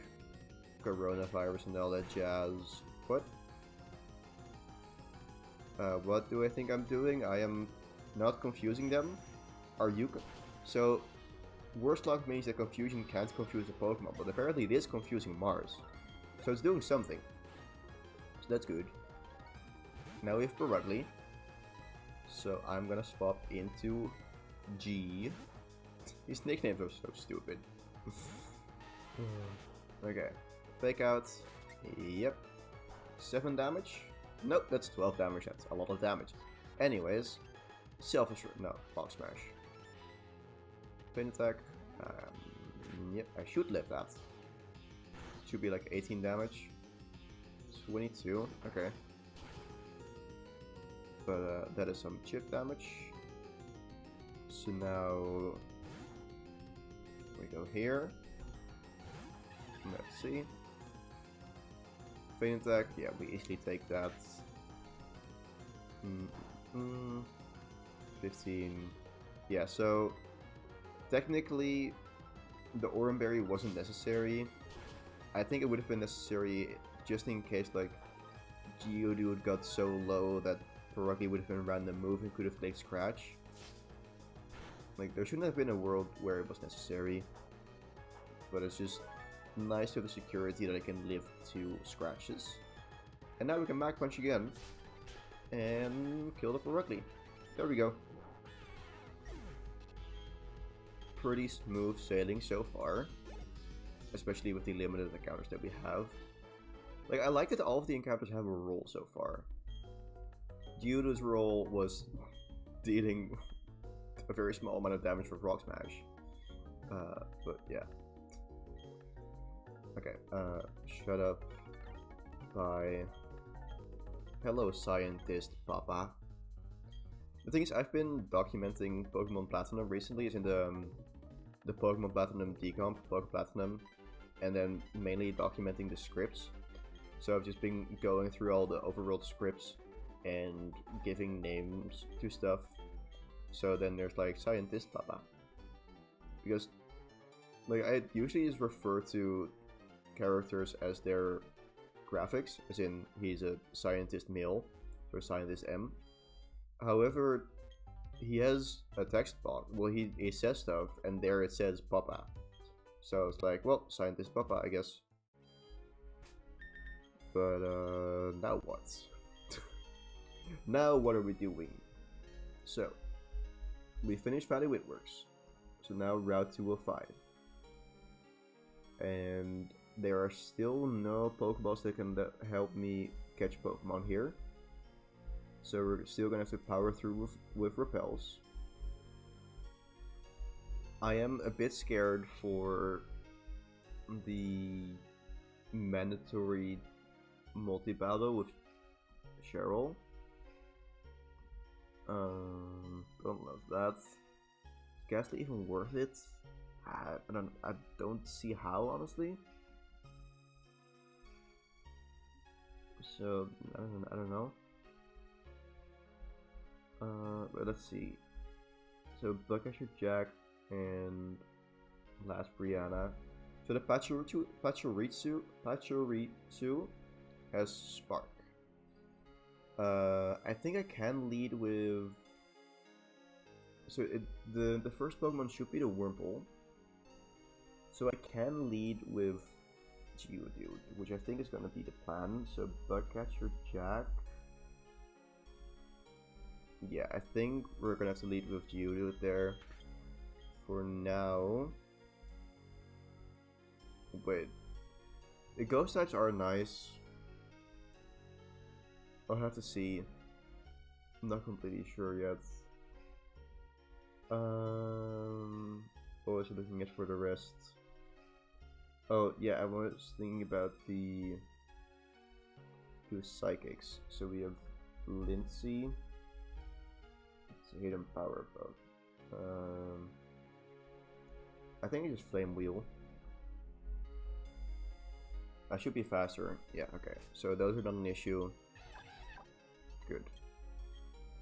coronavirus and all that jazz. What do I think I'm doing? I am not confusing them. Are you? So, worst luck means that confusion can't confuse a Pokemon, but apparently it is confusing Mars. So it's doing something. So that's good. Now we have Perugly. So I'm gonna swap into G. These nicknames are so stupid. Okay. Fake out. Yep. 7 damage. Nope, that's 12 damage. That's a lot of damage. Anyways, Self-Assured. No, Fog Smash. Feint attack. Yep, I should live that. Should be like 18 damage. 22. Okay. But that is some chip damage. So now we go here. Let's see. Feint attack. Yeah, we easily take that. 15. Yeah, so technically the Aurum berry wasn't necessary. I think it would have been necessary just in case like Geodude got so low that Perugly would have been a random move and could have played Scratch. Like, there shouldn't have been a world where it was necessary, but it's just nice to have the security that I can live 2 scratches. And now we can Mach Punch again and kill the Perugly. There we go. Pretty smooth sailing so far, especially with the limited encounters that we have. Like, I like that all of the encounters have a role so far. Geodude's role was dealing a very small amount of damage for Rock Smash. But yeah. Okay, shut up. Bye. Hello, scientist Papa. The thing is, I've been documenting Pokemon Platinum recently. Is in the Pokemon Platinum decomp, Pokemon Platinum, and then mainly documenting the scripts. So I've just been going through all the overworld scripts and giving names to stuff. So then there's like Scientist Papa. Because like I usually just refer to characters as their graphics, as in he's a scientist male, or scientist M. However, he has a text box. Well, he says stuff, and there it says Papa. So it's like, well, Scientist Papa, I guess. But now what? Now what are we doing? So, we finished Valley Witworks. So now Route 205. And there are still no Pokeballs that can help me catch Pokemon here. So we're still gonna have to power through with repels. I am a bit scared for the mandatory multi-battle with Cheryl. Don't love that. Is Ghastly even worth it? I don't see how, honestly. So I don't know. But let's see. So Buckasher Jack and last Brianna. So the Pachirisu has Spark. I think I can lead with. So the first Pokemon should be the Wurmple. So I can lead with Geodude, which I think is gonna be the plan. So Bugcatcher Jack. Yeah, I think we're gonna have to lead with Geodude there for now. Wait, the ghost types are nice. I'll have to see. I'm not completely sure yet. What was I looking at for the rest? Oh yeah, I was thinking about the two psychics. So we have Lindsay. It's a hidden power bug. I think it's just Flame Wheel. I should be faster. Yeah, okay. So those are not an issue. Good.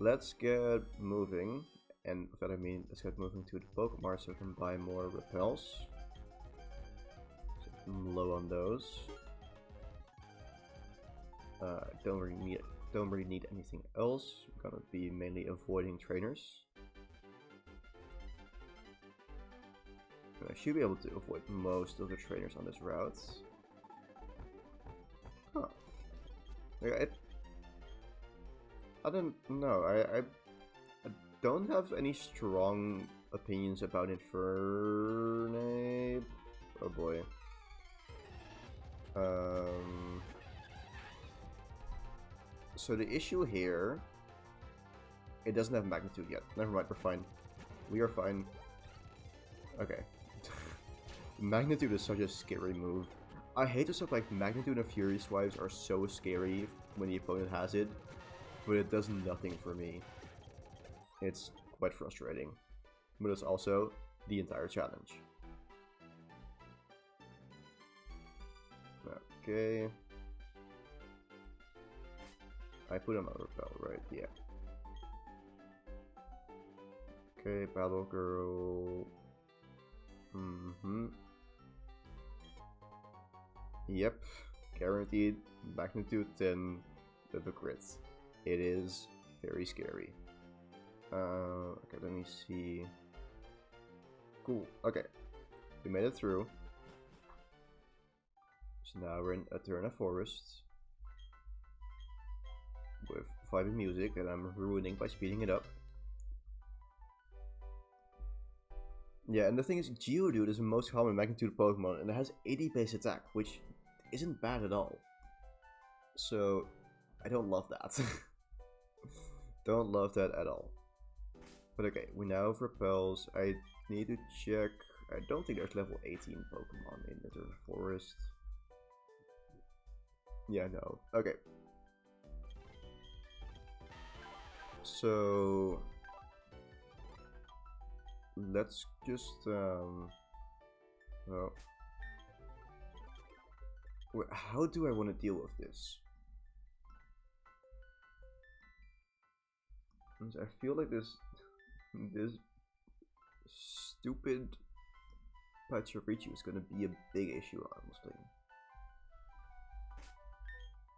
Let's get moving. And with that I mean, let's get moving to the Pokemon so we can buy more repels. So I'm low on those. Don't really need anything else. I'm gonna be mainly avoiding trainers. And I should be able to avoid most of the trainers on this route. Huh. I don't know. I don't have any strong opinions about Infernape. Oh boy. So the issue here, it doesn't have magnitude yet. Never mind, we're fine. We are fine. Okay. Magnitude is such a scary move. I hate the stuff like Magnitude and Fury Swipes are so scary when the opponent has it, but it does nothing for me. It's quite frustrating, but it's also the entire challenge. Okay. I put him on repel, right? Yeah. Okay, Battle Girl. Yep. Guaranteed magnitude 10 with the crits. It is very scary. Okay, let me see. Cool. Okay. We made it through. So now we're in Eterna Forest. With vibing music that I'm ruining by speeding it up. Yeah, and the thing is, Geodude is the most common magnitude Pokemon, and it has 80 base attack, which isn't bad at all. So, I don't love that. Don't love that at all. But okay, we now have repels. I need to check. I don't think there's level 18 Pokemon in the forest. Yeah, no. Okay. So let's just well, how do I want to deal with this? I feel like this stupid Pachirichu is gonna be a big issue, honestly.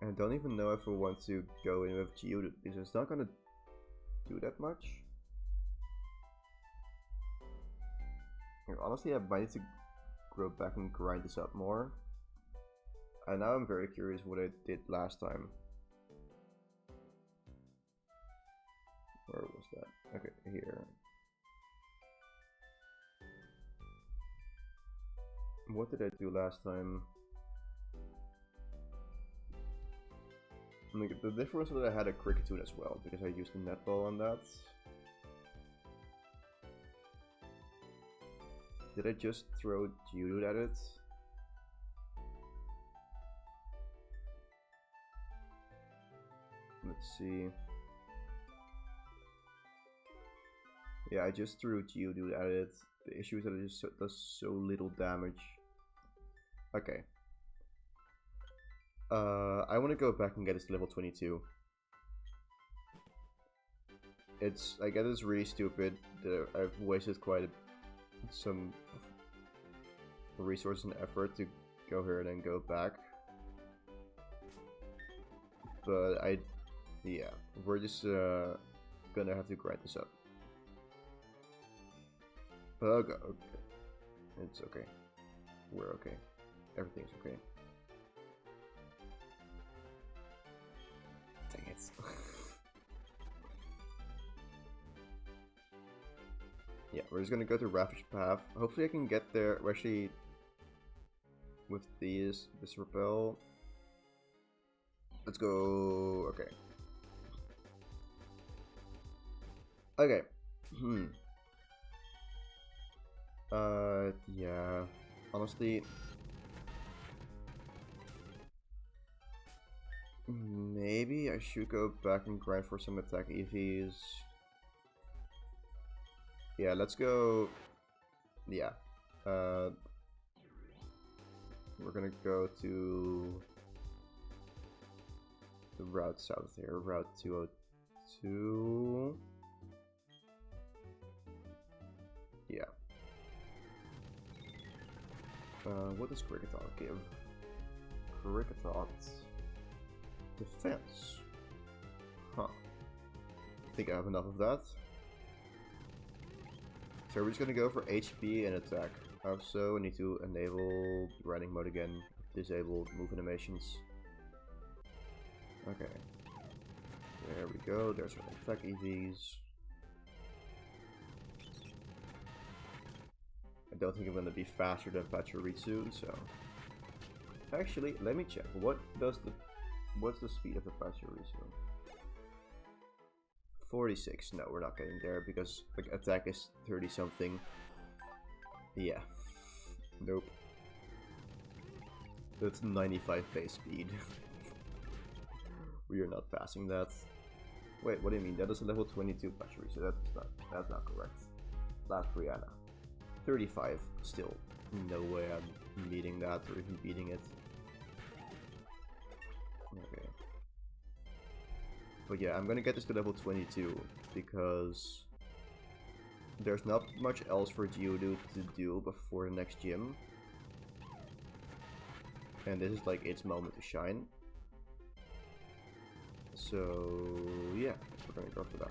And I don't even know if I want to go in with Geodude because it's not gonna do that much. Honestly, I might need to go back and grind this up more. And now I'm very curious what I did last time. Where was that? Okay, here. What did I do last time? Like, the difference was that I had a Cricketune as well, because I used the netball on that. Did I just throw Geodude at it? Let's see. Yeah, I just threw Geodude at it. The issue is that it just does so little damage. Okay. I want to go back and get this to level 22. I get it's really stupid that I've wasted quite some resources and effort to go here and then go back. But yeah, we're just gonna have to grind this up. Okay, it's okay. We're okay. Everything's okay. Dang it. Yeah, we're just gonna go to Ravage Path. Hopefully I can get there, actually, with this repel. Let's go. Okay. Okay. Yeah. Honestly, maybe I should go back and grind for some attack EVs. Yeah, let's go. Yeah. We're gonna go to the route south here, Route 202. Yeah. What does Kricketot give? Kricketot defense. Huh. I think I have enough of that. So we're just gonna go for HP and attack. Also, I need to enable grinding mode again. Disable move animations. Okay. There we go. There's our attack EVs. I don't think I'm gonna be faster than Pachirisu, so. Actually, let me check. What's the speed of the Pachirisu? 46. No, we're not getting there because like attack is 30 something. Yeah. Nope. That's 95 base speed. We are not passing that. Wait, what do you mean? That is a level 22 Pachirisu. That's not correct. Last Brianna. 35 still. No way I'm meeting that or even beating it. Okay. But yeah, I'm gonna get this to level 22 because there's not much else for Geodude to do before the next gym. And this is like its moment to shine. So yeah, we're gonna go for that.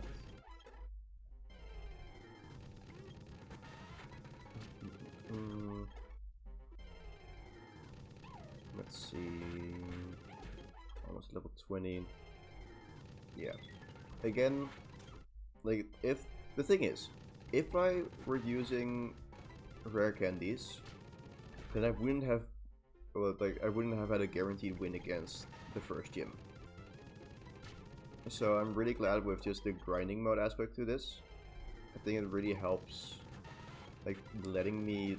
Let's see. Almost level 20. Yeah. Again, like if the thing is, if I were using rare candies, then I wouldn't have had a guaranteed win against the first gym. So I'm really glad with just the grinding mode aspect to this. I think it really helps, like, letting me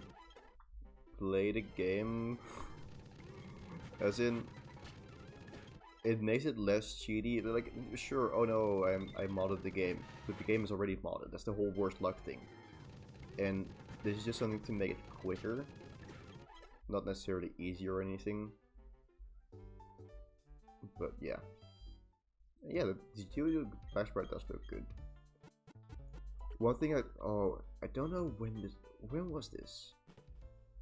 play the game. As in, it makes it less cheaty. Like, sure, oh no, I modded the game, but the game is already modded. That's the whole worst luck thing. and this is just something to make it quicker, not necessarily easier or anything. But yeah, the Geodude back sprite does look good. One thing I don't know when was this?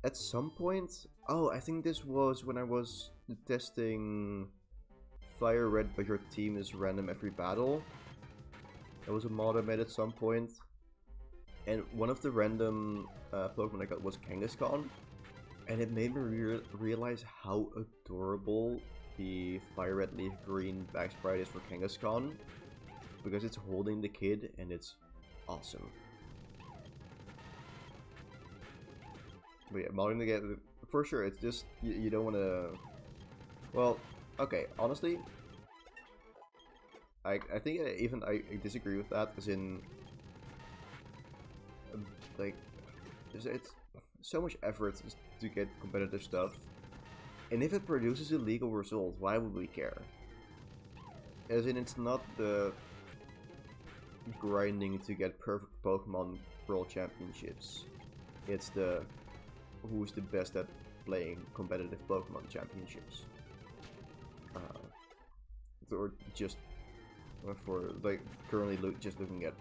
At some point, I think this was when I was testing Fire Red, but your team is random every battle. There was a mod I made at some point, and one of the random Pokemon I got was Kangaskhan, and it made me realize how adorable the Fire Red Leaf Green back sprite is for Kangaskhan, because it's holding the kid and it's awesome. But yeah, modding the game, for sure, it's just, you don't want to... Well, okay, honestly, I think I disagree with that, as in, like, it's so much effort to get competitive stuff, and if it produces a legal result, why would we care? As in, it's not the grinding to get perfect Pokemon World Championships, it's the who's the best at playing competitive Pokemon Championships. Or just for, like, currently just looking at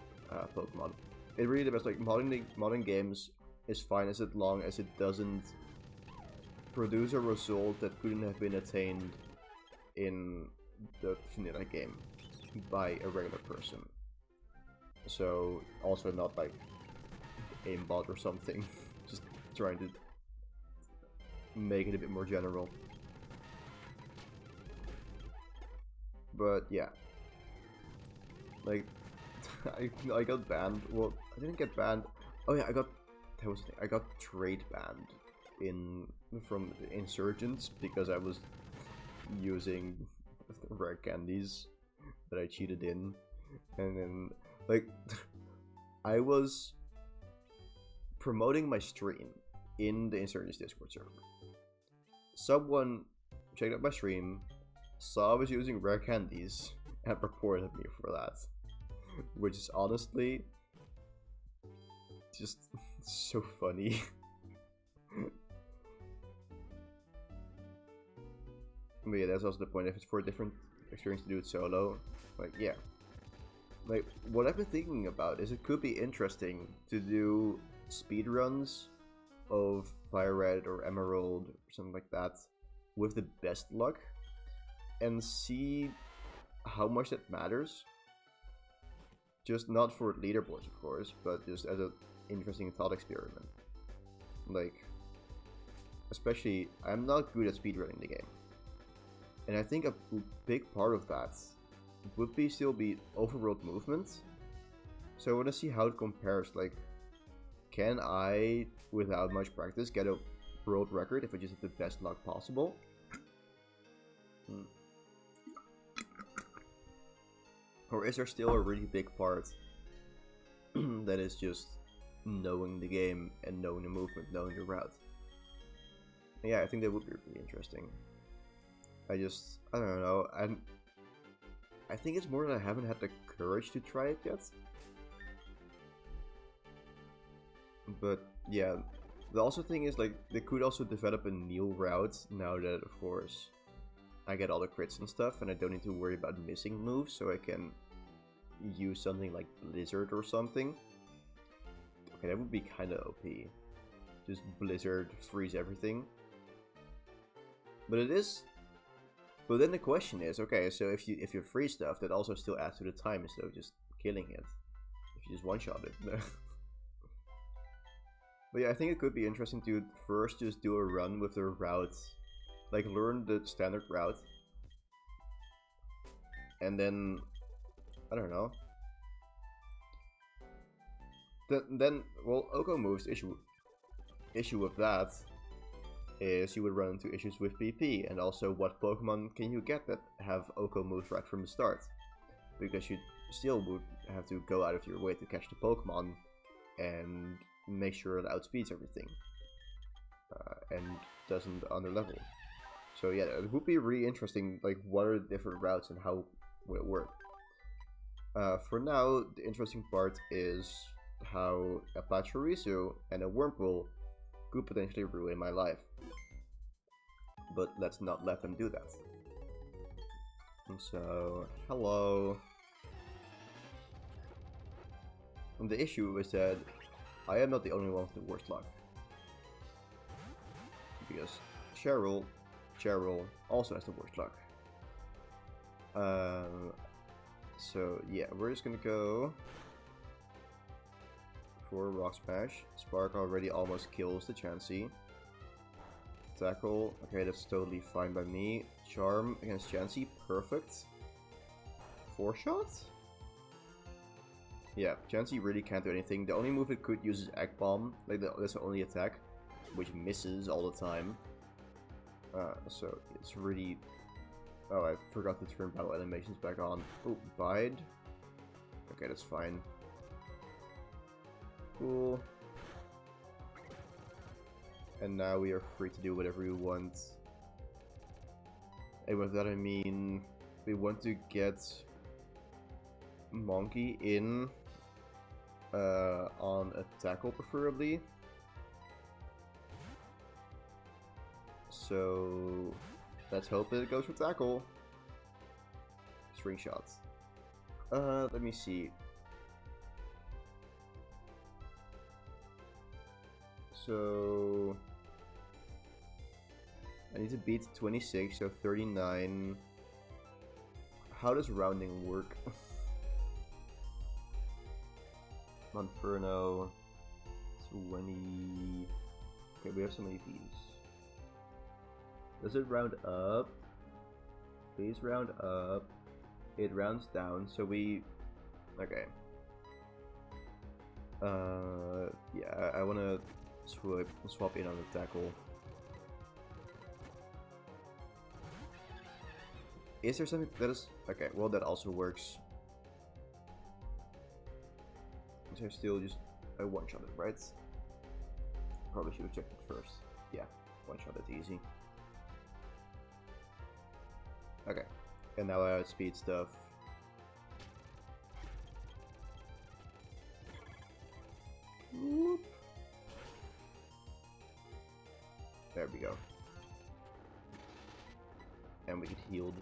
Pokemon. It really depends, like, modern games is fine as long as it doesn't produce a result that couldn't have been attained in the vanilla game by a regular person. So, also not like aimbot or something, just trying to make it a bit more general. But yeah, like, I got banned. Well, I didn't get banned. Oh yeah, I got trade banned from Insurgents because I was using rare candies that I cheated in, and then, like, I was promoting my stream in the Insurgents Discord server. Someone checked out my stream, saw I was using rare candies, and reported me for that. Which is honestly just so funny. But yeah, that's also the point. If it's for a different experience to do it solo, like, yeah. Like, what I've been thinking about is it could be interesting to do speedruns of Fire Red or Emerald or something like that with the best luck and see how much that matters. Just not for leaderboards, of course, but just as an interesting thought experiment. Like, especially, I'm not good at speedrunning the game. And I think a big part of that would still be overworld movement. So I want to see how it compares. Like, can I, without much practice, get a world record if I just have the best luck possible? Or is there still a really big part that is just knowing the game and knowing the movement, knowing the route? Yeah, I think that would be really interesting. I don't know. I think it's more that I haven't had the courage to try it yet. But yeah, the also thing is, like, they could also develop a new route now that, of course, I get all the crits and stuff, and I don't need to worry about missing moves, so I can use something like Blizzard or something. Okay, that would be kind of OP. Just Blizzard, freeze everything. But it is... But then the question is, okay, so if you freeze stuff, that also still adds to the time instead of just killing it. If you just one-shot it. But yeah, I think it could be interesting to first just do a run with the route. Like, learn the standard route. And then, I don't know. Then, well, Oko moves issue with that is you would run into issues with PP, and also what Pokemon can you get that have Oko moves right from the start? Because you still would have to go out of your way to catch the Pokemon and make sure it outspeeds everything and doesn't underlevel. So yeah, it would be really interesting, like, what are the different routes and how will it work. For now, the interesting part is how a Pachirisu and a Wurmple could potentially ruin my life. But let's not let them do that. And so, hello. And the issue is that I am not the only one with the worst luck. Because Cheryl also has the worst luck. So yeah, we're just gonna go for Rock Smash. Spark already almost kills the Chansey. Tackle, okay, that's totally fine by me. Charm against Chansey, perfect. 4-shot? Yeah, Chansey really can't do anything. The only move it could use is Egg Bomb, like that's the only attack, which misses all the time. So it's really... Oh, I forgot to turn battle animations back on. Oh, Bide. Okay, that's fine. Cool. And now we are free to do whatever we want. And with that I mean, we want to get Monkey in on a tackle preferably. So let's hope that it goes for tackle. String shots. Let me see. So I need to beat 26, so 39. How does rounding work? Monferno, 20. Okay, we have so many V's. Does it round up? Please round up. It rounds down, so we... Okay. Yeah, I wanna swap in on the tackle. Is there something that is... Okay, well that also works. Is there still just a one-shot it, right? Probably should have checked it first. Yeah, one-shot it easy. Okay, and now I outspeed stuff. Whoop. There we go. And we get healed.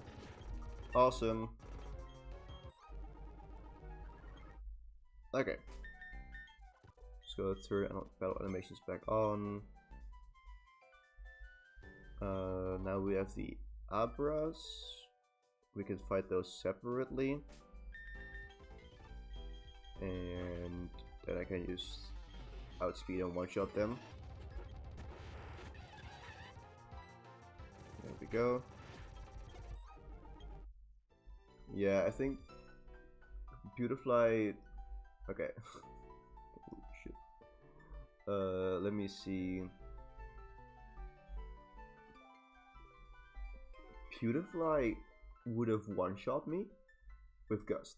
Awesome. Okay. Just go turn battle animations back on. Now we have the Abras. We can fight those separately. And then I can use outspeed and one-shot them. There we go. Yeah, I think Beautifly. Okay. Ooh, shit. Let me see. Beautifly would have one-shot me with Gust.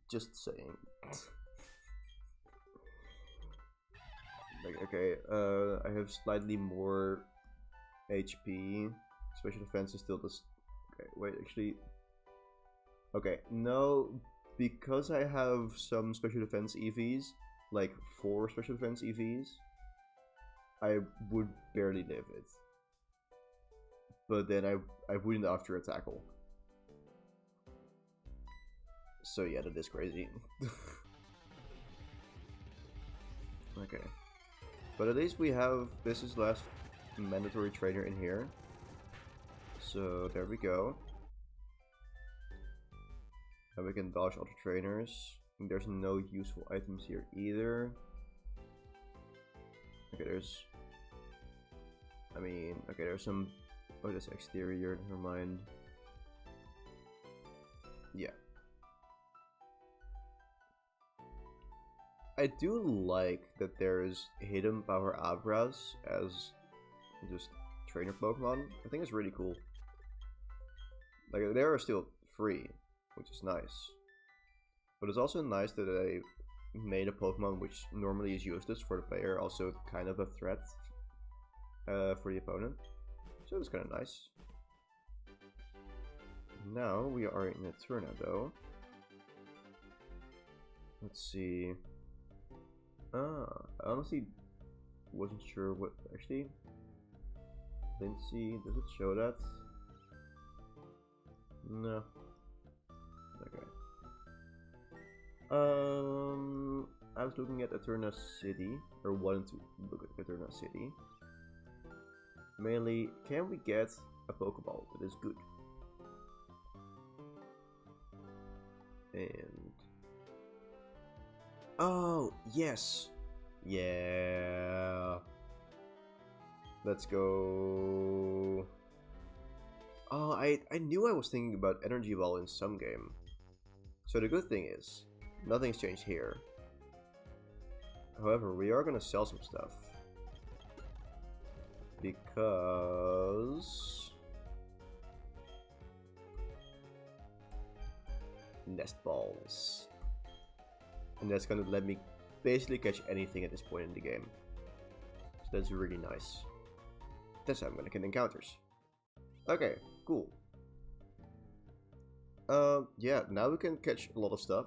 Just saying. Like, okay, I have slightly more HP. Special defense is still this. Okay, wait, actually. Okay, no, because I have some special defense EVs, like 4 special defense EVs, I would barely live it. But then I wouldn't after a tackle. So yeah, that is crazy. Okay. But at least we have, this is last mandatory trainer in here. So there we go. And we can dodge auto trainers. There's no useful items here either. Okay, there's... I mean, okay, there's some... Oh, that's exterior, never mind. Yeah. I do like that there's hidden power Abras as just trainer Pokemon. I think it's really cool. Like, they are still free, which is nice. But it's also nice that they made a Pokemon which normally is useless for the player, also kind of a threat for the opponent. So it's kind of nice. Now we are in a Tornado. Let's see. I honestly wasn't sure what actually. Lindsay, does it show that? No. Okay. I was looking at Eterna City, or wanted to look at Eterna City. Mainly, can we get a Pokeball that is good? And oh yes, yeah. Let's go. Oh, I knew I was thinking about Energy Ball in some game. So the good thing is, nothing's changed here. However, we are gonna sell some stuff. Because... Nest balls. And that's gonna let me basically catch anything at this point in the game. So that's really nice. That's how I'm gonna get encounters. Okay, cool. Yeah, now we can catch a lot of stuff.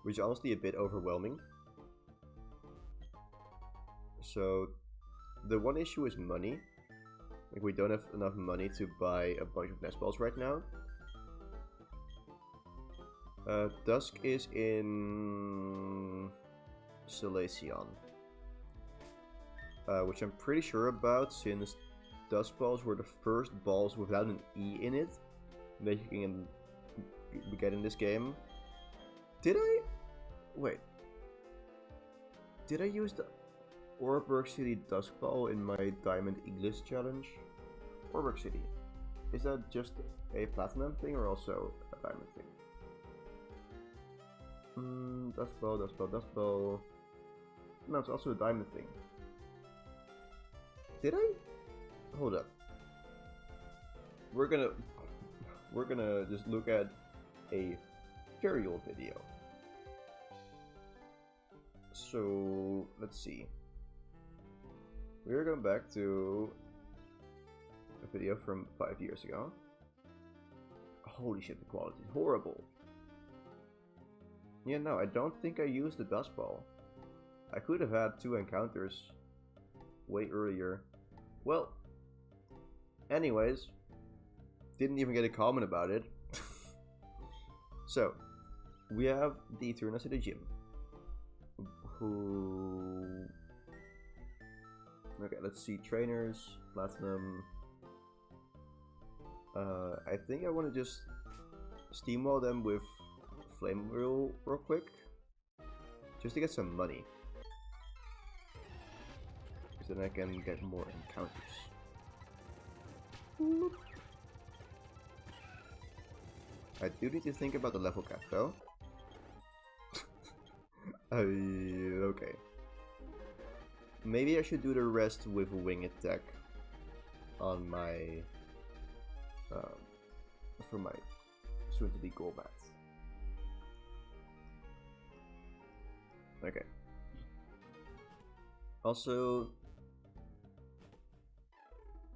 Which is honestly a bit overwhelming. So, the one issue is money. Like, we don't have enough money to buy a bunch of nest balls right now. Dusk is in Solaceon. Which I'm pretty sure about, since Dusk balls were the first balls without an E in it that you can get in this game. Did I? Wait. Did I use the Oreburgh City Dusk Ball in my Diamond English challenge? Oreburgh City. Is that just a platinum thing or also a diamond thing? Dusk Ball, Dusk Ball, Dusk Ball. No, it's also a diamond thing. Did I? Hold up. We're gonna just look at a very old video. So let's see. We're going back to a video from 5 years ago. Holy shit, the quality is horrible. Yeah, no, I don't think I used the Dust Ball. I could have had 2 encounters way earlier. Well, anyways, didn't even get a comment about it. So, we have the Eterna City Gym. Who... Okay, let's see. Trainers, Platinum. I think I want to just steamroll them with Flame Wheel real quick. Just to get some money. Because then I can get more encounters. I do need to think about the level cap though. Okay. Maybe I should do the rest with wing attack on my for my soon to be Golbat. Okay. Also,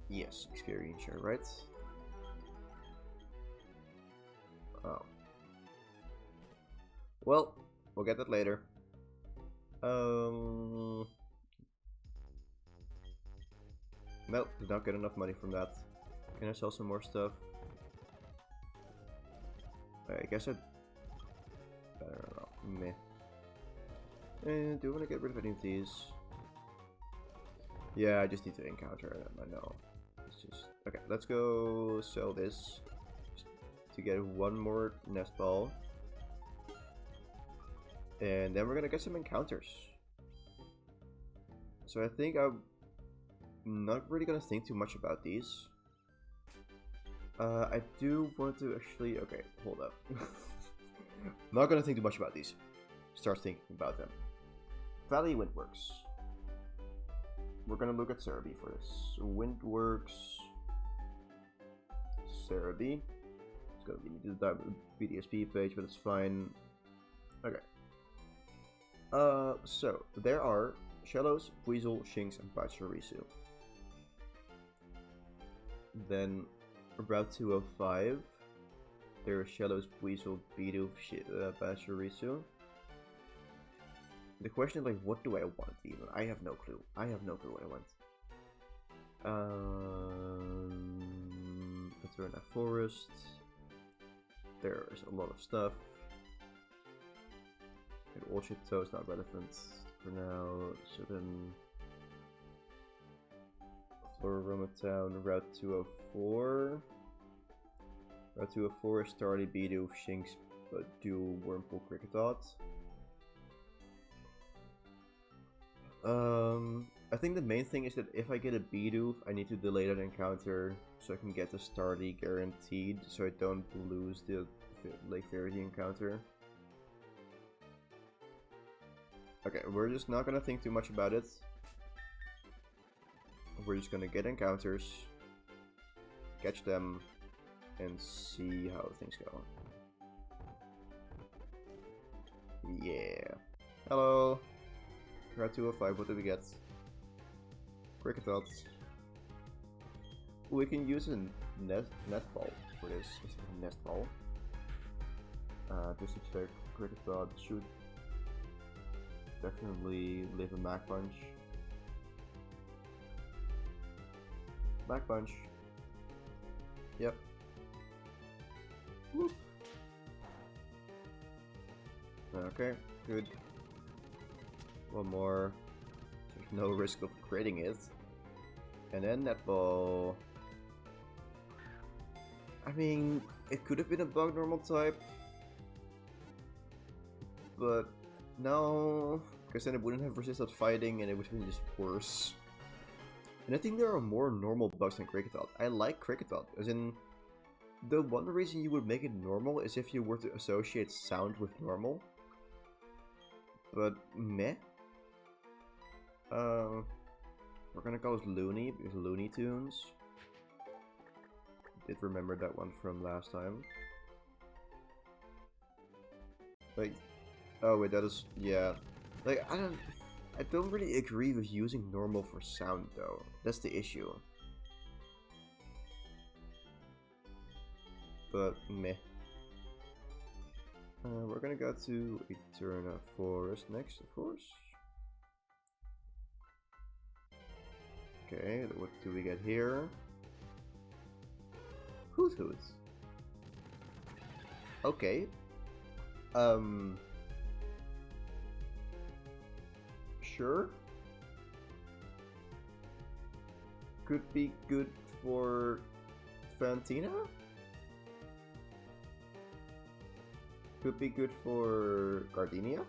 yes, experience share, right? Oh. Well, we'll get that later. Nope, did not get enough money from that. Can I sell some more stuff? I guess I don't know. Meh. Do I want to get rid of any of these? Yeah, I just need to encounter them. I know. It's just okay. Let's go sell this to get one more nest ball, and then we're gonna get some encounters. So I think I'm not really gonna think too much about these. I do want to actually... Okay, hold up. Not gonna think too much about these. Start thinking about them. Valley Windworks. We're gonna look at Cerebi for this. Windworks... Cerebi. It's gonna lead me to the BDSP page, but it's fine. Okay. So, there are Shellos, Weasel, Shinx, and Pachirisu. Then... Route 205, there are Shellos, Weasel, Bidoof, Pachirisu. The question is like, what do I want even? I have no clue. I have no clue what I want. Let's run a forest. There's a lot of stuff. And orchard toe is not relevant for now. So then, Floroma Town, Route 204. Route 204 is Starly, Bidoof, Shinx, Dual, Wurmple, Kricketot. I think the main thing is that if I get a Bidoof, I need to delay that encounter so I can get the Starly guaranteed, so I don't lose the Lake Fairy encounter. Okay, we're just not gonna think too much about it. We're just gonna get encounters, catch them, and see how things go. Yeah. Hello. Route 205, what do we get? Kricketot. We can use a netball for this. It's a netball. Just to check, Kricketot should definitely live a Mach Punch. Mach Punch. Yep. Whoop. Okay, good. One more. There's no risk of critting it. And then netball. I mean, it could have been a bug normal type. But no, because then it wouldn't have resisted fighting and it would have been just worse. And I think there are more normal bugs than Kricketot. I like Kricketot, as in, the one reason you would make it normal is if you were to associate sound with normal. But meh. We're gonna call it Looney, because Looney Tunes. Did remember that one from last time. Like, oh wait, that is, yeah. Like, I don't really agree with using normal for sound though. That's the issue. But meh. We're gonna go to Eterna Forest next, of course. Okay, what do we get here? Hoot Hoot. Okay. Sure. Could be good for Fantina? Could be good for Gardenia,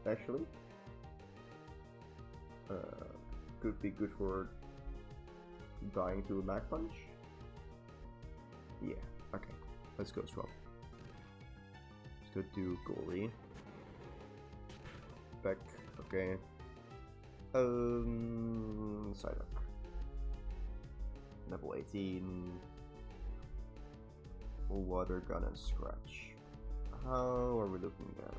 actually. Could be good for dying to a Mach Punch. Yeah, okay. Let's go swap. Let's go do goalie. Back, okay. Psyduck. Level 18. Water Gun and Scratch. How are we looking at?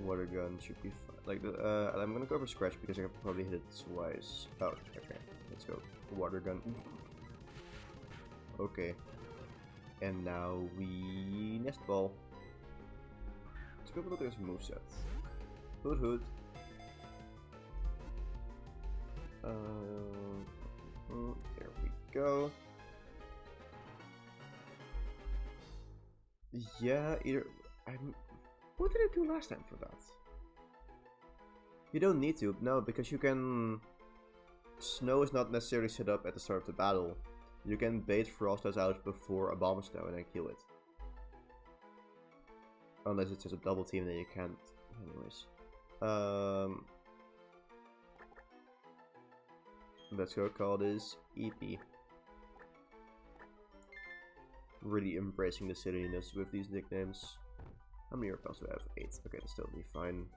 Water Gun should be fine. Like, I'm gonna go for Scratch because I can probably hit it twice. Oh, okay. Let's go. Water Gun. Okay. And now we Nest Ball. Let's go look at his moveset. Hoot Hoot. There we go. Yeah, either what did I do last time for that? You don't need to, no, because you can. Snow is not necessarily set up at the start of the battle. You can bait Frostas out before a Bomb Snow and then kill it. Unless it's just a double team, then you can't. Anyways. Let's go call this EP. Really embracing the silliness with these nicknames. How many repels do I have? 8. Okay, that's totally fine.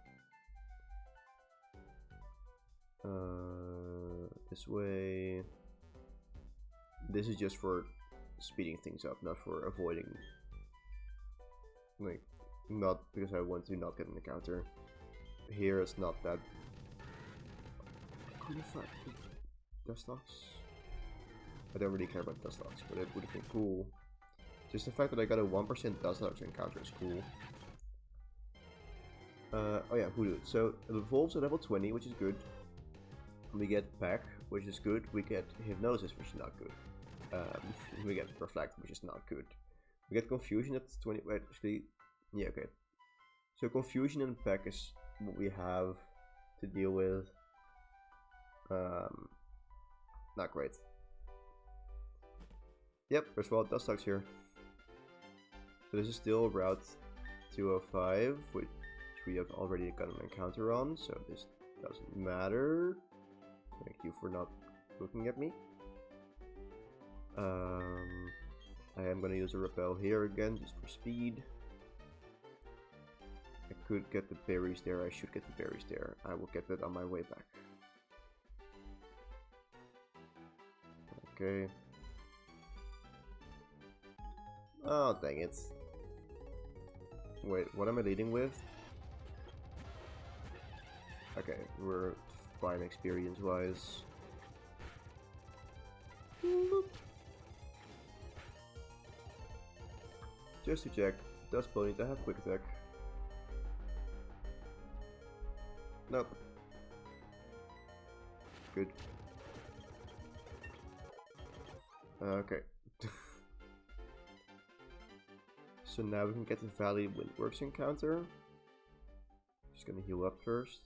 This way. This is just for speeding things up, not for avoiding. Like, not because I want to not get an encounter. Here it's not that. Could have Dustlocks? I don't really care about Dustlocks, but it would have been cool. Just the fact that I got a 1% Dustlocks encounter is cool. Oh yeah, Hoodoo. So it evolves at level 20, which is good. We get Pack, which is good. We get Hypnosis, which is not good. We get Reflect, which is not good. We get Confusion at 20. Wait, actually, yeah, okay. So Confusion and Pack is what we have to deal with. Not great. Yep, there's wild Nuzlocke here. So this is still Route 205, which we have already got an encounter on, so this doesn't matter. Thank you for not looking at me. I am gonna use a repel here again, just for speed. I could get the berries there, I should get the berries there. I will get that on my way back. Okay. Oh, dang it. Wait, what am I leading with? Okay, we're fine experience-wise. Just to check, does Ponyta have quick attack? Nope. Good. Okay. So now we can get the Valley Windworks encounter. Just gonna heal up first.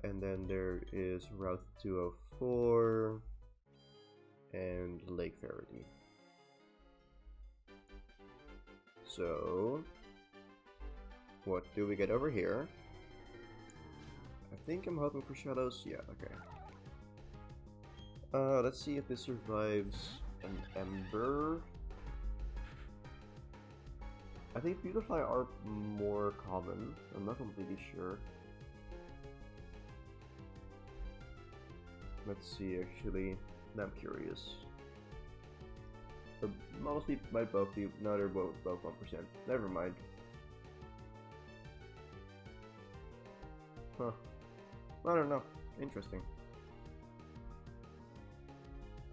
And then there is Route 204 and Lake Verity. So, what do we get over here? I think I'm hoping for shadows. Yeah, okay. Let's see if this survives an Ember. I think Beautifly are more common. I'm not completely sure. Let's see, actually. I'm curious. Mostly might both be. No, they're both 1%. Never mind. Huh. I don't know. Interesting.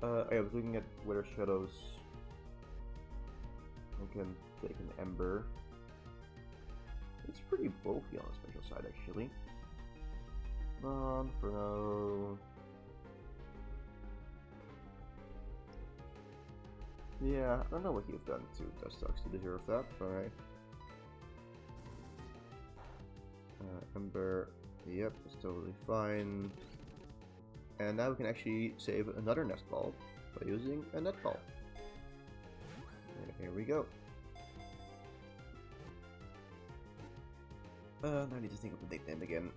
I was looking at whether shadows I can take an Ember. It's pretty bulky on the special side, actually. For now. Yeah, I don't know what you've done to Nuzlocke to deserve that, alright. Ember, yep, it's totally fine. And now we can actually save another nest ball by using a net ball. And here we go. Now I need to think of the nickname again.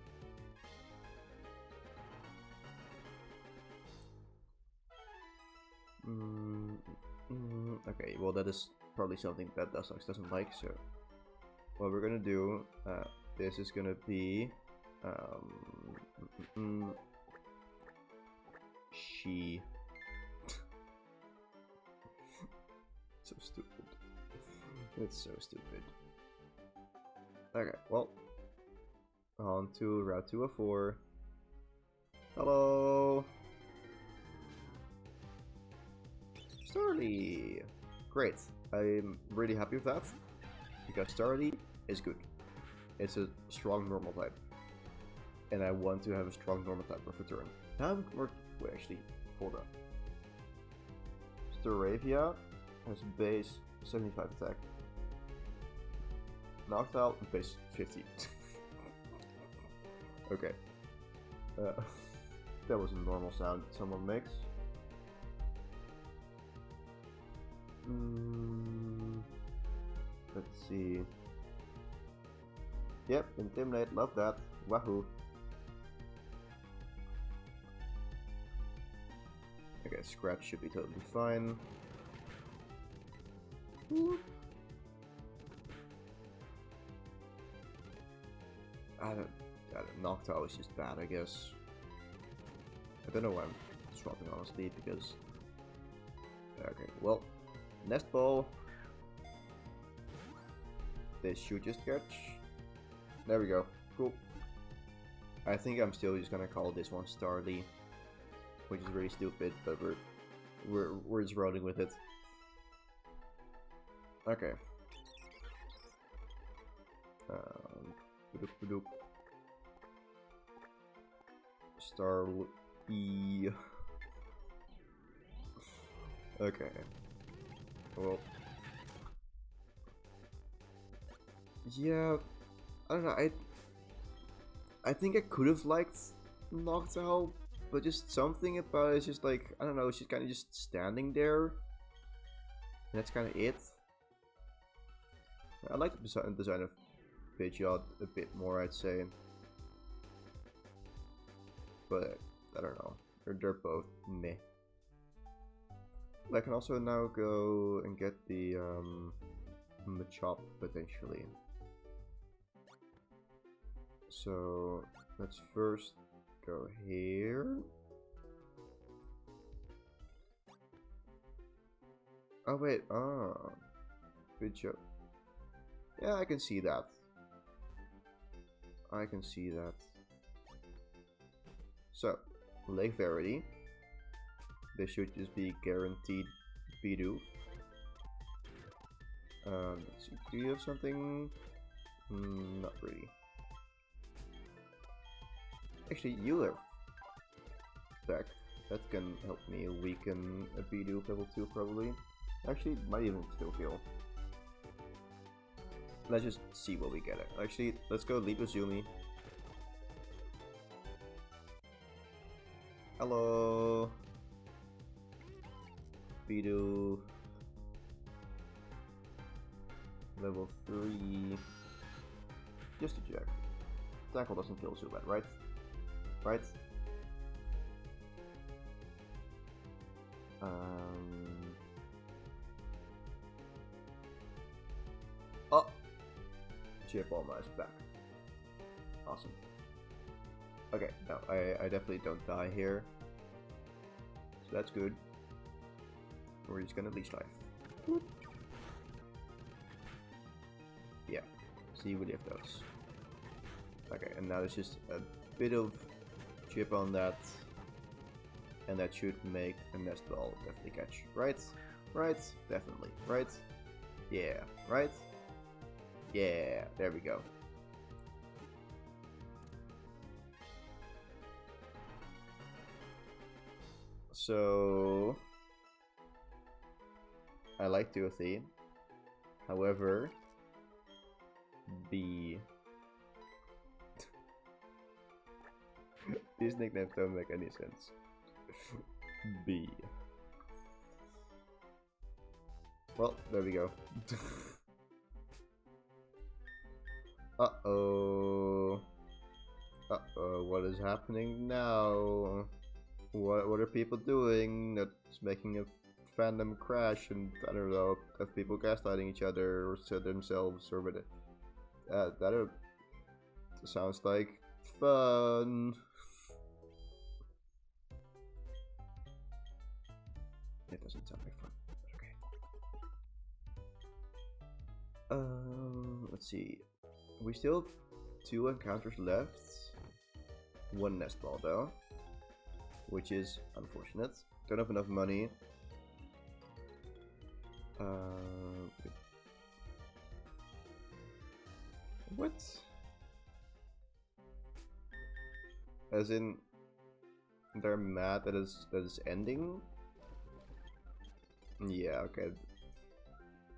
Okay, well that is probably something that Nuzlocke doesn't like, so what we're gonna do, this is gonna be she. So stupid. It's so stupid. Okay, well, on to Route 204. Hello! Starly! Great, I'm really happy with that, because Starly is good. It's a strong normal type. And I want to have a strong normal type of return. Now wait, actually, hold up. Staravia has base 75 attack. Noctowl base 50. Okay. That was a normal sound someone makes. Let's see. Yep, Intimidate, love that. Wahoo. Okay, Scratch should be totally fine. I don't Noctowl is just bad, I guess. I don't know why I'm swapping, honestly, because... Okay, well, Nest Ball. This should just catch. There we go. Cool. I think I'm still just gonna call this one Starly, which is really stupid, but we're just rolling with it. Okay. Badoop, badoop. Star E. Okay. Well. Yeah. I don't know. I think I could have liked Noctowl, but just something about it is just like, I don't know, she's kind of just standing there. And that's kind of it. I like the design of Pidgeot a bit more, I'd say. But I don't know. They're both meh. I can also now go and get the Machop potentially. So let's first go here. Oh wait, good job. Yeah, I can see that. I can see that. So, Lake Verity. This should just be guaranteed Bidoof. Let's see, do you have something? Not really. Actually, you have back. That can help me weaken a Bidoof level 2 probably. Actually, might even still kill. Let's just see what we get. Actually, let's go lead with Zumi. Hello. Bidoof. Level 3. Just to check. Tackle doesn't kill so bad, right? Right? Oh! Chip almost back. Awesome. Okay, no, I definitely don't die here. So that's good. We're just gonna leech life. Whoop. Yeah, see what you have those. Okay, and now there's just a bit of chip on that. And that should make a nest ball definitely catch. Right? Right? Definitely. Right? Yeah. Right? Yeah. There we go. So I like Duothy. However, B. These nicknames don't make any sense. B. Well, there we go. Uh-oh. Uh-oh, what is happening now? What are people doing that's making a fandom crash and, I don't know, have people gaslighting each other or set themselves or whatever. That sounds like fun. It doesn't sound like fun, but okay. Let's see. We still have 2 encounters left. 1 nest ball though, which is unfortunate. Don't have enough money. What? As in, they're mad that it's ending? Yeah, okay.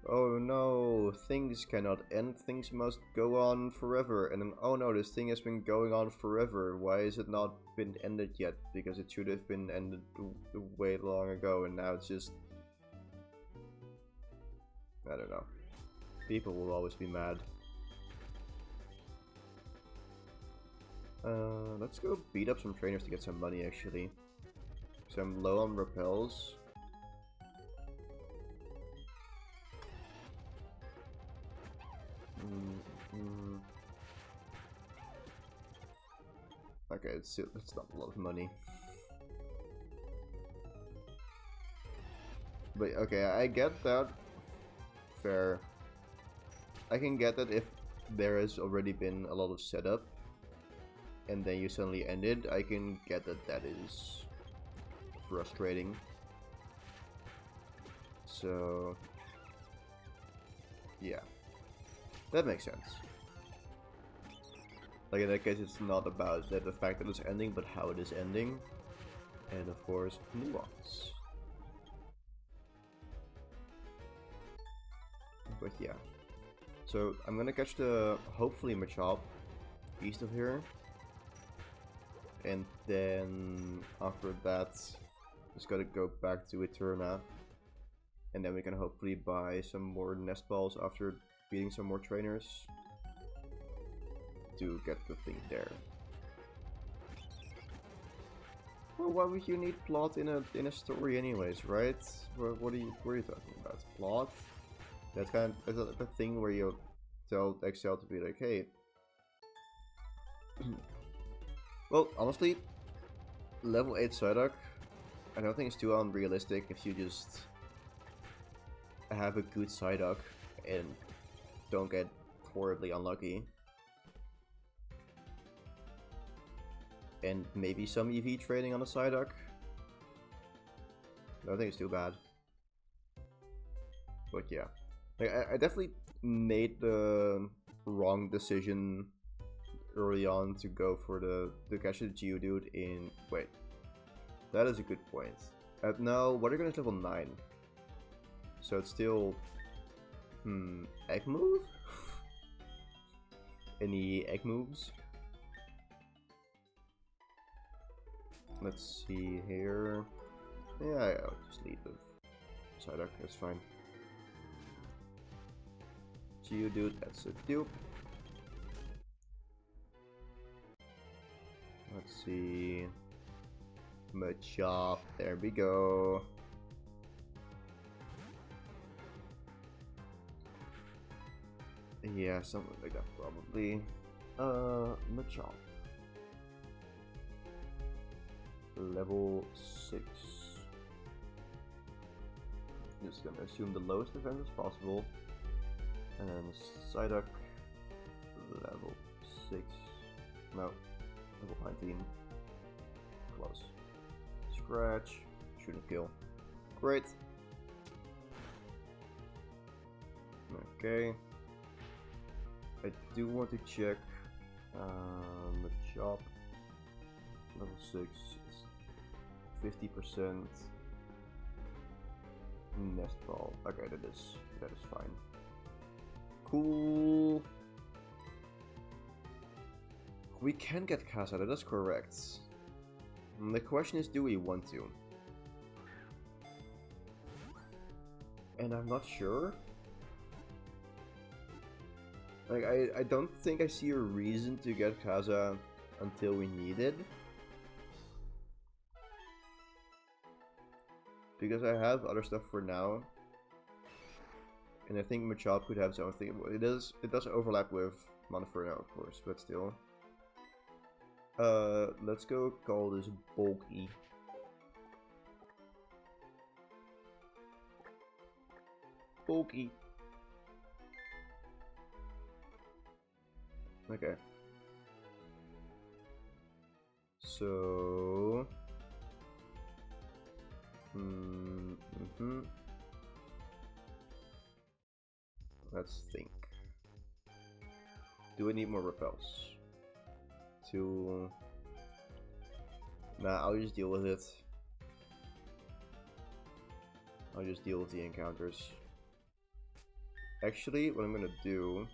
Oh no, things cannot end, things must go on forever. And then, oh no, this thing has been going on forever. Why is it not been ended yet? Because it should have been ended way long ago, and now it's just... I don't know. People will always be mad. Let's go beat up some trainers to get some money, actually. So I'm low on repels. Okay, it's not a lot of money. But okay, I get that. Fair. I can get that if there has already been a lot of setup and then you suddenly end it. I can get that that is frustrating. So Yeah, that makes sense. Like in that case, it's not about the fact that it's ending, but how it is ending. And of course, nuance. But yeah. So I'm gonna catch the, hopefully, Machop east of here. And then after that, just gotta go back to Eterna. And then we can hopefully buy some more nest balls after beating some more trainers to get the thing there. Well, why would you need plot in a story anyways, right? What are you talking about? Plot? That's kind of a thing where you tell Excel to be like, hey. Well, honestly, level 8 Psyduck, I don't think it's too unrealistic if you just have a good Psyduck and don't get horribly unlucky. And maybe some EV trading on a Psyduck. I don't think it's too bad. But yeah. Like, I definitely made the wrong decision early on to go for the catch the Geodude in... Wait. That is a good point. No, Watergun is level 9. So it's still... egg move? Any egg moves? Let's see here. Yeah, I'll just leave the Psyduck, that's fine. Geodude, that's a dupe. Let's see. Machop, there we go. Yeah, something like that probably. Machop. Level 6. Just gonna assume the lowest defense as possible. And then Psyduck. Level 6. No. Level 19. Close. Scratch. Shouldn't kill. Great. Okay. I do want to check Machop. Level 6 is 50% nest ball. Okay, that is fine. Cool. We can get Casa, that is correct. The question is, do we want to? And I'm not sure. Like, I don't think I see a reason to get Casa until we need it. Because I have other stuff for now. And I think Machop could have something. It does overlap with Monferno, of course, but still. Let's go call this Bulky. Bulky. Okay. So... Let's think. Do we need more repels? Nah, I'll just deal with it. I'll just deal with the encounters. Actually, what I'm gonna do...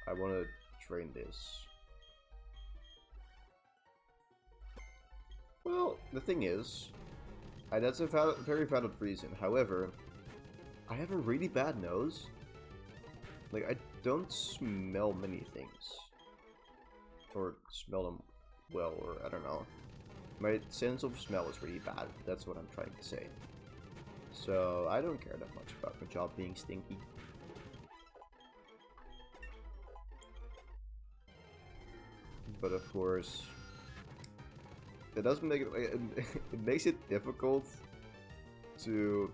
I wanna train this. Well, the thing is... that's a very valid reason. However, I have a really bad nose. Like, I don't smell many things. Or smell them well, or I don't know. My sense of smell is really bad, that's what I'm trying to say. So, I don't care that much about my job being stinky. But of course, it does make it, it makes it difficult to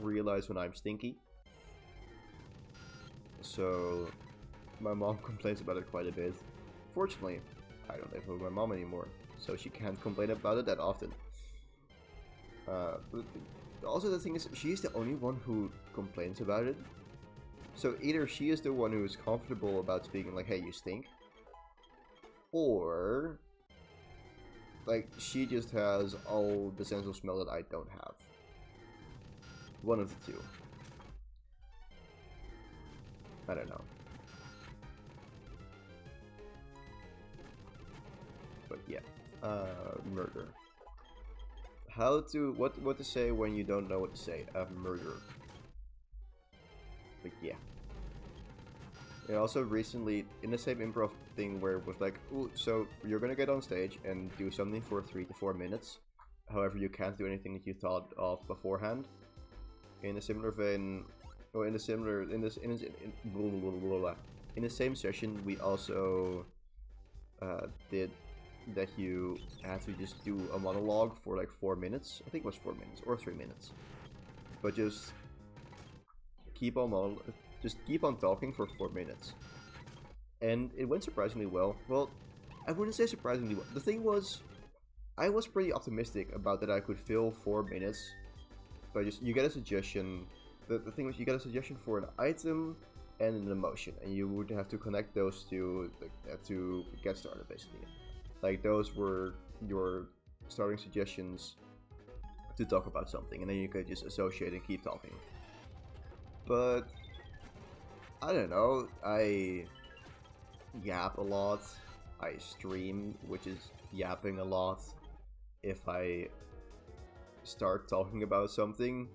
realize when I'm stinky. So, my mom complains about it quite a bit. Fortunately, I don't live with my mom anymore, so she can't complain about it that often. Also, the thing is, she's the only one who complains about it. So either she is the one who is comfortable about speaking like, hey, you stink, or like she just has all the sense of smell that I don't have. One of the two. I don't know. But yeah. Murder. What to say when you don't know what to say? Murder. But yeah. And also recently, in the same improv thing where it was like, ooh, so you're gonna get on stage and do something for 3 to 4 minutes. However, you can't do anything that you thought of beforehand. In a similar vein, or in a similar, in the same session, we also did that you had to just do a monologue for like 4 minutes. I think it was 4 minutes or 3 minutes, but just keep on talking for 4 minutes, and it went surprisingly well. Well, I wouldn't say surprisingly well. The thing was, I was pretty optimistic about that I could fill 4 minutes. But just, you get a suggestion. The thing was, you get a suggestion for an item and an emotion, and you would have to connect those two to get started, basically. Like, those were your starting suggestions to talk about something, and then you could just associate and keep talking. But I don't know, I yap a lot. I stream, which is yapping a lot. If I start talking about something,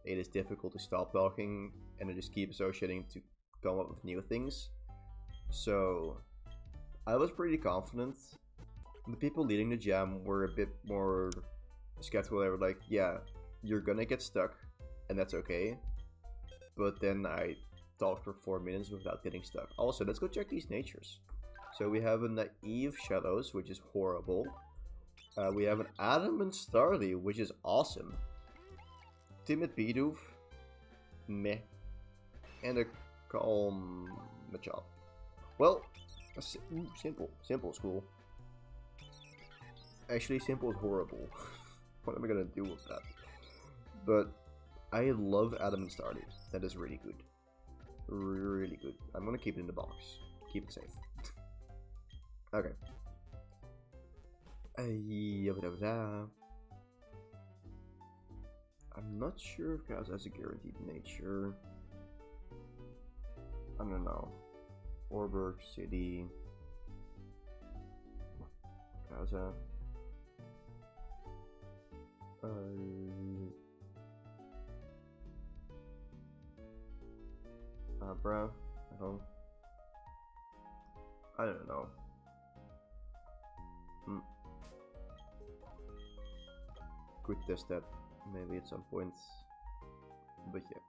it is difficult to stop talking, and I just keep associating to come up with new things. So I was pretty confident. The people leading the jam were a bit more skeptical. They were like, yeah, you're gonna get stuck, and that's okay. But then I talked for 4 minutes without getting stuck. Also, let's go check these natures. So we have a naive Shadows, which is horrible. We have an adamant Starly, which is awesome. Timid Bidoof, meh. And a calm Machop. Well, simple. Simple is cool. Actually, simple is horrible. What am I gonna do with that? But I love adamant Starly. That is really good. Really good. I'm gonna keep it in the box. Keep it safe. Okay. I'm not sure if Chaos has a guaranteed nature. I don't know. Orberg City. Chaos. Bro. I don't know. Could test that maybe at some point. But yeah.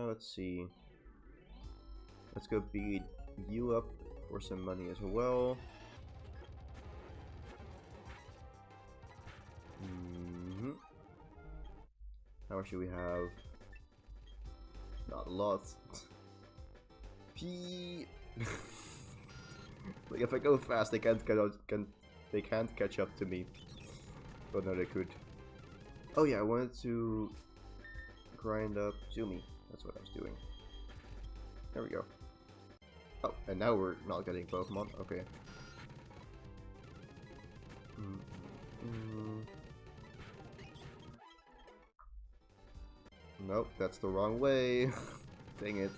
Let's see. Let's go beat you up for some money as well. How much do we have? Not a lot. P. Like if I go fast, they can't catch up to me. But no, they could. Oh yeah, I wanted to grind up Zumi. That's what I was doing. There we go. Oh, and now we're not getting Pokemon. Okay. Nope, that's the wrong way. Dang it.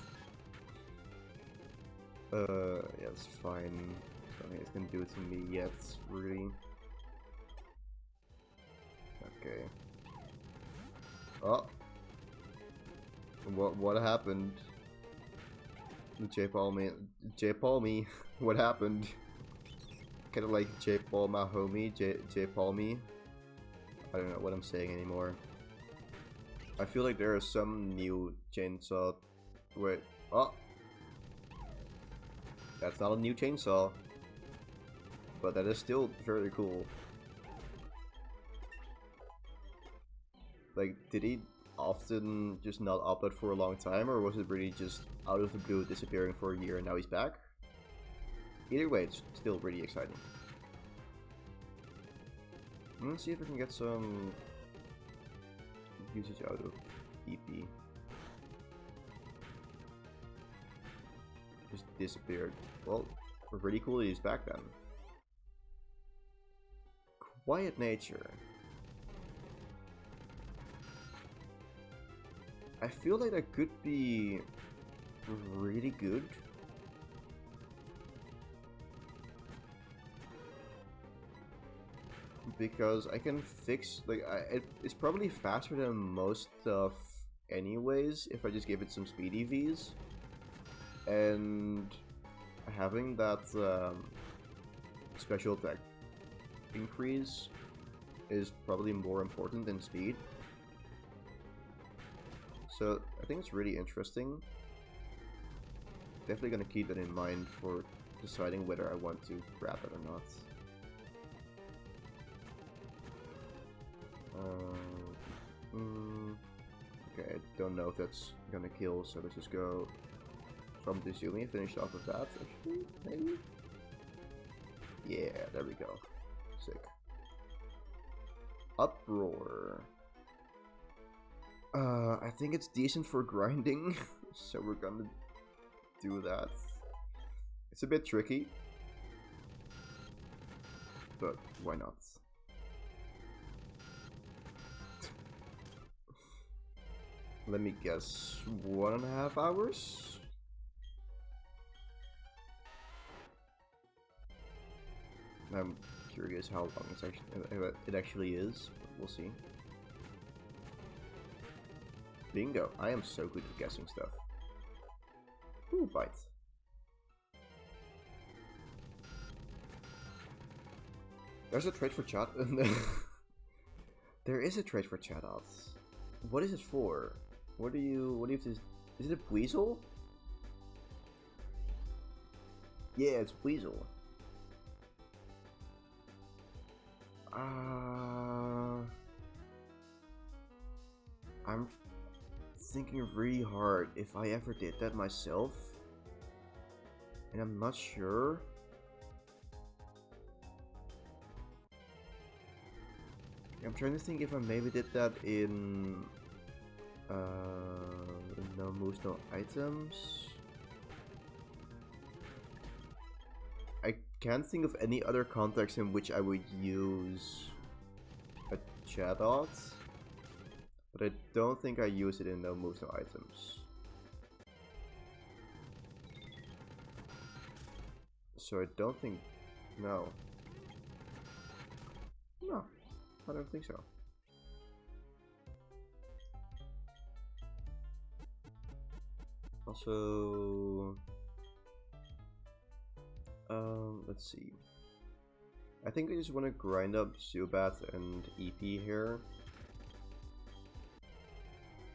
Yeah, it's fine. I think it's gonna do it to me yet, really. Okay. Oh. What happened? J-Paul me. What happened? Kind of like J-Paul my homie, J-Paul me. I don't know what I'm saying anymore. I feel like there is some new chainsaw. Wait. Oh. That's not a new chainsaw. But that is still very cool. Like, did he often just not upload for a long time, or was it really just out of the blue disappearing for a year and now he's back? Either way, it's still really exciting. Let's see if we can get some usage out of EP. Just disappeared. Well, really cool he's back then. Quiet nature. I feel like that could be really good. Because I can fix, like, it's probably faster than most stuff anyways if I just give it some speed EVs. And having that special attack increase is probably more important than speed. So I think it's really interesting. Definitely gonna keep that in mind for deciding whether I want to grab it or not. Okay, I don't know if that's gonna kill, so let's just go from Dizumi, finished off with that, actually, maybe? Yeah, there we go. Sick. Uproar. I think it's decent for grinding, so we're gonna do that. It's a bit tricky, but why not? Let me guess, 1.5 hours? I'm curious how long it actually is, but we'll see. Bingo, I am so good at guessing stuff. Ooh, bite. There's a trade for chat. There is a trade for chat outs. What is it for? What do you have to... Is it a weasel? Yeah, it's weasel. I'm thinking really hard if I ever did that myself. And I'm not sure. I'm trying to think if I maybe did that in no moves, no items. I can't think of any other context in which I would use a chat out, but I don't think I use it in no moves, no items. So I don't think, no, I don't think so. Also, let's see. I think I just want to grind up Zubat and EP here.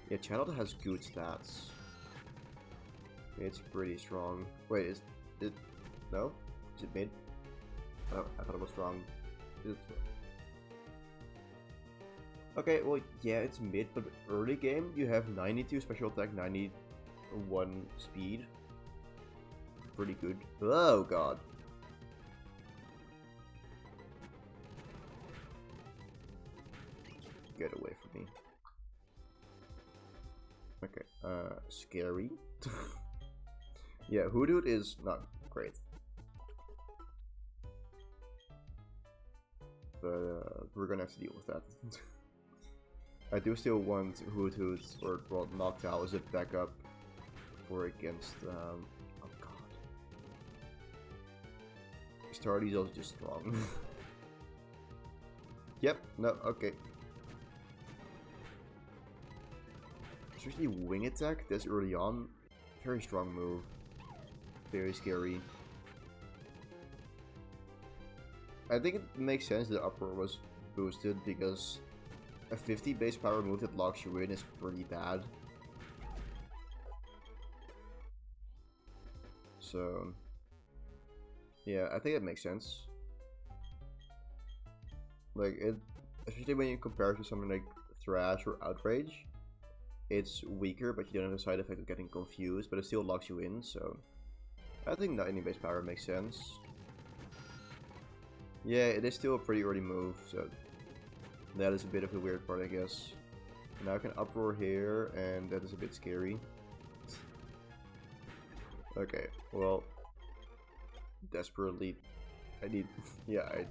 Yeah, Chatot has good stats. It's pretty strong. Wait, is it? No? Is it mid? Oh, I thought it was strong. Okay, well, yeah, it's mid, but early game you have 92 special attack, 91 speed. Pretty good. Oh god. Get away from me. Okay, scary. Yeah, Hoodoo is not great. But we're gonna have to deal with that. I do still want Hoodoo's, or well, Noctowl as a backup for against, oh god. Starly's also just strong. Yep, no, okay. Especially Wing Attack this early on, very strong move. Very scary. I think it makes sense that Uproar was boosted because a 50 base power move that locks you in is pretty bad. So, yeah, I think it makes sense. Like, it, especially when you compare it to something like Thrash or Outrage, it's weaker, but you don't have the side effect of getting confused, but it still locks you in, so I think 90 base power makes sense. Yeah, it is still a pretty early move, so that is a bit of a weird part, I guess. Now I can uproar here, and that is a bit scary. Okay, well, desperately, I need, yeah, I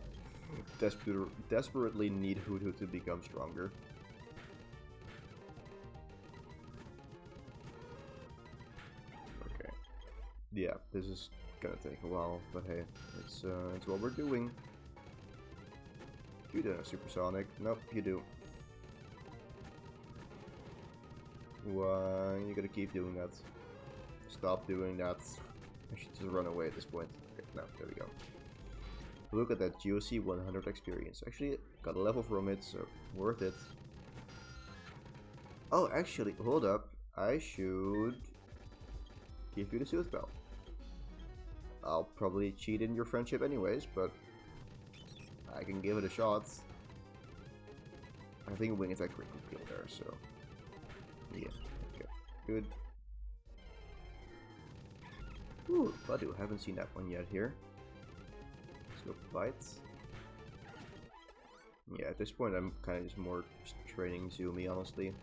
desperately need Hoot Hoot to become stronger. Okay, yeah, this is gonna take a while, but hey, it's what we're doing. You don't have Supersonic. Nope, you do. Why you gotta keep doing that? Stop doing that. I should just run away at this point. Okay, no, there we go. Look at that juicy 100 experience. Actually, got a level from it, so worth it. Oh, actually, hold up. I should give you the Sooth Bell. I'll probably cheat in your friendship anyways, but I can give it a shot. I think Wing Attack Crit will kill there, so yeah, okay, good. Ooh, Badu, haven't seen that one yet here. Let's go Bite. Yeah, at this point I'm kind of just more training Zumi, honestly.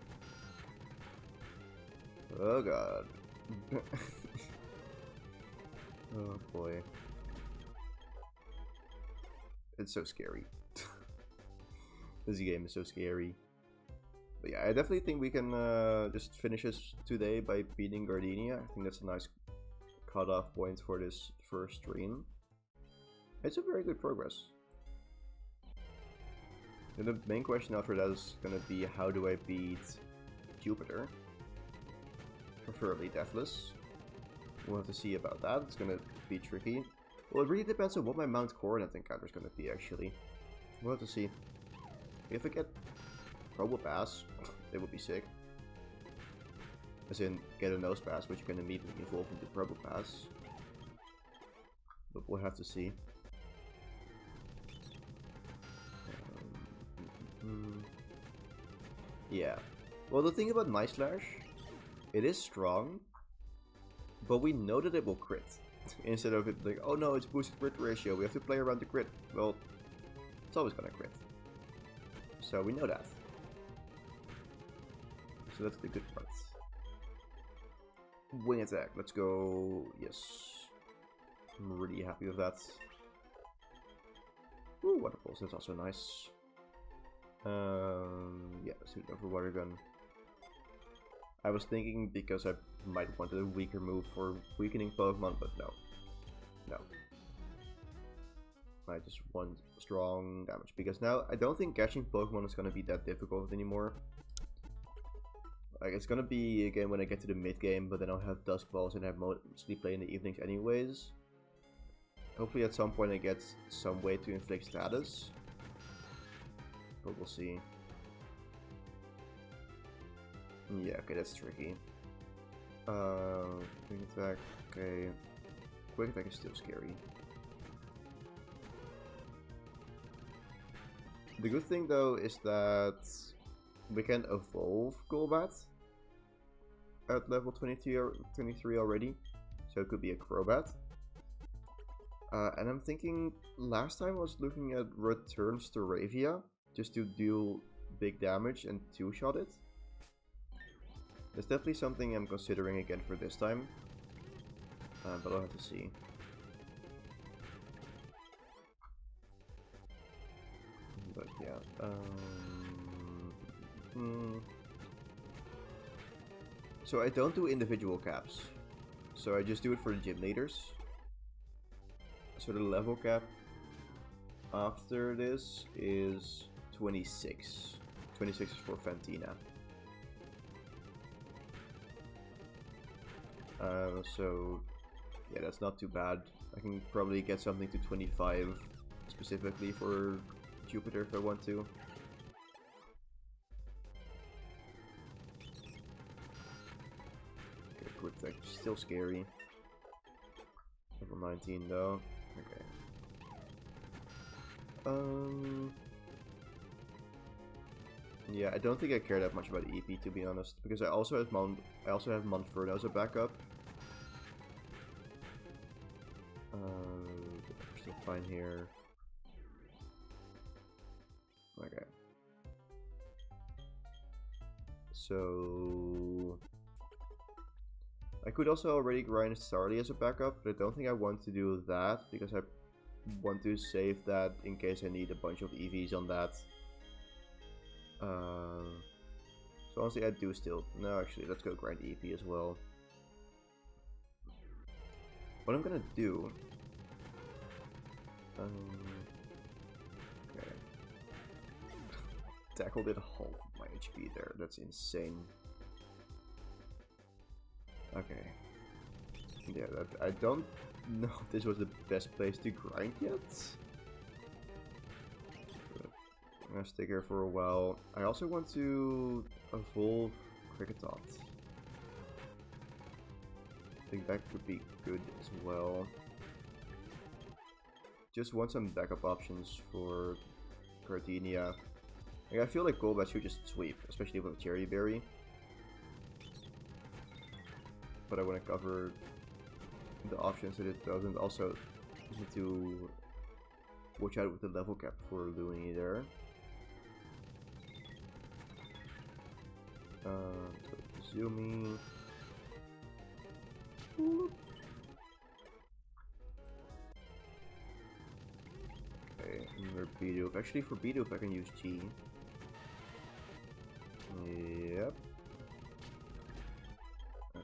Oh god. Oh boy. It's so scary. This game is so scary. But yeah, I definitely think we can just finish this today by beating Gardenia. I think that's a nice cutoff point for this first stream. It's a very good progress. And the main question after that is gonna be, how do I beat Jupiter? Preferably Deathless. We'll have to see about that. It's gonna be tricky. Well, it really depends on what my Mount Coronet encounter is gonna be, actually. We'll have to see. If I get Probo Pass, it would be sick. As in, get a Nose Pass, which you can immediately evolve into Probo Pass. But we'll have to see. Yeah. Well, the thing about Night Slash, it is strong, but we know that it will crit. Instead of it like, oh no, it's boosted crit ratio, we have to play around the crit. Well, it's always gonna crit. So we know that. So that's the good part. Wing Attack, let's go. Yes. I'm really happy with that. Ooh, Water Pulse, that's also nice. Yeah, suit over Water Gun. I was thinking because I might want a weaker move for weakening Pokemon, but no. No. I just want strong damage, because now I don't think catching Pokemon is gonna be that difficult anymore. Like, it's gonna be again when I get to the mid game, but then I'll have Dusk Balls and I mostly play in the evenings anyways. Hopefully at some point I get some way to inflict status. But we'll see. Yeah, okay, that's tricky. Quick Attack, okay. Quick Attack is still scary. The good thing though is that we can evolve Golbat at level 23 already, so it could be a Crobat. And I'm thinking, last time I was looking at Return Staravia, just to deal big damage and two-shot it. That's definitely something I'm considering again for this time, but I'll have to see. But yeah, so I don't do individual caps, so I just do it for the gym leaders. So the level cap after this is 26. 26 is for Fantina. So yeah, that's not too bad. I can probably get something to 25 specifically for Jupiter if I want to. Okay, Quick Attack, still scary. Level 19 though. Okay. Yeah, I don't think I care that much about EP, to be honest, because I also have Monferno as a backup. We're still fine here. Okay. So I could also already grind Starly as a backup, but I don't think I want to do that because I want to save that in case I need a bunch of EVs on that. So honestly, I do still. No, actually, let's go grind EP as well. What I'm gonna do. Okay. Tackled it half of my HP there. That's insane. Okay. Yeah, I don't know if this was the best place to grind yet. But I'm gonna stick here for a while. I also want to evolve Cricketot. I think that could be good as well. Just want some backup options for Gardenia. Like, I feel like Golbat should just sweep, especially with Cherry Berry. But I want to cover the options that it doesn't. Also, need to watch out with the level cap for Looney there. So Zoomy. Okay, for Bidoof. Actually, for Bidoof, I can use G. Yep.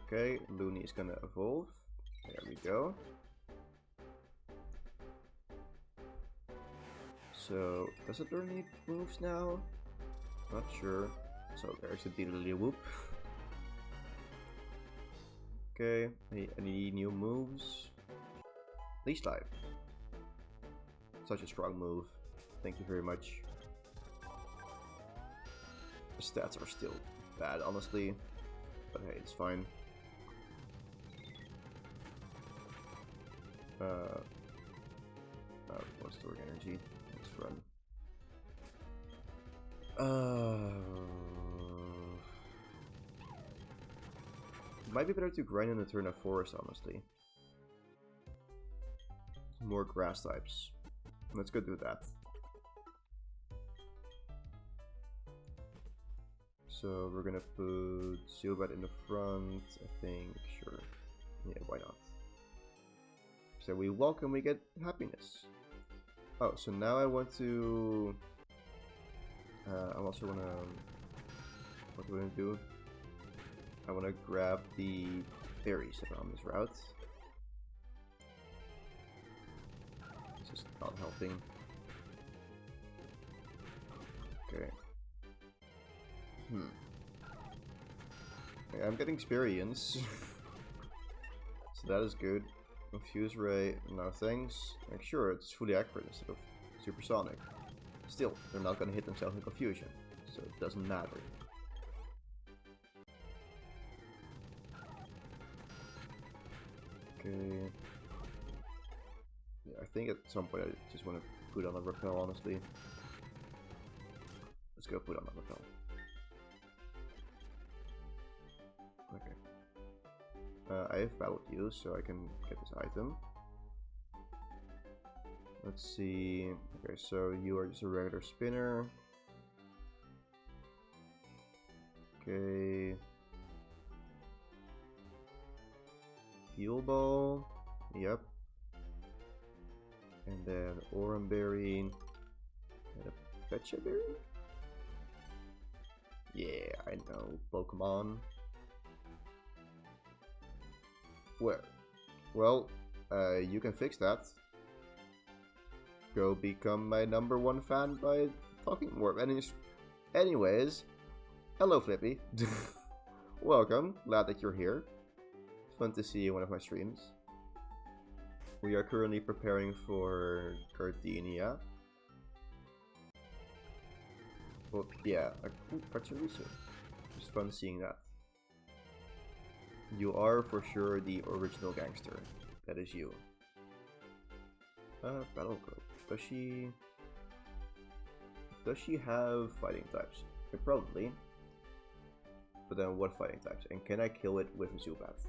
Okay, Looney is gonna evolve. There we go. So, does it learn any moves now? Not sure. So there's the Diddly Whoop. Okay, any new moves? Leash Life. Such a strong move. Thank you very much. The stats are still bad, honestly. But hey, it's fine. One storing energy. Let's run. Might be better to grind on the turn of forest, honestly. More grass types. Let's go do that. So we're gonna put Zubat in the front, I think, sure. Yeah, why not? So we walk and we get happiness. Oh, so now I want to... I also want to... What do I want to do? I want to grab the berries that are on this route. This is not helping. Okay. Okay, I'm getting experience. So that is good. Confuse Ray, no thanks. Like, sure, it's fully accurate instead of supersonic. Still, they're not gonna hit themselves in confusion, so it doesn't matter. Okay. Yeah, I think at some point I just want to put on a repel, honestly. Let's go put on a repel. Okay. I have battled you, so I can get this item. Let's see. Okay, so you are just a regular spinner. Okay. Fuel Ball. Yep. And then Oranberry. And a Pecha Berry? Yeah, I know. Pokemon. Well, you can fix that. Go become my #1 fan by talking more. Anyways, hello Flippy. Welcome, glad that you're here. It's fun to see you in one of my streams. We are currently preparing for Gardenia. Well, yeah, Pachirisu. It's fun seeing that. You are for sure the original gangster. That is you. Battle Girl. Does she have fighting types? Probably. But then what fighting types? And can I kill it with a Zubat?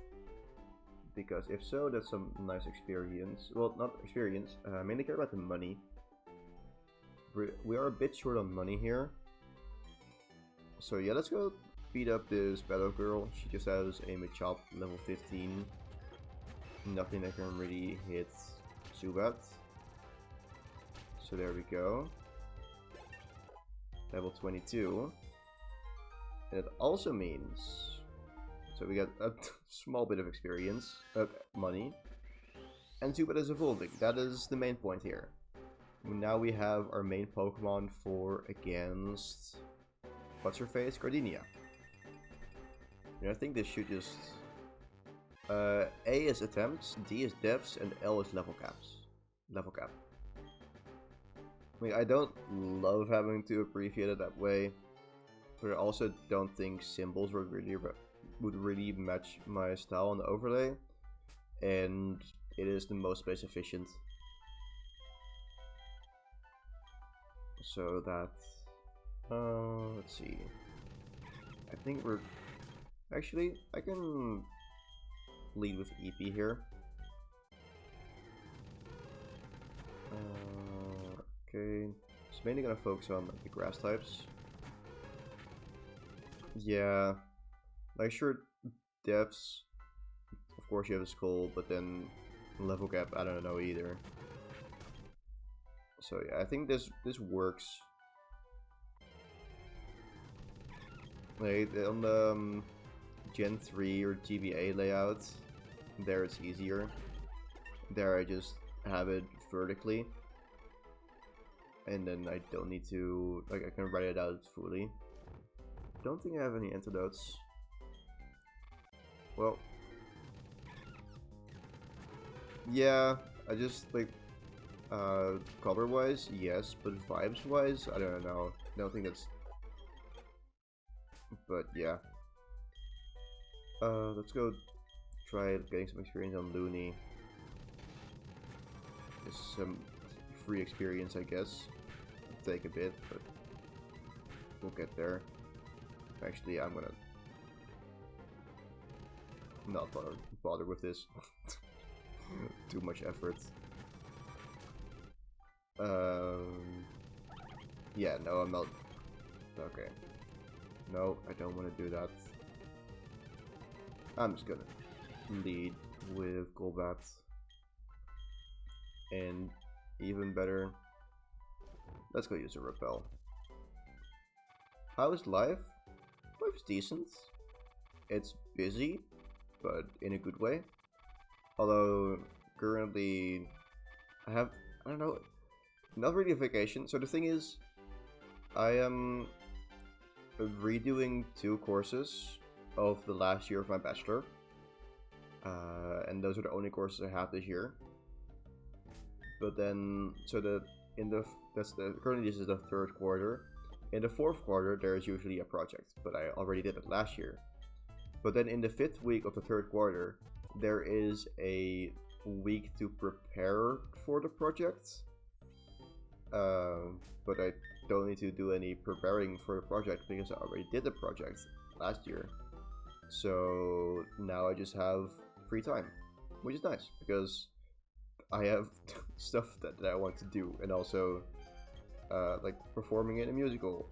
Because if so, that's some nice experience. Well, not experience. I mainly care about the money. We are a bit short on money here. So yeah, let's go beat up this battle girl. She just has a Machop level 15. Nothing that can really hit Zubat. So there we go. Level 22. And it also means... So we got a small bit of experience, money. And Zubat is evolving. That is the main point here. Now we have our main Pokemon for against... What's her face? Gardenia. And I think this should just... A is attempts, D is deaths, and L is level caps. Level cap. I mean, I don't love having to abbreviate it that way, but I also don't think symbols would really match my style on the overlay, and it is the most space efficient. So that, let's see. I think we're actually I can lead with EP here. Okay, so mainly gonna focus on the grass types. Yeah, like sure, devs. Of course you have a skull, but then level cap, I don't know either. So yeah, I think this works. Like on the Gen 3 or GBA layout, there it's easier. There I just have it vertically. And then I don't need to, like, I can write it out fully. Don't think I have any antidotes. Well, yeah, I just, like, color-wise, yes, but vibes-wise, I don't know. I don't think that's... But, yeah. Let's go try getting some experience on Looney. Just some free experience, I guess. It'll take a bit, but we'll get there. Actually, I'm gonna not bother with this. Too much effort. Yeah, no, I'm not. Okay. No, I don't want to do that. I'm just gonna lead with Golbat. And even better, let's go use a Repel. How is life? Life is decent. It's busy, but in a good way. Although, currently, I don't know, not really a vacation. So the thing is, I am redoing 2 courses of the last year of my bachelor. And those are the only courses I have this year. But then, so currently this is the 3rd quarter. In the 4th quarter, there is usually a project, but I already did it last year. But then in the 5th week of the 3rd quarter, there is a week to prepare for the project. But I don't need to do any preparing for the project because I already did the project last year. So now I just have free time, which is nice because I have stuff that I want to do, and also like performing in a musical,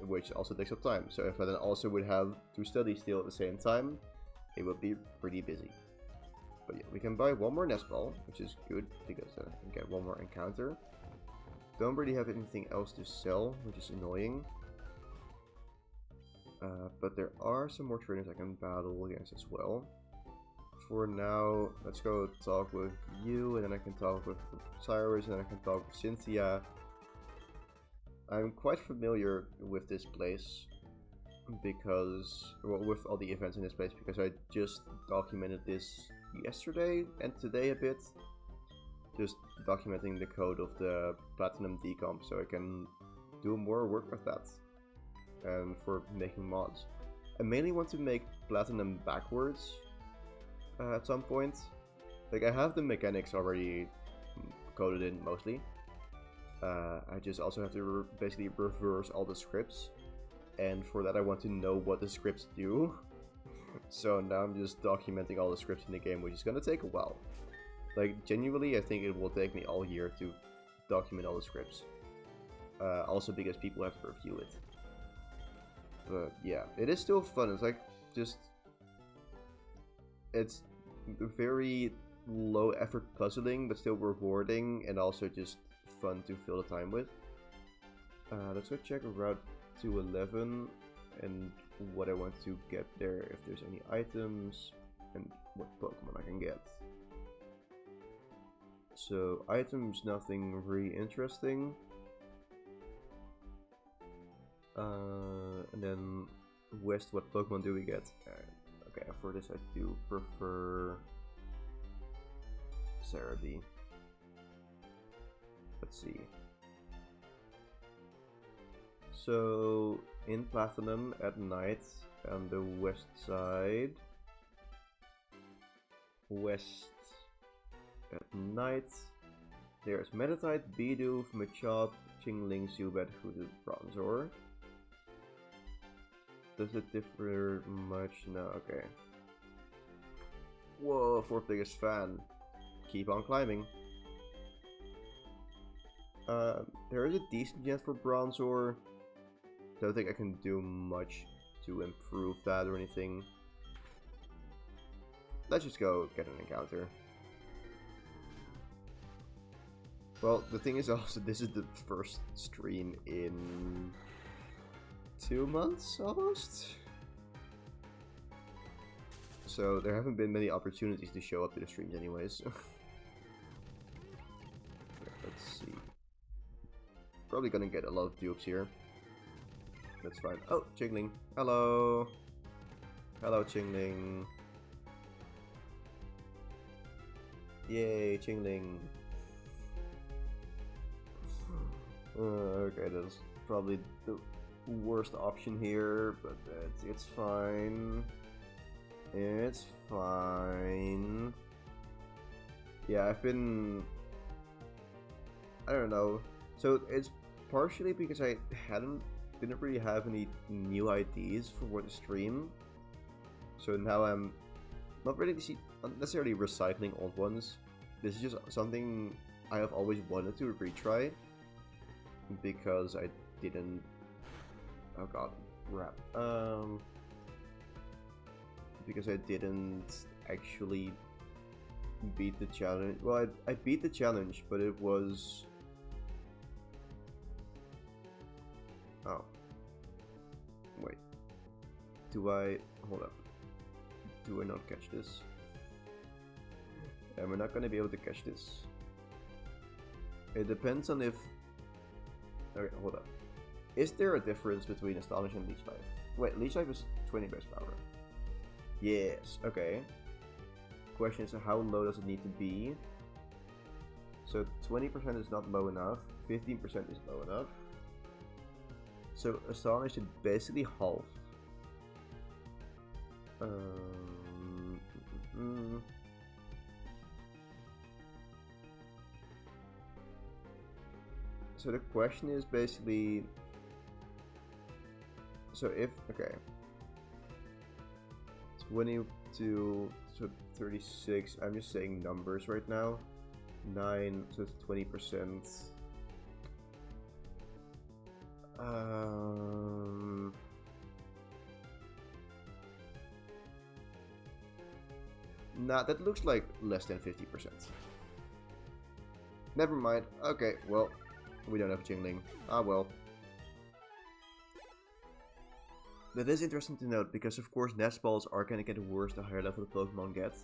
which also takes up time. So if I then also would have to study still at the same time, it would be pretty busy. But yeah, we can buy 1 more nest ball, which is good because I can get 1 more encounter. Don't really have anything else to sell, which is annoying. But there are some more trainers I can battle against as well. For now, let's go talk with you, and then I can talk with Cyrus, and then I can talk with Cynthia. I'm quite familiar with this place because, well, with all the events in this place, because I just documented this yesterday and today a bit. Just documenting the code of the Platinum decomp so I can do more work with that. And for making mods. I mainly want to make Platinum backwards at some point. Like, I have the mechanics already coded in mostly. I just also have to basically reverse all the scripts. And for that I want to know what the scripts do. So now I'm just documenting all the scripts in the game, which is gonna take a while. Like, genuinely, I think it will take me all year to document all the scripts. Also because people have to review it. But yeah, it is still fun. It's like just it's very low effort puzzling, but still rewarding, and also just fun to fill the time with. Let's go check Route 211 and what I want to get there, if there's any items, and what Pokemon I can get. So, items, nothing really interesting. And then west, what Pokemon do we get? Okay, for this I do prefer Cerebi. Let's see. So, in Platinum at night on the west side. West at night. There's Meditite, Bidoof, Machop, Chingling, Zubat, Hoodoo, Bronzor. Does it differ much? No, okay. Whoa, fourth biggest fan. Keep on climbing. There is a decent chance for Bronzor. Don't think I can do much to improve that or anything. Let's just go get an encounter. Well, the thing is also, this is the first stream in 2 months, almost? So, there haven't been many opportunities to show up to the streams anyways. Let's see. Probably gonna get a lot of dupes here. That's fine. Oh, Chingling. Hello. Hello, Chingling. Yay, Chingling. Okay, that's probably the worst option here, but it's fine. It's fine. Yeah, I don't know. So it's partially because I didn't really have any new ideas for what to stream. So now I'm not really necessarily recycling old ones. This is just something I have always wanted to retry. Because I didn't... Oh god, crap. Because I didn't actually beat the challenge. Well, I beat the challenge, but it was... Oh. Wait. Do I... Hold up. Do I not catch this? And we're not gonna be able to catch this. It depends on if... Okay, hold up. Is there a difference between Astonish and Leech Life? Wait, Leech Life is 20 base power. Yes, okay. Question is, how low does it need to be? So 20% is not low enough, 15% is low enough. So Astonish should basically half. So the question is basically, so if, okay, 22, so 36, I'm just saying numbers right now, 9, so it's 20%. Nah, that looks like less than 50%. Never mind, okay, well. We don't have Jingling. Ah well. That is interesting to note, because of course nest balls are gonna get worse the higher level the Pokemon get.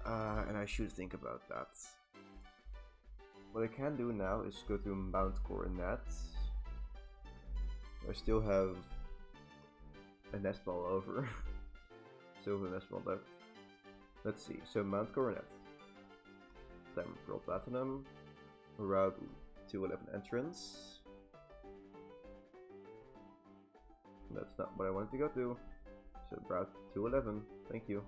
And I should think about that. What I can do now is go to Mount Coronet. I still have a nest ball over. Still have a nest ball left. Let's see, so Mount Coronet. Then Pearl Platinum. Route 211 entrance. That's not what I wanted to go to. So Route 211, thank you.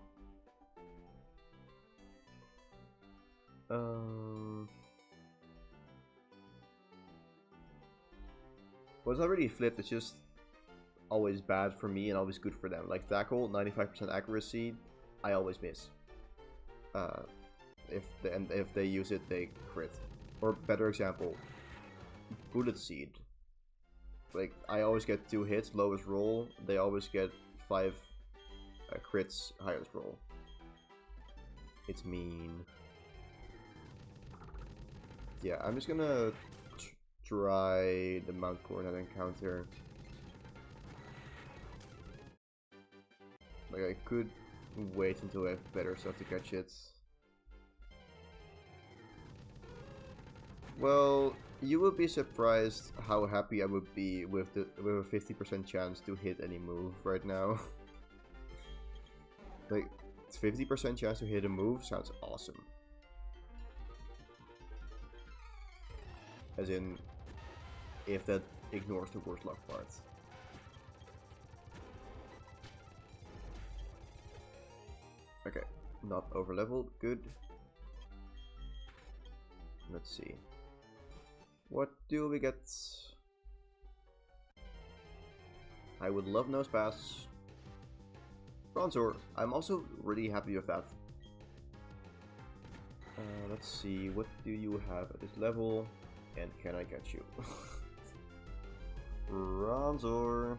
Well, it's not really flipped, it's just always bad for me and always good for them. Like Tackle, 95% accuracy, I always miss. If they use it, they crit. Or better example, Bullet Seed. like I always get 2 hits, lowest roll. They always get 5 crits, highest roll. It's mean. Yeah, I'm just gonna try the Mount Coronet encounter. Like I could wait until I have better stuff to catch it. Well, you would be surprised how happy I would be with a 50% chance to hit any move right now. Like, 50% chance to hit a move sounds awesome. As in, if that ignores the worst luck part. Okay, not overleveled, good. Let's see. What do we get? I would love Nose Pass. Bronzor. I'm also really happy with that. Let's see, what do you have at this level? And can I get you? Bronzor.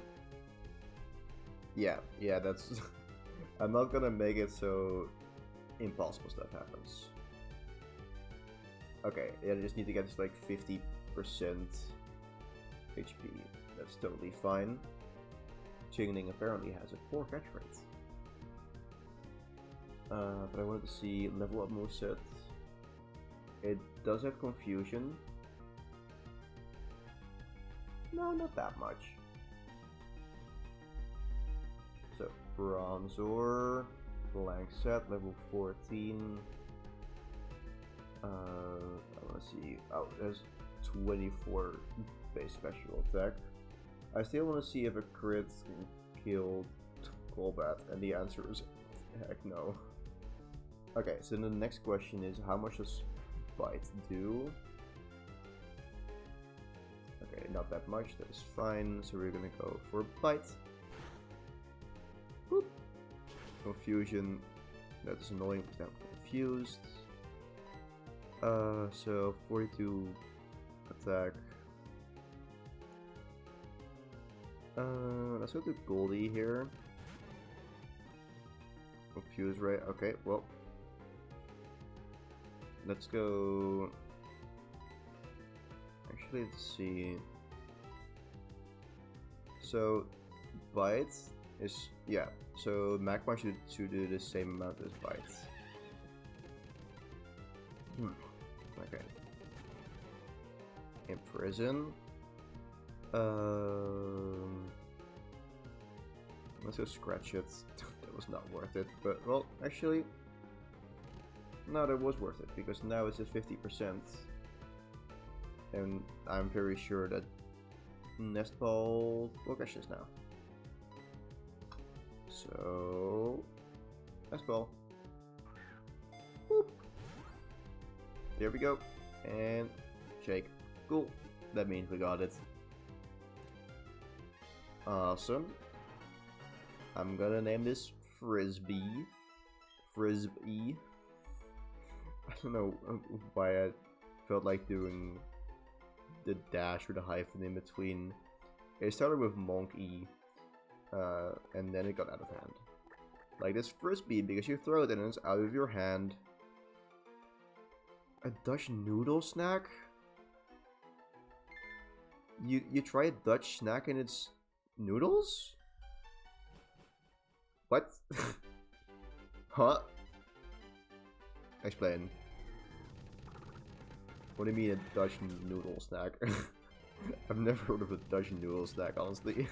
Yeah, that's... I'm not gonna make it so impossible stuff happens. Okay, yeah, I just need to get this like 50% HP. That's totally fine. Chingling apparently has a poor catch rate. But I wanted to see level up moveset. It does have confusion. No, not that much. So, Bronzor, blank set, level 14. I want to see. Oh, there's 24 base special attack. I still want to see if a crit can kill Golbat, and the answer is heck no. Okay, so the next question is how much does Bite do? Okay, not that much, that is fine, so we're gonna go for Bite. Boop. Confusion, that is annoying because now I'm confused. So 42 attack. Let's go to Goldie here. Confused, right? Okay, well. Let's go. Actually, let's see. So, Bite is. Yeah, so Magmar should do the same amount as Bite. Okay. Imprison. Let's go scratch it. That was not worth it, but well, actually, no, that was worth it because now it's at 50%, and I'm very sure that Nest Ball will catch this now. So, Nest Ball. Boop. There we go, and shake. Cool. That means we got it. Awesome. I'm gonna name this Frisbee. Frisbee. I don't know why I felt like doing the dash or the hyphen in between. It started with Monk E, and then it got out of hand. Like this Frisbee, because you throw it and it's out of your hand. A Dutch noodle snack? You try a Dutch snack and it's noodles? What? Huh? Explain. What do you mean a Dutch noodle snack? I've never heard of a Dutch noodle snack, honestly.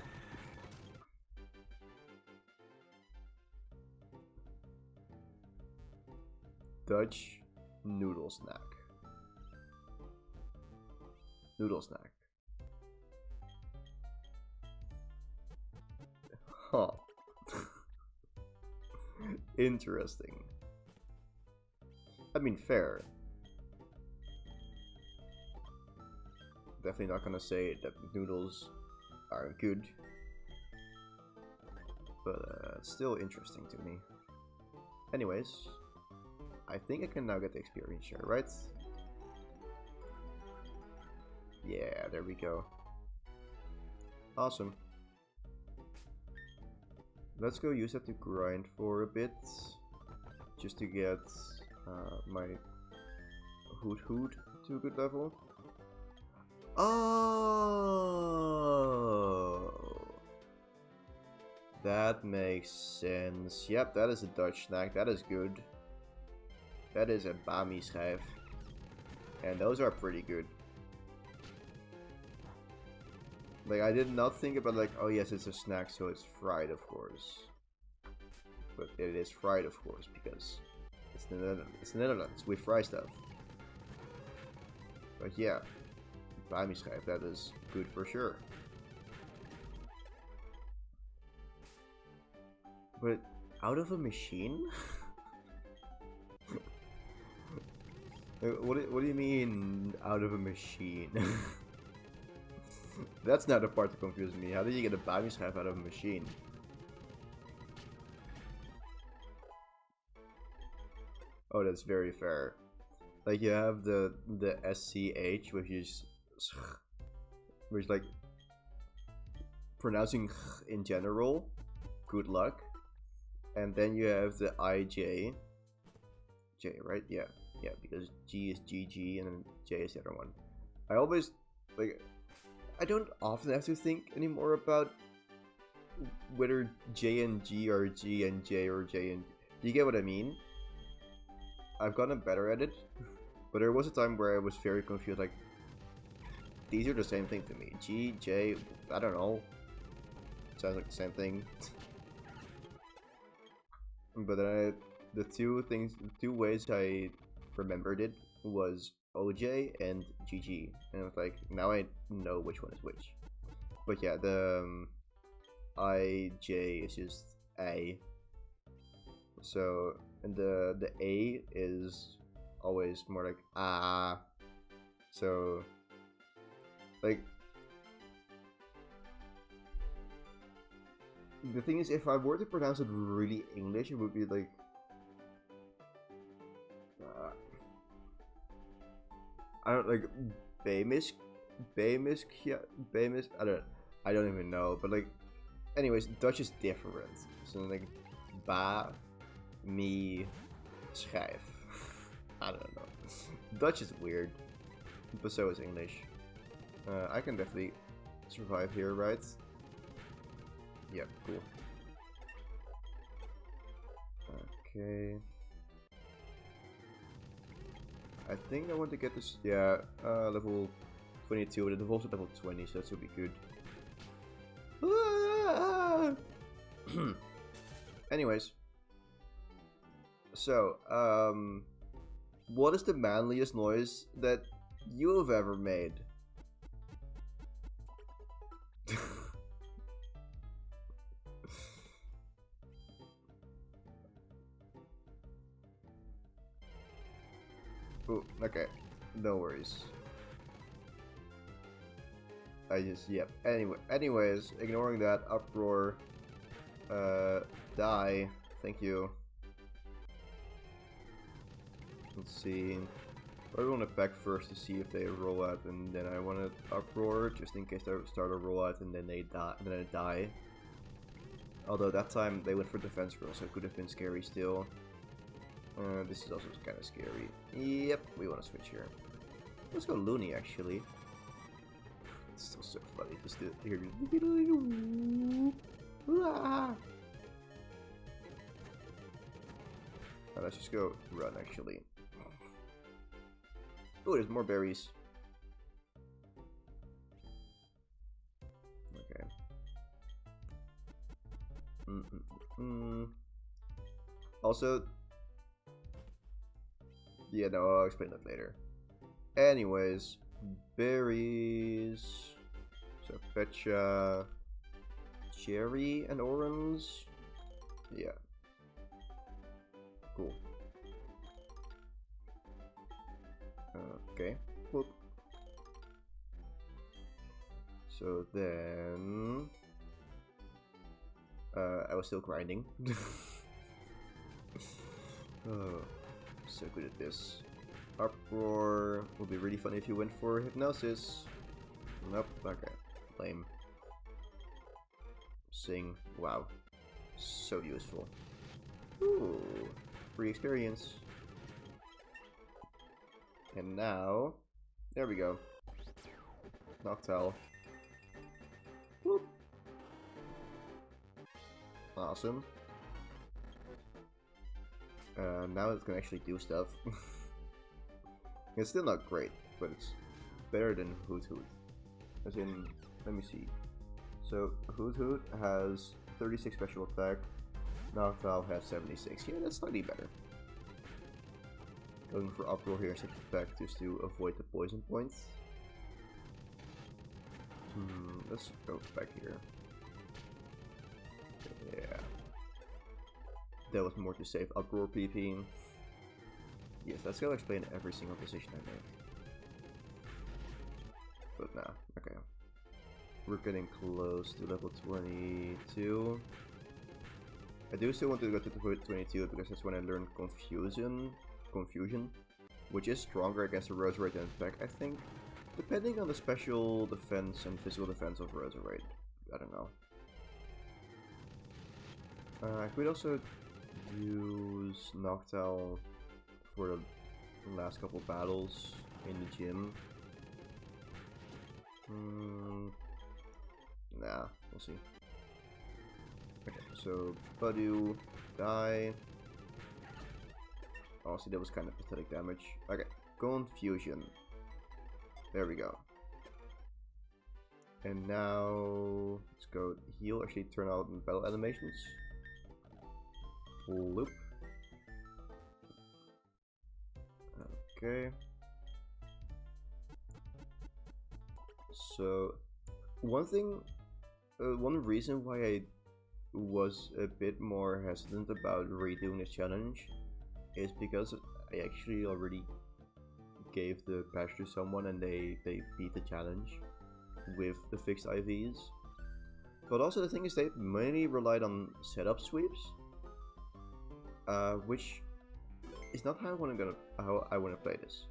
Dutch noodle snack. Noodle snack. Huh. Interesting. I mean, fair. Definitely not gonna say that noodles are good, but it's still interesting to me. Anyways, I think I can now get the experience share, right? Yeah, there we go. Awesome. Let's go use that to grind for a bit. Just to get my hoot hoot to a good level. Oh, that makes sense. Yep, that is a Dutch snack. That is good. That is a bami schijf. And those are pretty good. Like, I did not think about like, oh yes, it's a snack, so it's fried, of course. But it is fried, of course, because it's the Netherlands. It's the Netherlands. We fry stuff. But yeah, bami schijf, that is good for sure. But out of a machine? What do you mean out of a machine? That's not the part that confuses me. How did you get a bami schijf out of a machine? Oh, that's very fair. Like you have the SCH, which is like pronouncing in general. Good luck. And then you have the IJ. J, right? Yeah. Yeah, because G is GG and then J is the other one. I always, like, I don't often have to think anymore about whether J and G are G and J or J and... Do you get what I mean? I've gotten better at it, but there was a time where I was very confused, like, these are the same thing to me. G, J, I don't know. Sounds like the same thing. But then the two ways I remembered it was OJ and GG, and I was like, now I know which one is which. But yeah, the IJ is just A. So, and the A is always more like ah. So, like, the thing is, if I were to pronounce it really English, it would be like I don't like Baymisk, I don't even know, but like, anyways, Dutch is different. So like, ba, mi, schijf. I don't know. Dutch is weird, but so is English. I can definitely survive here, right? Yeah, cool. Okay. I think I want to get this, yeah, level 22, but it evolves at level 20, so that should be good. Anyways. So, what is the manliest noise that you have ever made? Ooh, okay, no worries. Yep. Anyways, ignoring that uproar, die. Thank you. Let's see. I want to pack first to see if they roll out, and then I want to uproar just in case they start a roll out and then they die. And then I die. Although that time they went for defense roll, so it could have been scary still. This is also kind of scary. Yep, we want to switch here. Let's go Looney actually. It's still so funny just to hear you. Let's just go run actually. Oh, there's more berries. Okay. Also, yeah, no, I'll explain that later. Anyways, berries. So fetcha, cherry and orange. Yeah. Cool. Okay. Whoop. So then, I was still grinding. Oh, so good at this. Uproar would be really funny if you went for hypnosis. Nope. Okay. Lame. Sing. Wow. So useful. Ooh. Free experience. And now... There we go. Noctowl. Whoop. Awesome. Now it can actually do stuff. It's still not great, but it's better than Hoot Hoot. As in, let me see. So, Hoot Hoot has 36 special attack, Noctowl has 76. Yeah, that's slightly better. Going for Uproar here instead of attack just to avoid the poison points. Let's go back here. Yeah. That was more to save Uproar PP. Yes, let's go explain every single decision I made. But nah, okay. We're getting close to level 22. I do still want to go to 22 because that's when I learned Confusion, which is stronger against the Roserade than Peck, I think. Depending on the special defense and physical defense of Roserade. I don't know. I could also use Noctowl for the last couple battles in the gym. Nah, we'll see. Okay, so Budew, die. Oh, see, that was kind of pathetic damage. Okay, Confusion. There we go. And now let's go heal. Actually, turn out battle animations. Loop. Okay. So, one reason why I was a bit more hesitant about redoing this challenge is because I actually already gave the patch to someone and they beat the challenge with the fixed IVs. But also the thing is they mainly relied on setup sweeps, which is not how I want to play this.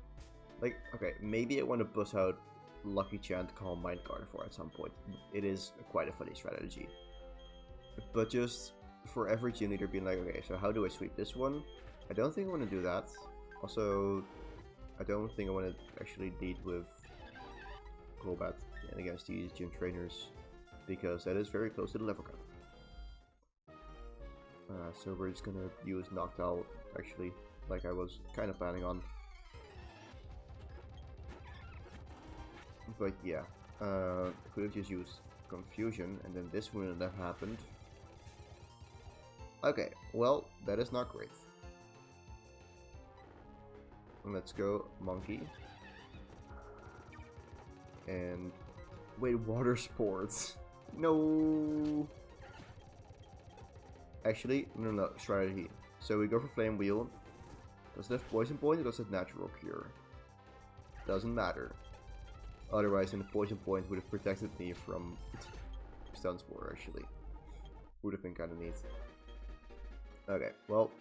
Like, okay, maybe I want to bust out Lucky Chant Calm Mind Carnivore at some point. It is quite a funny strategy. But just for every gym leader being like, okay, so how do I sweep this one? I don't think I want to do that. Also, I don't think I want to actually lead with Golbat and against these gym trainers, because that is very close to the level cap. So we're just gonna use Noctowl, actually, like I was kind of planning on. But yeah, could have just used Confusion, and then this wouldn't have happened. Okay, well, that is not great. Let's go Monkey. And wait, Water Sports. No. Actually, no, strategy. So we go for Flame Wheel. Does it have Poison Point or does it have Natural Cure? Doesn't matter. Otherwise, then the Poison Point would have protected me from Stun Spore, actually. Would have been kind of neat. Okay, well.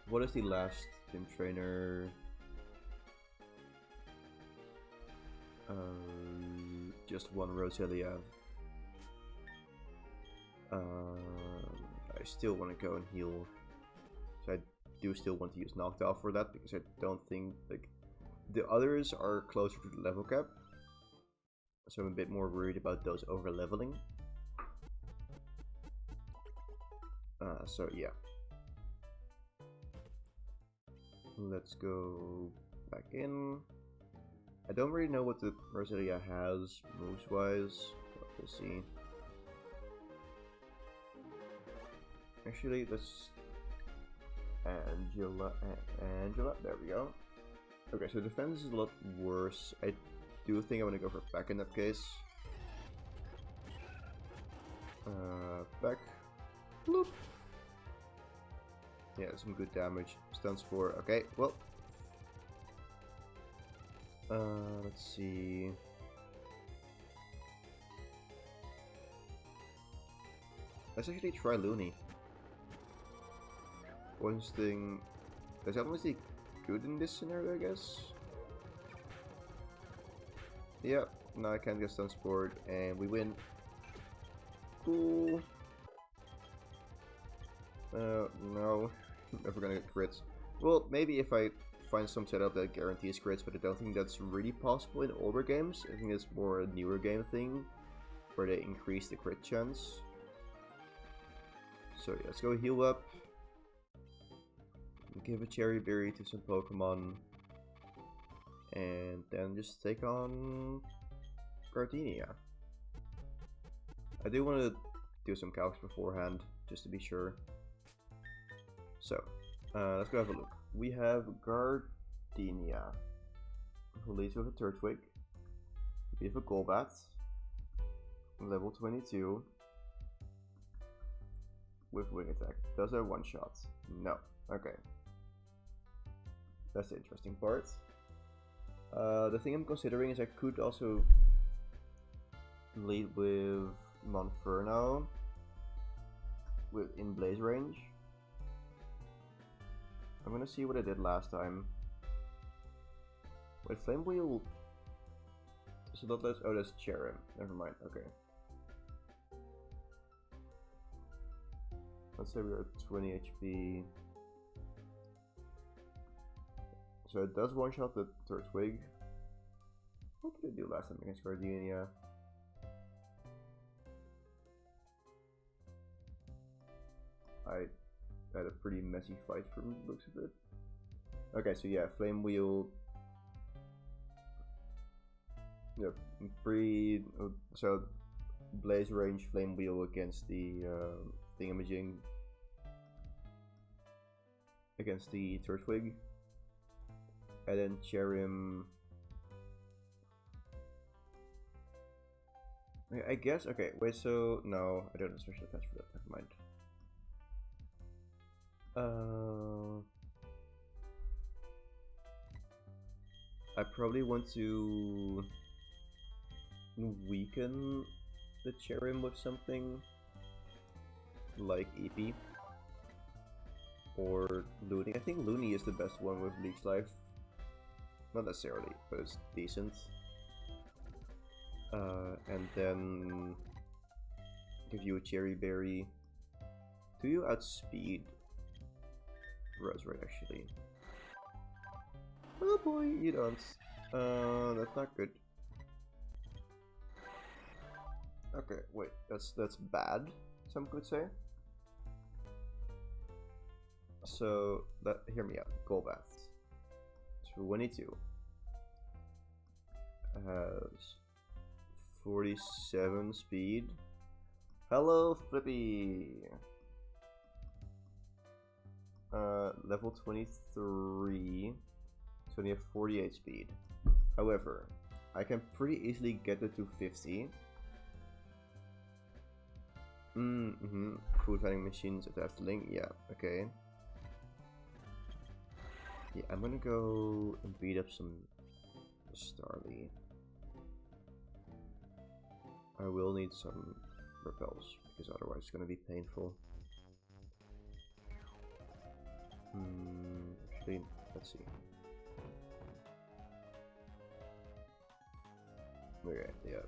What is the last gym trainer? Just one Roselia. I still want to go and heal. So I do still want to use Noctowl for that, because I don't think, like, the others are closer to the level cap. So I'm a bit more worried about those over leveling. So yeah. Let's go back in. I don't really know what the Roselia has moves wise, but we'll see. Actually, let's Angela, there we go. Okay, so defense is a lot worse. I do think I'm gonna go for back in that case. Back. Bloop. Yeah, some good damage. Stun Spore. Okay, well. Let's see. Let's actually try Looney. One thing. Does that honestly good in this scenario, I guess? Yeah, now I can't get Stun Spore and we win. Cool. No. Never gonna get crits. Well, maybe if I find some setup that guarantees crits, but I don't think that's really possible in older games. I think it's more a newer game thing, where they increase the crit chance. So yeah, let's go heal up. Give a cherry berry to some Pokemon. And then just take on Gardenia. I do want to do some calcs beforehand, just to be sure. So, let's go have a look. We have Gardenia, who leads with a Turtwig. We have a Golbat, level 22, with Wing Attack. Does that one shot? No. Okay. That's the interesting part. The thing I'm considering is I could also lead with Monferno in Blaze range. I'm gonna see what I did last time. Wait, Flame Wheel. So that's Cherim. Never mind. Okay. Let's say we're at 20 HP. So it does one shot the Turtwig. What did I do last time against Gardenia? I had a pretty messy fight from the looks of it. Okay, so yeah, Flame Wheel. Yeah, so Blaze range Flame Wheel against the thingamajig. Against the Turtwig. And then Cherim. I guess, okay, wait, so no, I don't have a special attach for that, never mind. I probably want to weaken the Cherim with something like EP or Looney. I think Looney is the best one with Leech Life. Not necessarily, but it's decent. And then give you a Cherry Berry. Do you outspeed Roserite actually? Oh boy, you don't. That's not good. Okay, wait, that's bad, some could say. So hear me out. Golbat 22 has 47 speed. Hello, Flippy. Level 23. So only have 48 speed. However, I can pretty easily get it to 50. Food vending machines at Efteling. Yeah, okay. Yeah, I'm gonna go and beat up some Starly. I will need some repels because otherwise it's gonna be painful. Actually, let's see. Okay, yeah.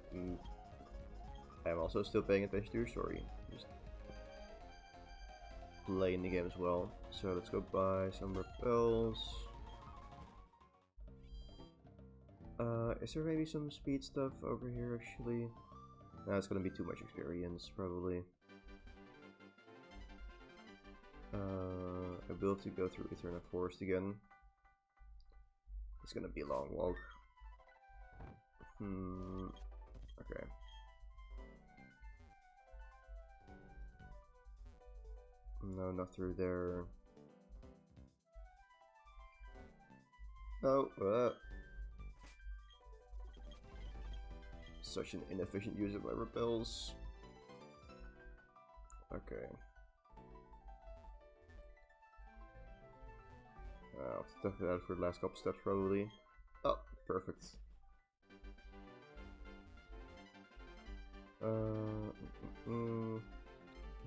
I'm also still paying attention to your story. Just playing the game as well. So let's go buy some repels. Is there maybe some speed stuff over here actually? No, it's gonna be too much experience probably. I will have to go through Eternal Forest again. It's gonna be a long walk. Okay. No, not through there. Oh, such an inefficient use of my repels. Okay. I'll stuff it out for the last couple steps probably. Oh, perfect.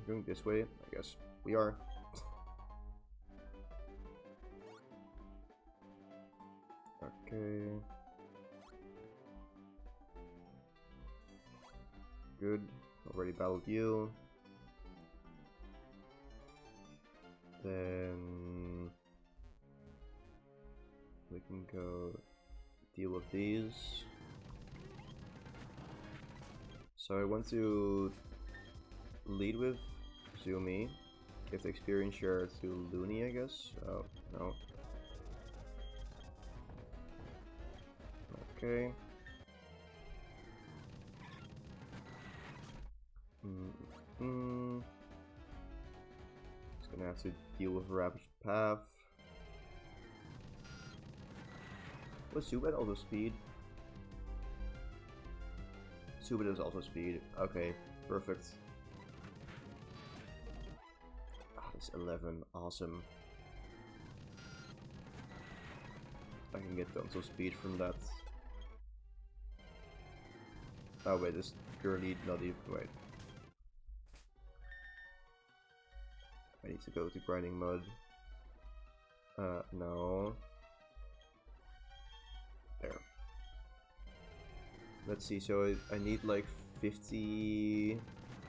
Going this way, I guess we are. Okay. Good. Already battled you. Then we can go deal with these. So I want to lead with Zumi, give the experience share to Looney, I guess. Oh, no. Okay. Just gonna have to deal with Ravaged Path. Was Zubat also speed? Zubat is also speed. Okay, perfect. Ah, that's 11. Awesome. I can get tons of speed from that. Oh wait, this girly not even. Wait. I need to go to grinding mode. No. There. Let's see, so I need like 50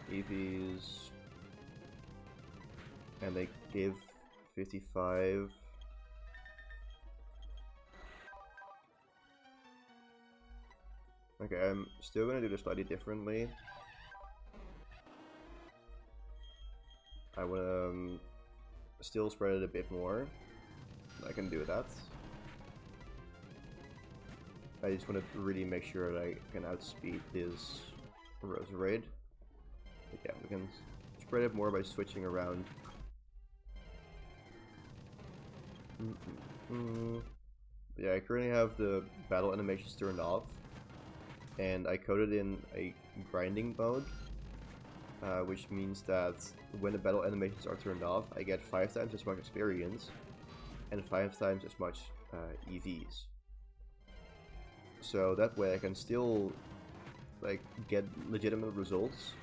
EVs. And they give 55. Okay, I'm still gonna do this slightly differently. I wanna still spread it a bit more. I can do that. I just want to really make sure that I can outspeed this Roserade. But yeah, we can spread it more by switching around. Yeah, I currently have the battle animations turned off. And I coded in a grinding mode. Which means that when the battle animations are turned off, I get 5 times as much experience and 5 times as much EVs. So that way I can still like get legitimate results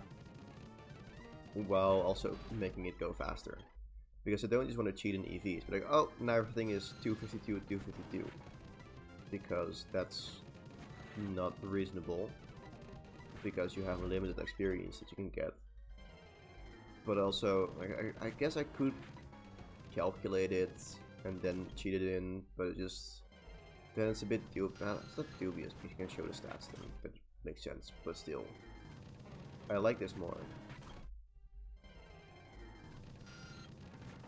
while also making it go faster. Because I don't just want to cheat in EVs, but like, oh, now everything is 252, 252. Because that's not reasonable. Because you have a limited experience that you can get. But also, like, I guess I could calculate it and then cheat it in, but it just then it's a bit it's not dubious because you can show the stats then, that makes sense, but still. I like this more.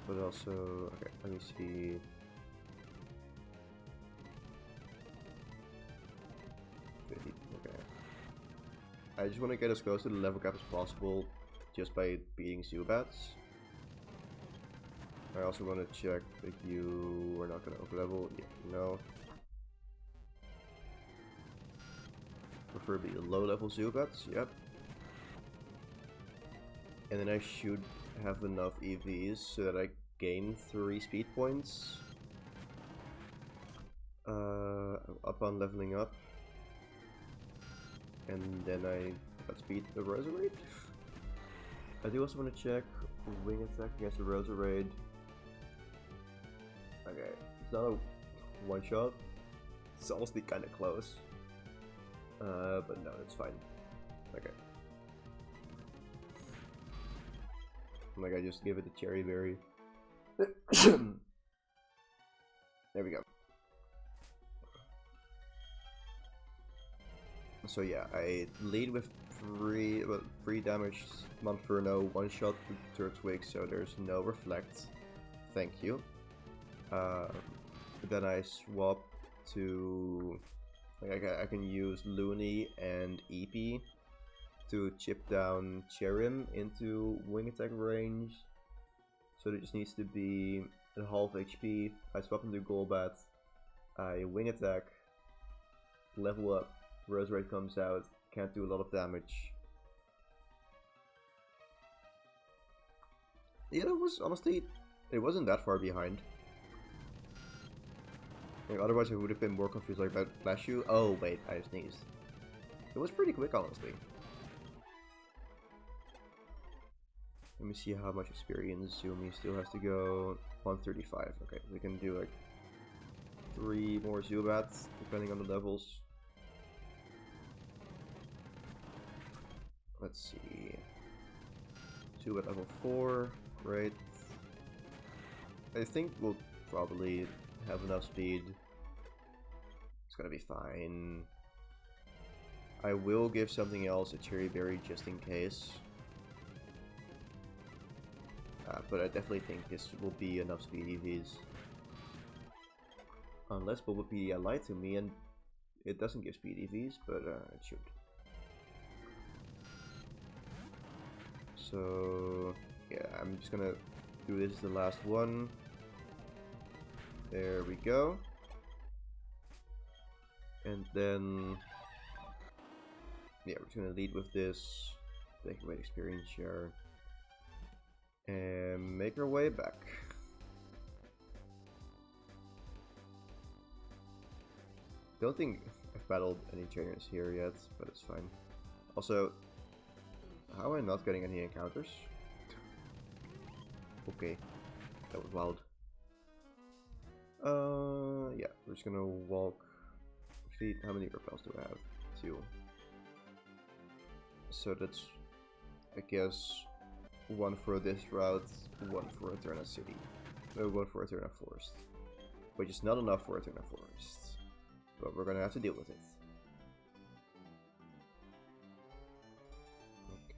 But also, okay, let me see. Okay. I just want to get as close to the level cap as possible just by beating Zubats. I also want to check that you are not going to overlevel. Yeah, no. Preferably low level Zubats, yep. And then I should have enough EVs so that I gain 3 speed points upon leveling up. And then I outspeed the Roserade. I do also want to check wing attack against the Roserade. Okay, it's not a one shot. It's honestly kind of close. But no, it's fine. Okay. Like I just give it a cherry berry. There we go. So yeah, I lead with 3 damage Monferno, 1 shot with Turtwig, so there's no reflect. Thank you. Then I swap to like I can use Looney and Eepee to chip down Cherim into wing attack range. So it just needs to be at half HP. I swap into Golbat. I wing attack. Level up. Roserade comes out. Can't do a lot of damage. Yeah, that was honestly, it wasn't that far behind. Like, otherwise I would have been more confused like about Flash You. Oh wait, I sneezed. It was pretty quick honestly. Let me see how much experience Zumi still has to go. 135. Okay, we can do like 3 more Zubats depending on the levels. Let's see. 2 at level 4. Great. I think we'll probably have enough speed. It's gonna be fine. I will give something else a cherry berry just in case. But I definitely think this will be enough speed EVs. Unless Bulbapedia lied to me and it doesn't give speed EVs, but it should. So yeah, I'm just gonna do this as the last one. There we go. And then yeah, we're just gonna lead with this, take away experience share, and make our way back. Don't think I've battled any trainers here yet, but it's fine. Also, how am I not getting any encounters? Okay, that was wild. Yeah, we're just gonna walk. Actually, how many repels do I have? 2. So that's, I guess, 1 for this route, 1 for Eterna City. No, 1 for Eterna Forest. Which is not enough for Eterna Forest. But we're gonna have to deal with it.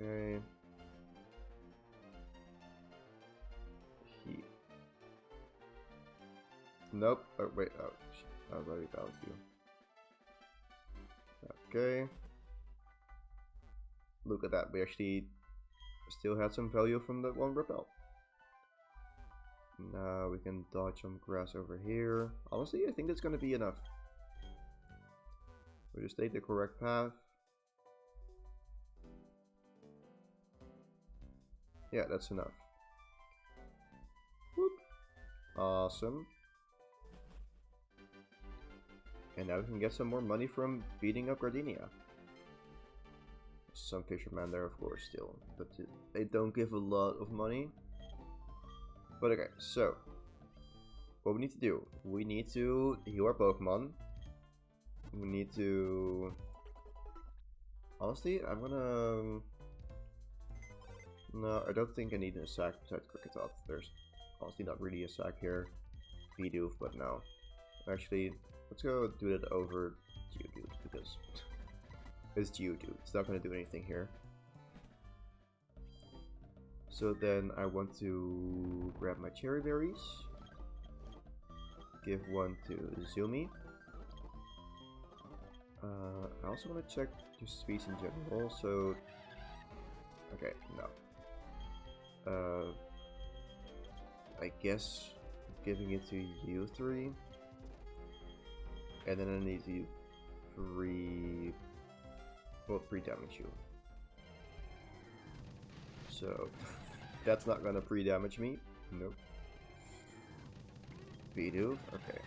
Okay. Nope. Oh, wait. Oh, shit. I was already about you. Okay. Look at that. We actually still had some value from that 1 repel. Now we can dodge some grass over here. Honestly, I think that's gonna be enough. We just take the correct path. Yeah, that's enough. Whoop. Awesome. And now we can get some more money from beating up Gardenia. Some fishermen there, of course, still. But they don't give a lot of money. But okay, so what we need to do, we need to heal our Pokemon. We need to... Honestly, I'm gonna... No, I don't think I need a sack besides Kricketot. There's honestly not really a sack here. Bidoof, but no. Actually, let's go do it over Geodude, because it's Geodude. It's not gonna do anything here. So then I want to grab my cherry berries. Give 1 to Zumi. I also want to check just speeds in general, so... Okay, no. I guess giving it to you 3. And then I need to pre-damage you. So, that's not gonna pre-damage me. Nope. Bidoof, okay.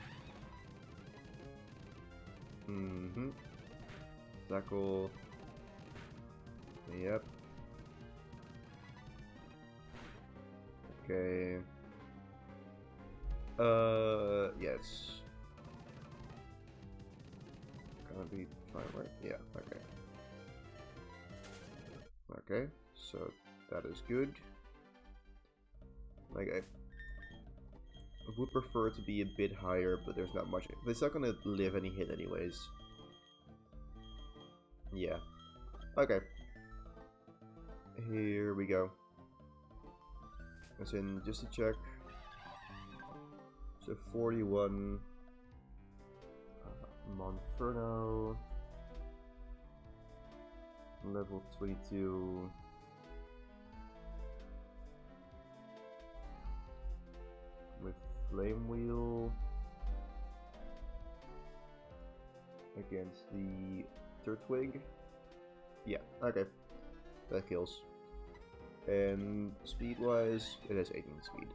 Tackle. Yep. Okay. Yes. Gonna be fine, right? Yeah, okay. Okay, so that is good. Like, I would prefer to be a bit higher, but there's not much. It's not gonna live any hit anyways. Yeah. Okay. Here we go. As in, just to check. So 41. Monferno. Level 22. With Flame Wheel. Against the Turtwig. Yeah, okay. That kills. And speed-wise, it has 18 speed.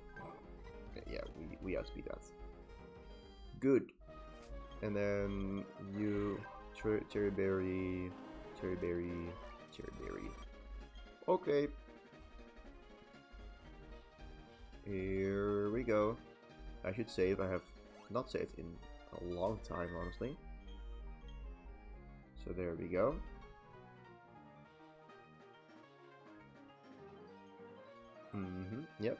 Yeah, we outspeed that. Good. And then you... Cherry Berry... Cherry Berry... Cherry Berry. Okay. Here we go. I should save. I have not saved in a long time, honestly. So there we go. Yep.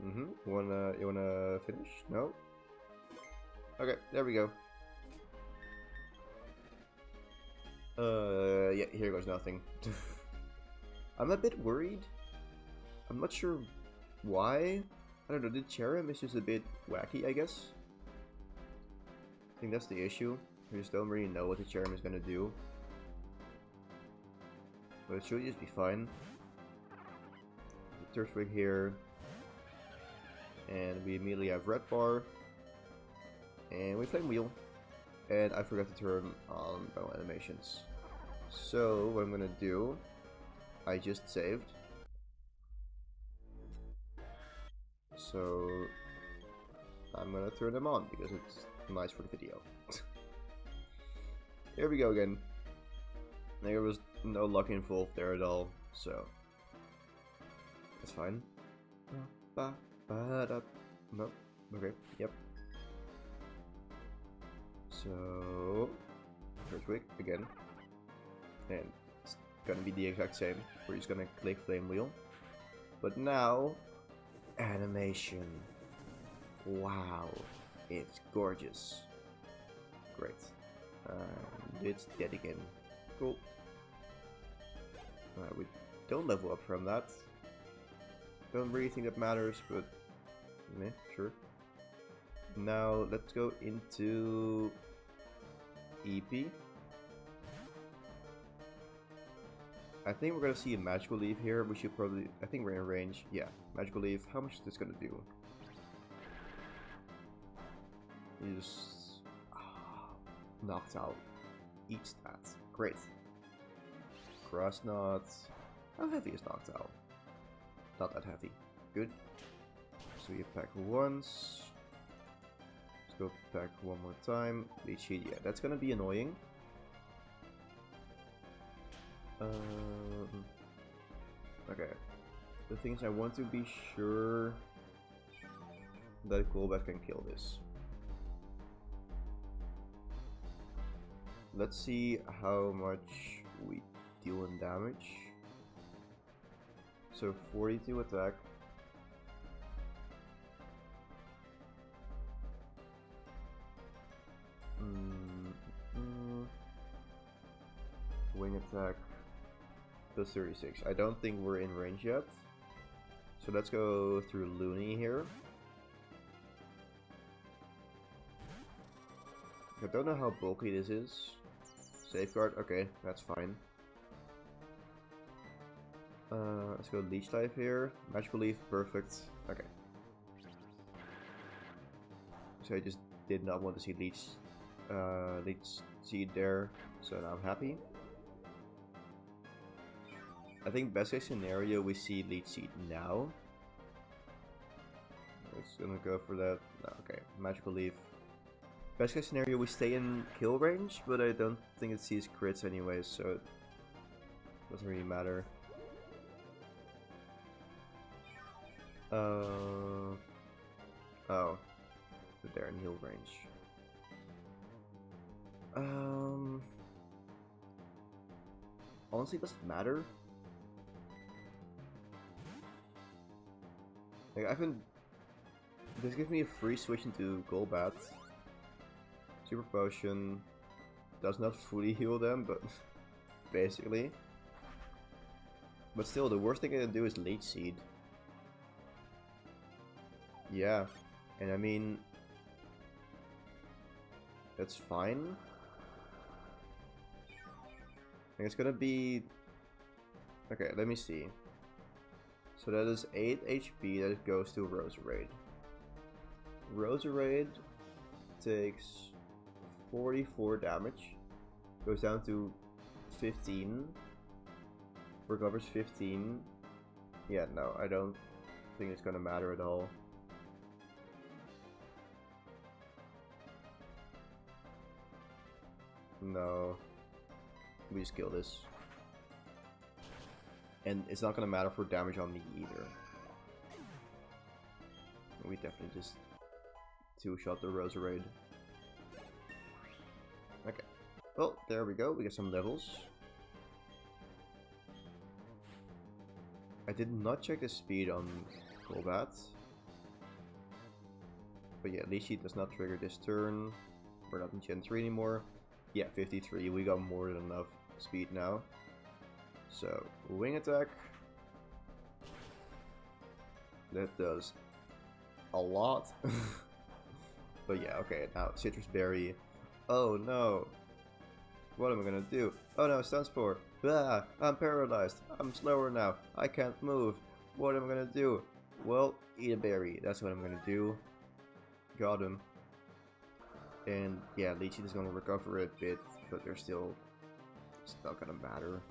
You wanna finish? No? Okay, there we go. Yeah, here goes nothing. I'm a bit worried. I'm not sure why. I don't know, the Cherrim is just a bit wacky, I guess. I think that's the issue. We just don't really know what the Cherrim is gonna do. But it should just be fine. Turtwig here. And we immediately have Red Bar. And we Flame Wheel. And I forgot to turn on battle animations. So what I'm gonna do, I just saved. So I'm gonna turn them on because it's nice for the video. Here we go again. There was no luck involved there at all, so that's fine. Nope. Okay, yep. So first week again. And it's gonna be the exact same. We're just gonna click Flame Wheel. But now, animation. Wow, it's gorgeous. Great. It's dead again. Cool. We don't level up from that. Don't really think that matters, but meh, sure. Now let's go into EP. I think we're gonna see a Magical Leaf here. We should probably, I think we're in range. Yeah, Magical Leaf. How much is this gonna do? You just knocked out each stat. Great. Cross Knot. How heavy is knocked out? Not that heavy. Good. So you pack once. Let's go back one more time. Leech Seed, yeah, that's gonna be annoying. Okay. The thing is, I want to be sure that Golbat can kill this. Let's see how much we deal in damage. So 42 attack. Wing attack plus 36. I don't think we're in range yet. So let's go through Looney here. I don't know how bulky this is. Safeguard, okay, that's fine. Let's go Leech Type here. Magical Leaf, perfect. Okay. So I just did not want to see Leech Seed there, so now I'm happy. I think best case scenario we see Leech Seed now. It's gonna go for that. No, okay, Magical Leaf. Best case scenario we stay in kill range, but I don't think it sees crits anyways, so it doesn't really matter. Oh, but they're in heal range. Honestly, does it matter? Like, I can. This gives me a free switch into Golbat. Super Potion does not fully heal them, but basically. But still, the worst thing I can do is Leech Seed. Yeah, and I mean, that's fine. And it's gonna be... Okay, let me see. So that is 8 HP that goes to Roserade. Roserade takes 44 damage. Goes down to 15. Recovers 15. Yeah, no, I don't think it's gonna matter at all. No. We just kill this. And it's not gonna matter for damage on me either. We definitely just two-shot the Roserade. Okay. Well, there we go. We get some levels. I did not check the speed on Golbat. But yeah, Lychee does not trigger this turn. We're not in Gen 3 anymore. Yeah, 53. We got more than enough speed now. So, wing attack. That does a lot. But yeah, okay, now Citrus Berry. Oh no. What am I gonna do? Oh no, Sunspore. Ah, I'm paralyzed. I'm slower now. I can't move. What am I gonna do? Well, eat a berry. That's what I'm gonna do. Got him. And yeah, Lychee is gonna recover a bit, but they're still not gonna matter.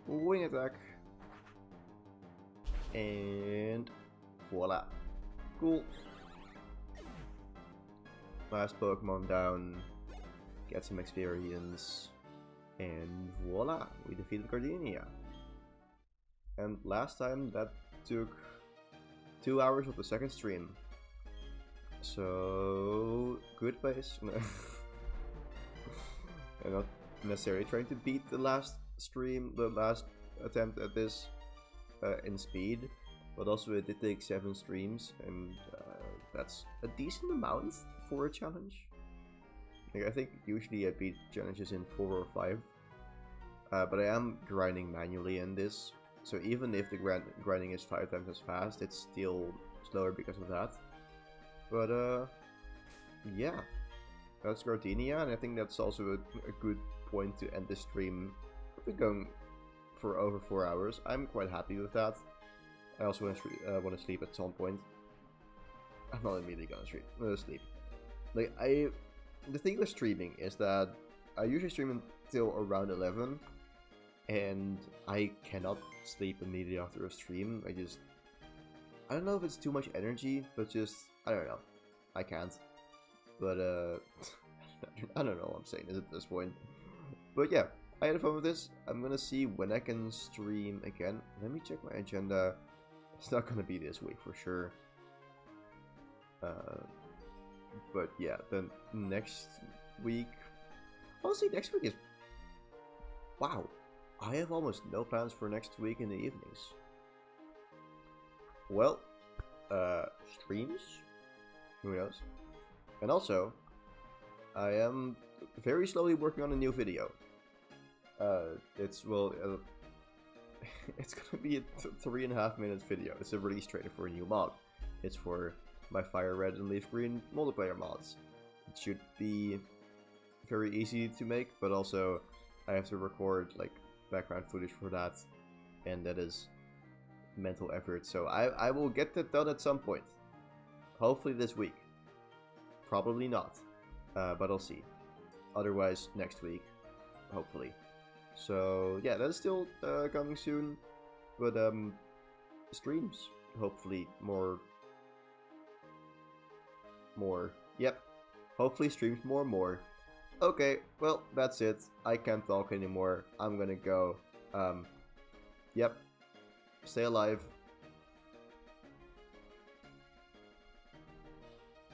Wing attack. And voila. Cool. Last Pokemon down. Get some experience. And voila, we defeated Gardenia. And last time that took 2 hours of the second stream. So good pace. I'm not necessarily trying to beat the last stream, the last attempt at this in speed, but also it did take 7 streams, and that's a decent amount for a challenge. Like, I think usually I beat challenges in 4 or 5, but I am grinding manually in this, so even if the grinding is 5 times as fast, it's still slower because of that. But yeah, that's Gardenia, and I think that's also a good point to end this stream. We're going for over 4 hours. I'm quite happy with that. I also want to sleep at some point. I'm not immediately gonna sleep. Like, the thing with streaming is that I usually stream until around 11, and I cannot sleep immediately after a stream. I don't know if it's too much energy, but just, I don't know. I can't. But, I don't know what I'm saying at this point. But yeah, I had fun with this. I'm gonna see when I can stream again. Let me check my agenda. It's not gonna be this week for sure. But yeah, then next week... Honestly, next week is... Wow. I have almost no plans for next week in the evenings. Well, streams? Who knows? And also, I am very slowly working on a new video. It's gonna be a 3.5 minute video. It's a release trailer for a new mod. It's for my Fire Red and Leaf Green multiplayer mods. It should be very easy to make, but also I have to record like background footage for that, and that is mental effort. So I will get that done at some point. Hopefully this week. Probably not, but I'll see. Otherwise next week, hopefully. So yeah, that is still coming soon, but streams, hopefully more. Yep, hopefully streams more. Okay, well, that's it. I can't talk anymore. I'm gonna go. Yep, stay alive.